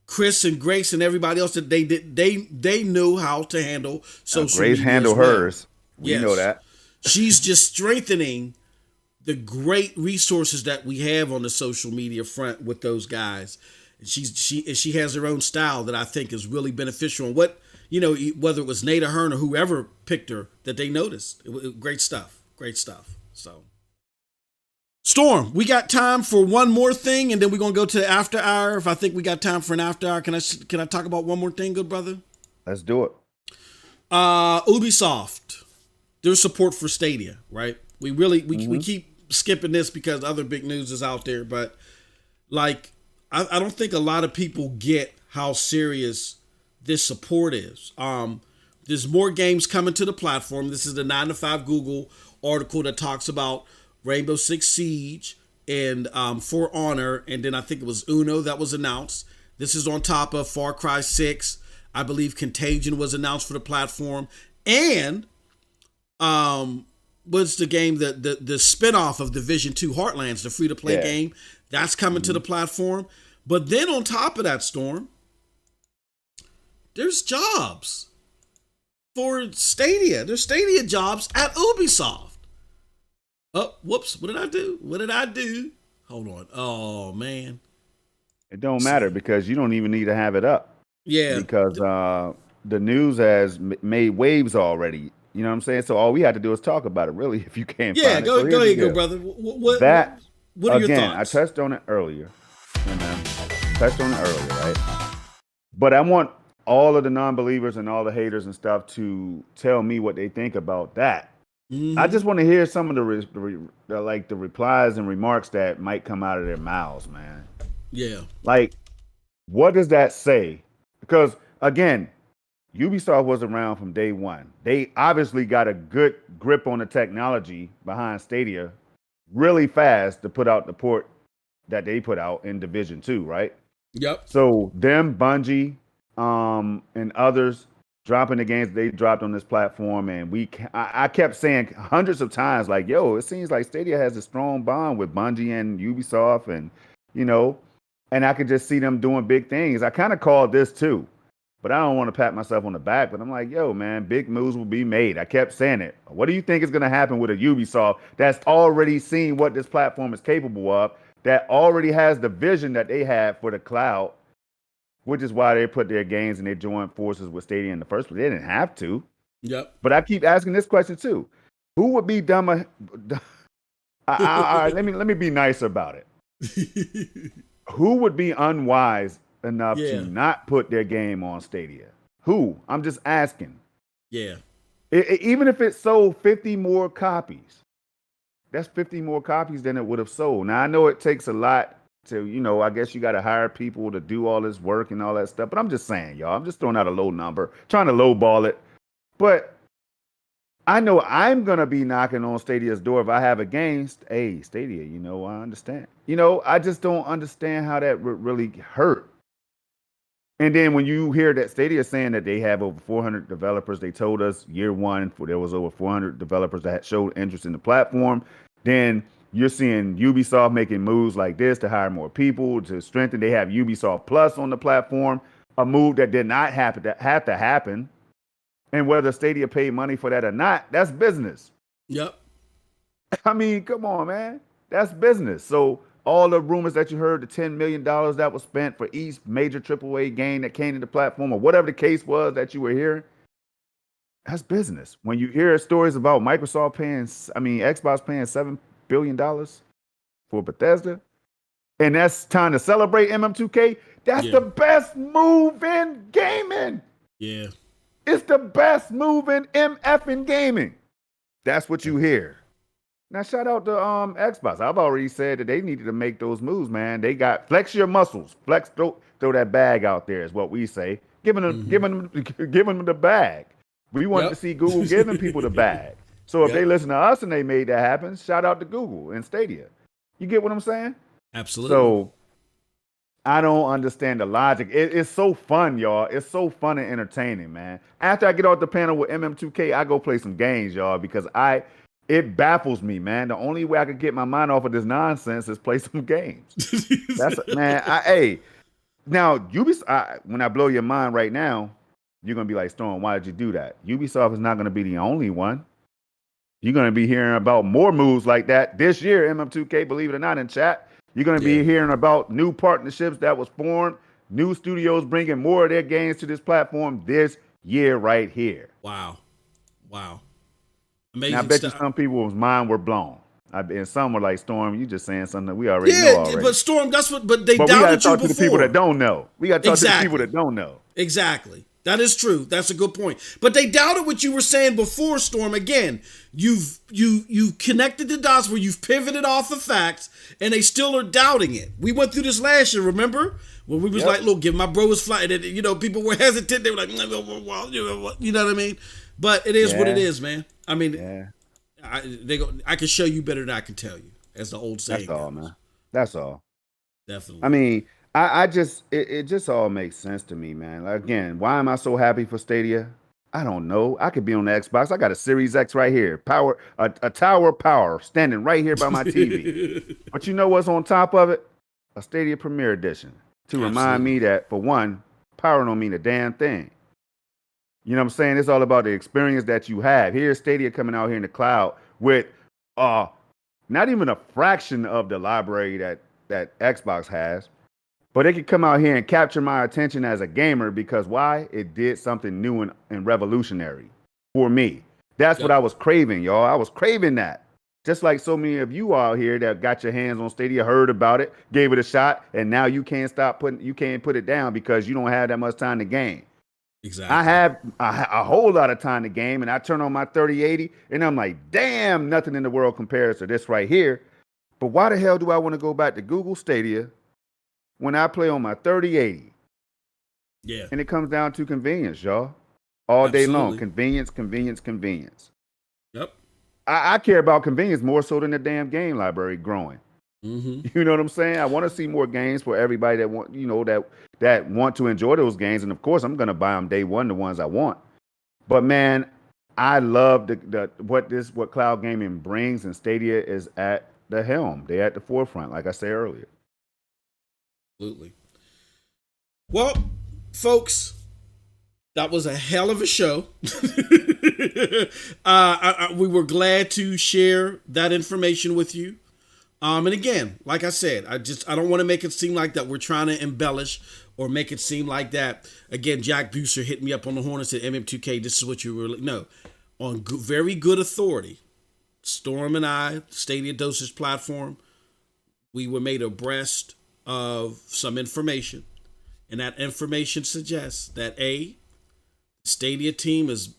Chris and Grace and everybody else that they knew how to handle social media. Grace handled hers. We know that. She's just strengthening the great resources that we have on the social media front with those guys. And she has her own style that I think is really beneficial. And what, whether it was Nate Ahern or whoever picked her, that they noticed. Great stuff. So, Storm, we got time for one more thing, and then we're gonna go to the after hour. If I think we got time for an after hour, can I talk about one more thing, good brother? Let's do it. Ubisoft, there's support for Stadia, right? We keep skipping this because other big news is out there, but like I don't think a lot of people get how serious this support is. There's more games coming to the platform. This is the 9 to 5 Google article that talks about Rainbow Six Siege and For Honor, and then I think it was Uno that was announced. This is on top of Far Cry 6. I believe Contagion was announced for the platform, and what's the game, the spinoff of Division 2 Heartlands, the free-to-play game, that's coming to the platform. But then on top of that, Storm, there's jobs for Stadia. There's Stadia jobs at Ubisoft. Oh, whoops. What did I do? Hold on. Oh, man. It don't matter because you don't even need to have it up. Yeah. Because the news has made waves already. You know what I'm saying? So all we have to do is talk about it, really, if you can't find it. Go ahead, go, brother. What are your thoughts? I touched on it earlier. Right? But I want all of the non-believers and all the haters and stuff to tell me what they think about that. Mm-hmm. I just want to hear some of the replies and remarks that might come out of their mouths, man. Yeah. Like, what does that say? Because, again, Ubisoft was around from day one. They obviously got a good grip on the technology behind Stadia really fast to put out the port that they put out in Division 2, right? Yep. So them, Bungie, and others dropping the games they dropped on this platform, and I kept saying hundreds of times, like, yo, it seems like Stadia has a strong bond with Bungie and Ubisoft, and and I could just see them doing big things. I kind of called this too, but I don't want to pat myself on the back, but I'm like, yo, man, big moves will be made. I kept saying it. What do you think is going to happen with a Ubisoft that's already seen what this platform is capable of, that already has the vision that they have for the cloud, which is why they put their games and they joined forces with Stadia in the first place. They didn't have to. Yep. But I keep asking this question too. Who would be dumber? Let me be nice about it. Who would be unwise enough to not put their game on Stadia? Who? I'm just asking. Yeah. Even if it sold 50 more copies, that's 50 more copies than it would have sold. Now, I know it takes a lot to, I guess you got to hire people to do all this work and all that stuff. But I'm just saying, y'all, I'm just throwing out a low number, trying to lowball it. But I know I'm going to be knocking on Stadia's door if I have a game. Hey, Stadia, I understand. I just don't understand how that would really hurt. And then when you hear that Stadia saying that they have over 400 developers, they told us year one there was over 400 developers that showed interest in the platform. Then you're seeing Ubisoft making moves like this to hire more people, to strengthen. They have Ubisoft Plus on the platform. a move that did not happen that had to happen. And whether Stadia paid money for that or not, that's business. Yep. I mean, come on, man. That's business. So all the rumors that you heard, the $10 million that was spent for each major AAA game that came to the platform, or whatever the case was that you were hearing, that's business. When you hear stories about Xbox paying $7 billion for Bethesda, and that's time to celebrate MM2K, that's the best move in gaming. Yeah. It's the best move in MF in gaming. That's what you hear. Now, shout out to Xbox. I've already said that they needed to make those moves, man. They got flex your muscles, throw that bag out there is what we say. Giving them the bag. We wanted to see Google giving people the bag. So if they listen to us and they made that happen, shout out to Google and Stadia. You get what I'm saying? Absolutely. So I don't understand the logic. It's so fun, y'all. It's so fun and entertaining, man. After I get off the panel with MM2K, I go play some games, y'all, because it baffles me, man. The only way I could get my mind off of this nonsense is play some games. Now Ubisoft. When I blow your mind right now, you're gonna be like, Storm, why did you do that? Ubisoft is not gonna be the only one. You're gonna be hearing about more moves like that this year. MM2K, believe it or not, in chat, you're gonna be hearing about new partnerships that was formed, new studios bringing more of their games to this platform this year right here. Wow. Amazing. Now, I bet you some people's mind were blown. And some were like, Storm, you just saying something that we already know already. But Storm, but they doubted you before. We got to talk to the people that don't know. We got to talk to the people that don't know. Exactly. That is true. That's a good point. But they doubted what you were saying before, Storm. Again, you've connected the dots where you've pivoted off of facts, and they still are doubting it. We went through this last year, remember? When we was like, look, give my bro his flight. And, people were hesitant. They were like, well, you know what I mean? But it is what it is, man. I mean, I can show you better than I can tell you, as the old saying. That's all, man. That's all. Definitely. I mean, it just all makes sense to me, man. Like, again, why am I so happy for Stadia? I don't know. I could be on the Xbox. I got a Series X right here, a tower of power standing right here by my TV. But you know what's on top of it? A Stadia Premier Edition to remind me that, for one, power don't mean a damn thing. You know what I'm saying? It's all about the experience that you have. Here's Stadia coming out here in the cloud with not even a fraction of the library that Xbox has, but it could come out here and capture my attention as a gamer because why? It did something new and revolutionary for me. That's what I was craving, y'all. I was craving that. Just like so many of you out here that got your hands on Stadia, heard about it, gave it a shot, and now you can't put it down because you don't have that much time to game. Exactly. I have a whole lot of time to game, and I turn on my 3080, and I'm like, damn, nothing in the world compares to this right here. But why the hell do I want to go back to Google Stadia when I play on my 3080? Yeah. And it comes down to convenience, y'all. All day long. Convenience. Yep. I care about convenience more so than the damn game library growing. Mm-hmm. You know what I'm saying? I want to see more games for everybody that want, that want to enjoy those games. And of course, I'm going to buy them day one, the ones I want. But man, I love what cloud gaming brings, and Stadia is at the helm. They're at the forefront, like I said earlier. Absolutely. Well, folks, that was a hell of a show. We were glad to share that information with you. And again, like I said, I don't want to make it seem like that we're trying to embellish or make it seem like that. Again, Jack Buser hit me up on the horn and said, MM2K, this is what you really... No. On very good authority, Storm and I, Stadia Dosage platform, we were made abreast of some information. And that information suggests that Stadia team is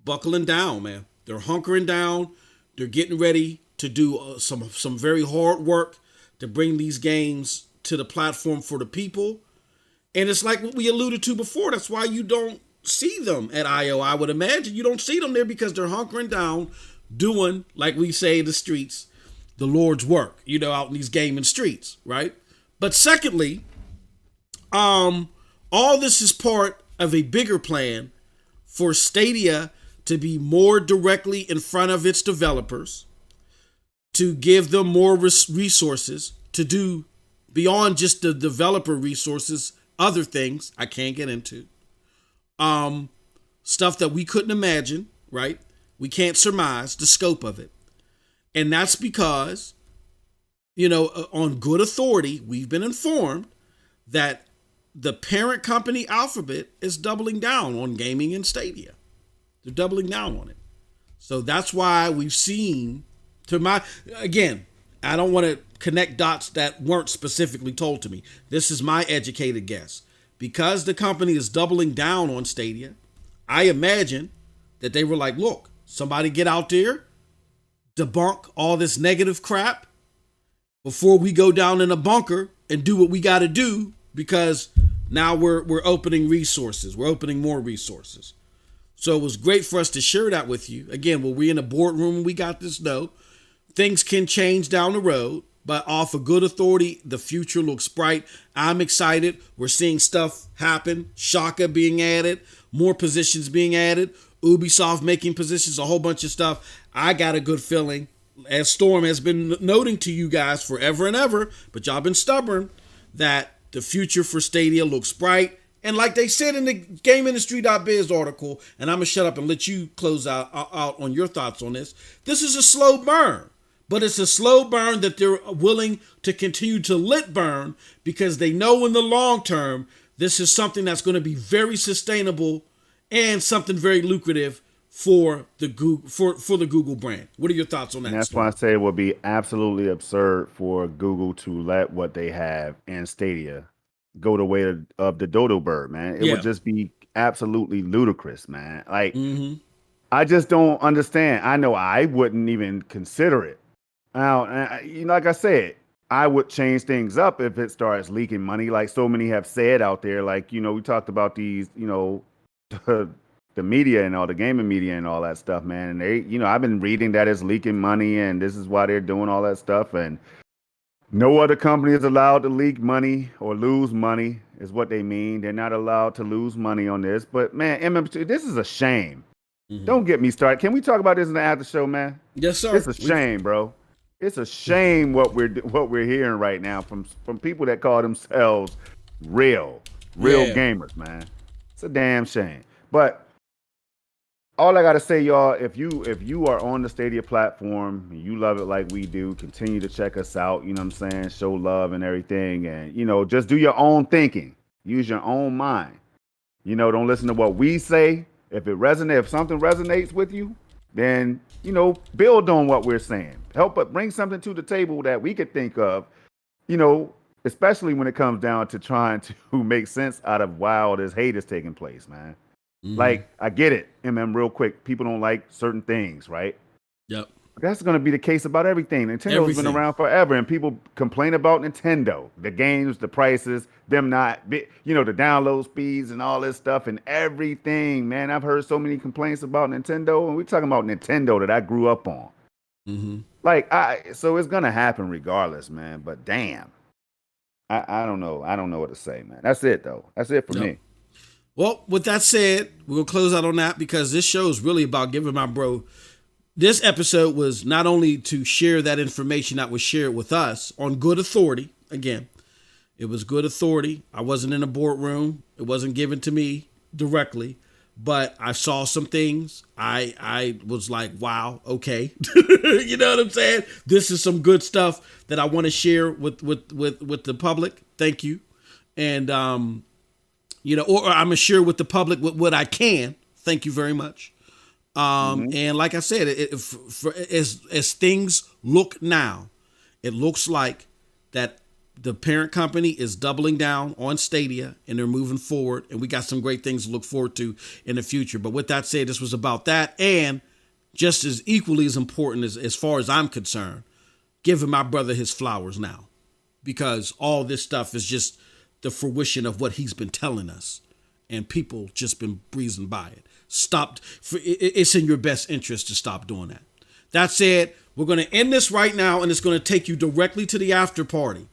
buckling down, man. They're hunkering down. They're getting ready to do some very hard work to bring these games to the platform for the people. And it's like what we alluded to before. That's why you don't see them at I.O. I would imagine you don't see them there because they're hunkering down, doing, like we say in the streets, the Lord's work, out in these gaming streets, right? But secondly, all this is part of a bigger plan for Stadia to be more directly in front of its developers, to give them more resources to do beyond just the developer resources, other things I can't get into. Stuff that we couldn't imagine, right? We can't surmise the scope of it. And that's because, on good authority, we've been informed that the parent company Alphabet is doubling down on gaming and Stadia. They're doubling down on it. So that's why we've seen, again, I don't want to connect dots that weren't specifically told to me. This is my educated guess. Because the company is doubling down on Stadia, I imagine that they were like, look, somebody get out there, debunk all this negative crap before we go down in a bunker and do what we got to do, because now we're opening resources. We're opening more resources. So it was great for us to share that with you. Again, when we're in a boardroom and we got this though, things can change down the road, but off of good authority, the future looks bright. I'm excited. We're seeing stuff happen. Shaka being added, more positions being added, Ubisoft making positions, a whole bunch of stuff. I got a good feeling, as Storm has been noting to you guys forever and ever, but y'all been stubborn, that the future for Stadia looks bright. And like they said in the GameIndustry.biz article, and I'm going to shut up and let you close out on your thoughts on this. This is a slow burn, but it's a slow burn that they're willing to continue to let burn, because they know in the long term, this is something that's going to be very sustainable and something very lucrative for the Google, for the Google brand. What are your thoughts on that? And that's why I say it would be absolutely absurd for Google to let what they have in Stadia go the way of the dodo bird, man. It would just be absolutely ludicrous, man. Like, I just don't understand. I know I wouldn't even consider it. Now, like I said, I would change things up if it starts leaking money, like so many have said out there. Like, we talked about these, the media and all the gaming media and all that stuff, man. And they, I've been reading that it's leaking money and this is why they're doing all that stuff. And no other company is allowed to leak money or lose money, is what they mean. They're not allowed to lose money on this. But man, MM2, this is a shame. Don't get me started. Can we talk about this in the after show, man? Yes, sir. It's a shame, bro. It's a shame what we're hearing right now from people that call themselves real gamers, man. It's a damn shame. But all I gotta say, y'all, if you are on the Stadia platform and you love it like we do, continue to check us out. You know what I'm saying? Show love and everything, and just do your own thinking. Use your own mind. Don't listen to what we say. If something resonates with you, then build on what we're saying. Help but bring something to the table that we could think of. Especially when it comes down to trying to make sense out of why all this hate is taking place, man. Like, I get it, real quick. People don't like certain things, right? Yep. That's going to be the case about everything. Nintendo's been around forever, and people complain about Nintendo, the games, the prices, them not, the download speeds and all this stuff and everything, man. I've heard so many complaints about Nintendo, and we're talking about Nintendo that I grew up on. So it's going to happen regardless, man. But damn, I don't know. I don't know what to say, man. That's it, though. That's it for me. Well, with that said, we're going to close out on that, because this show is really about giving my bro. This episode was not only to share that information that was shared with us on good authority. Again, it was good authority. I wasn't in a boardroom. It wasn't given to me directly, but I saw some things. I was like, wow, okay. You know what I'm saying? This is some good stuff that I want to share with the public. Thank you. And, or I'm gonna share with the public what I can. Thank you very much. And like I said, as things look now, it looks like that the parent company is doubling down on Stadia and they're moving forward. And we got some great things to look forward to in the future. But with that said, this was about that. And just as equally as important as far as I'm concerned, giving my brother his flowers now, because all this stuff is just the fruition of what he's been telling us, and people just been breezing by it. It's in your best interest to stop doing that. That said, we're going to end this right now, and it's going to take you directly to the after party.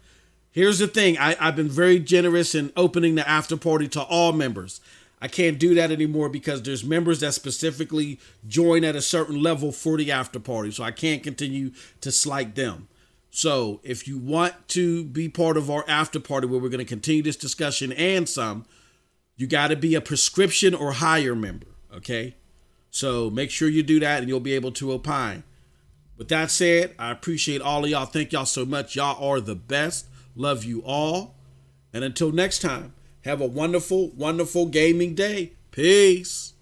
Here's the thing. I've been very generous in opening the after party to all members. I can't do that anymore because there's members that specifically join at a certain level for the after party. So I can't continue to slight them. So if you want to be part of our after party where we're going to continue this discussion and some, you got to be a prescription or higher member. Okay. So make sure you do that and you'll be able to opine. With that said, I appreciate all of y'all. Thank y'all so much. Y'all are the best. Love you all. And until next time, have a wonderful, wonderful gaming day. Peace.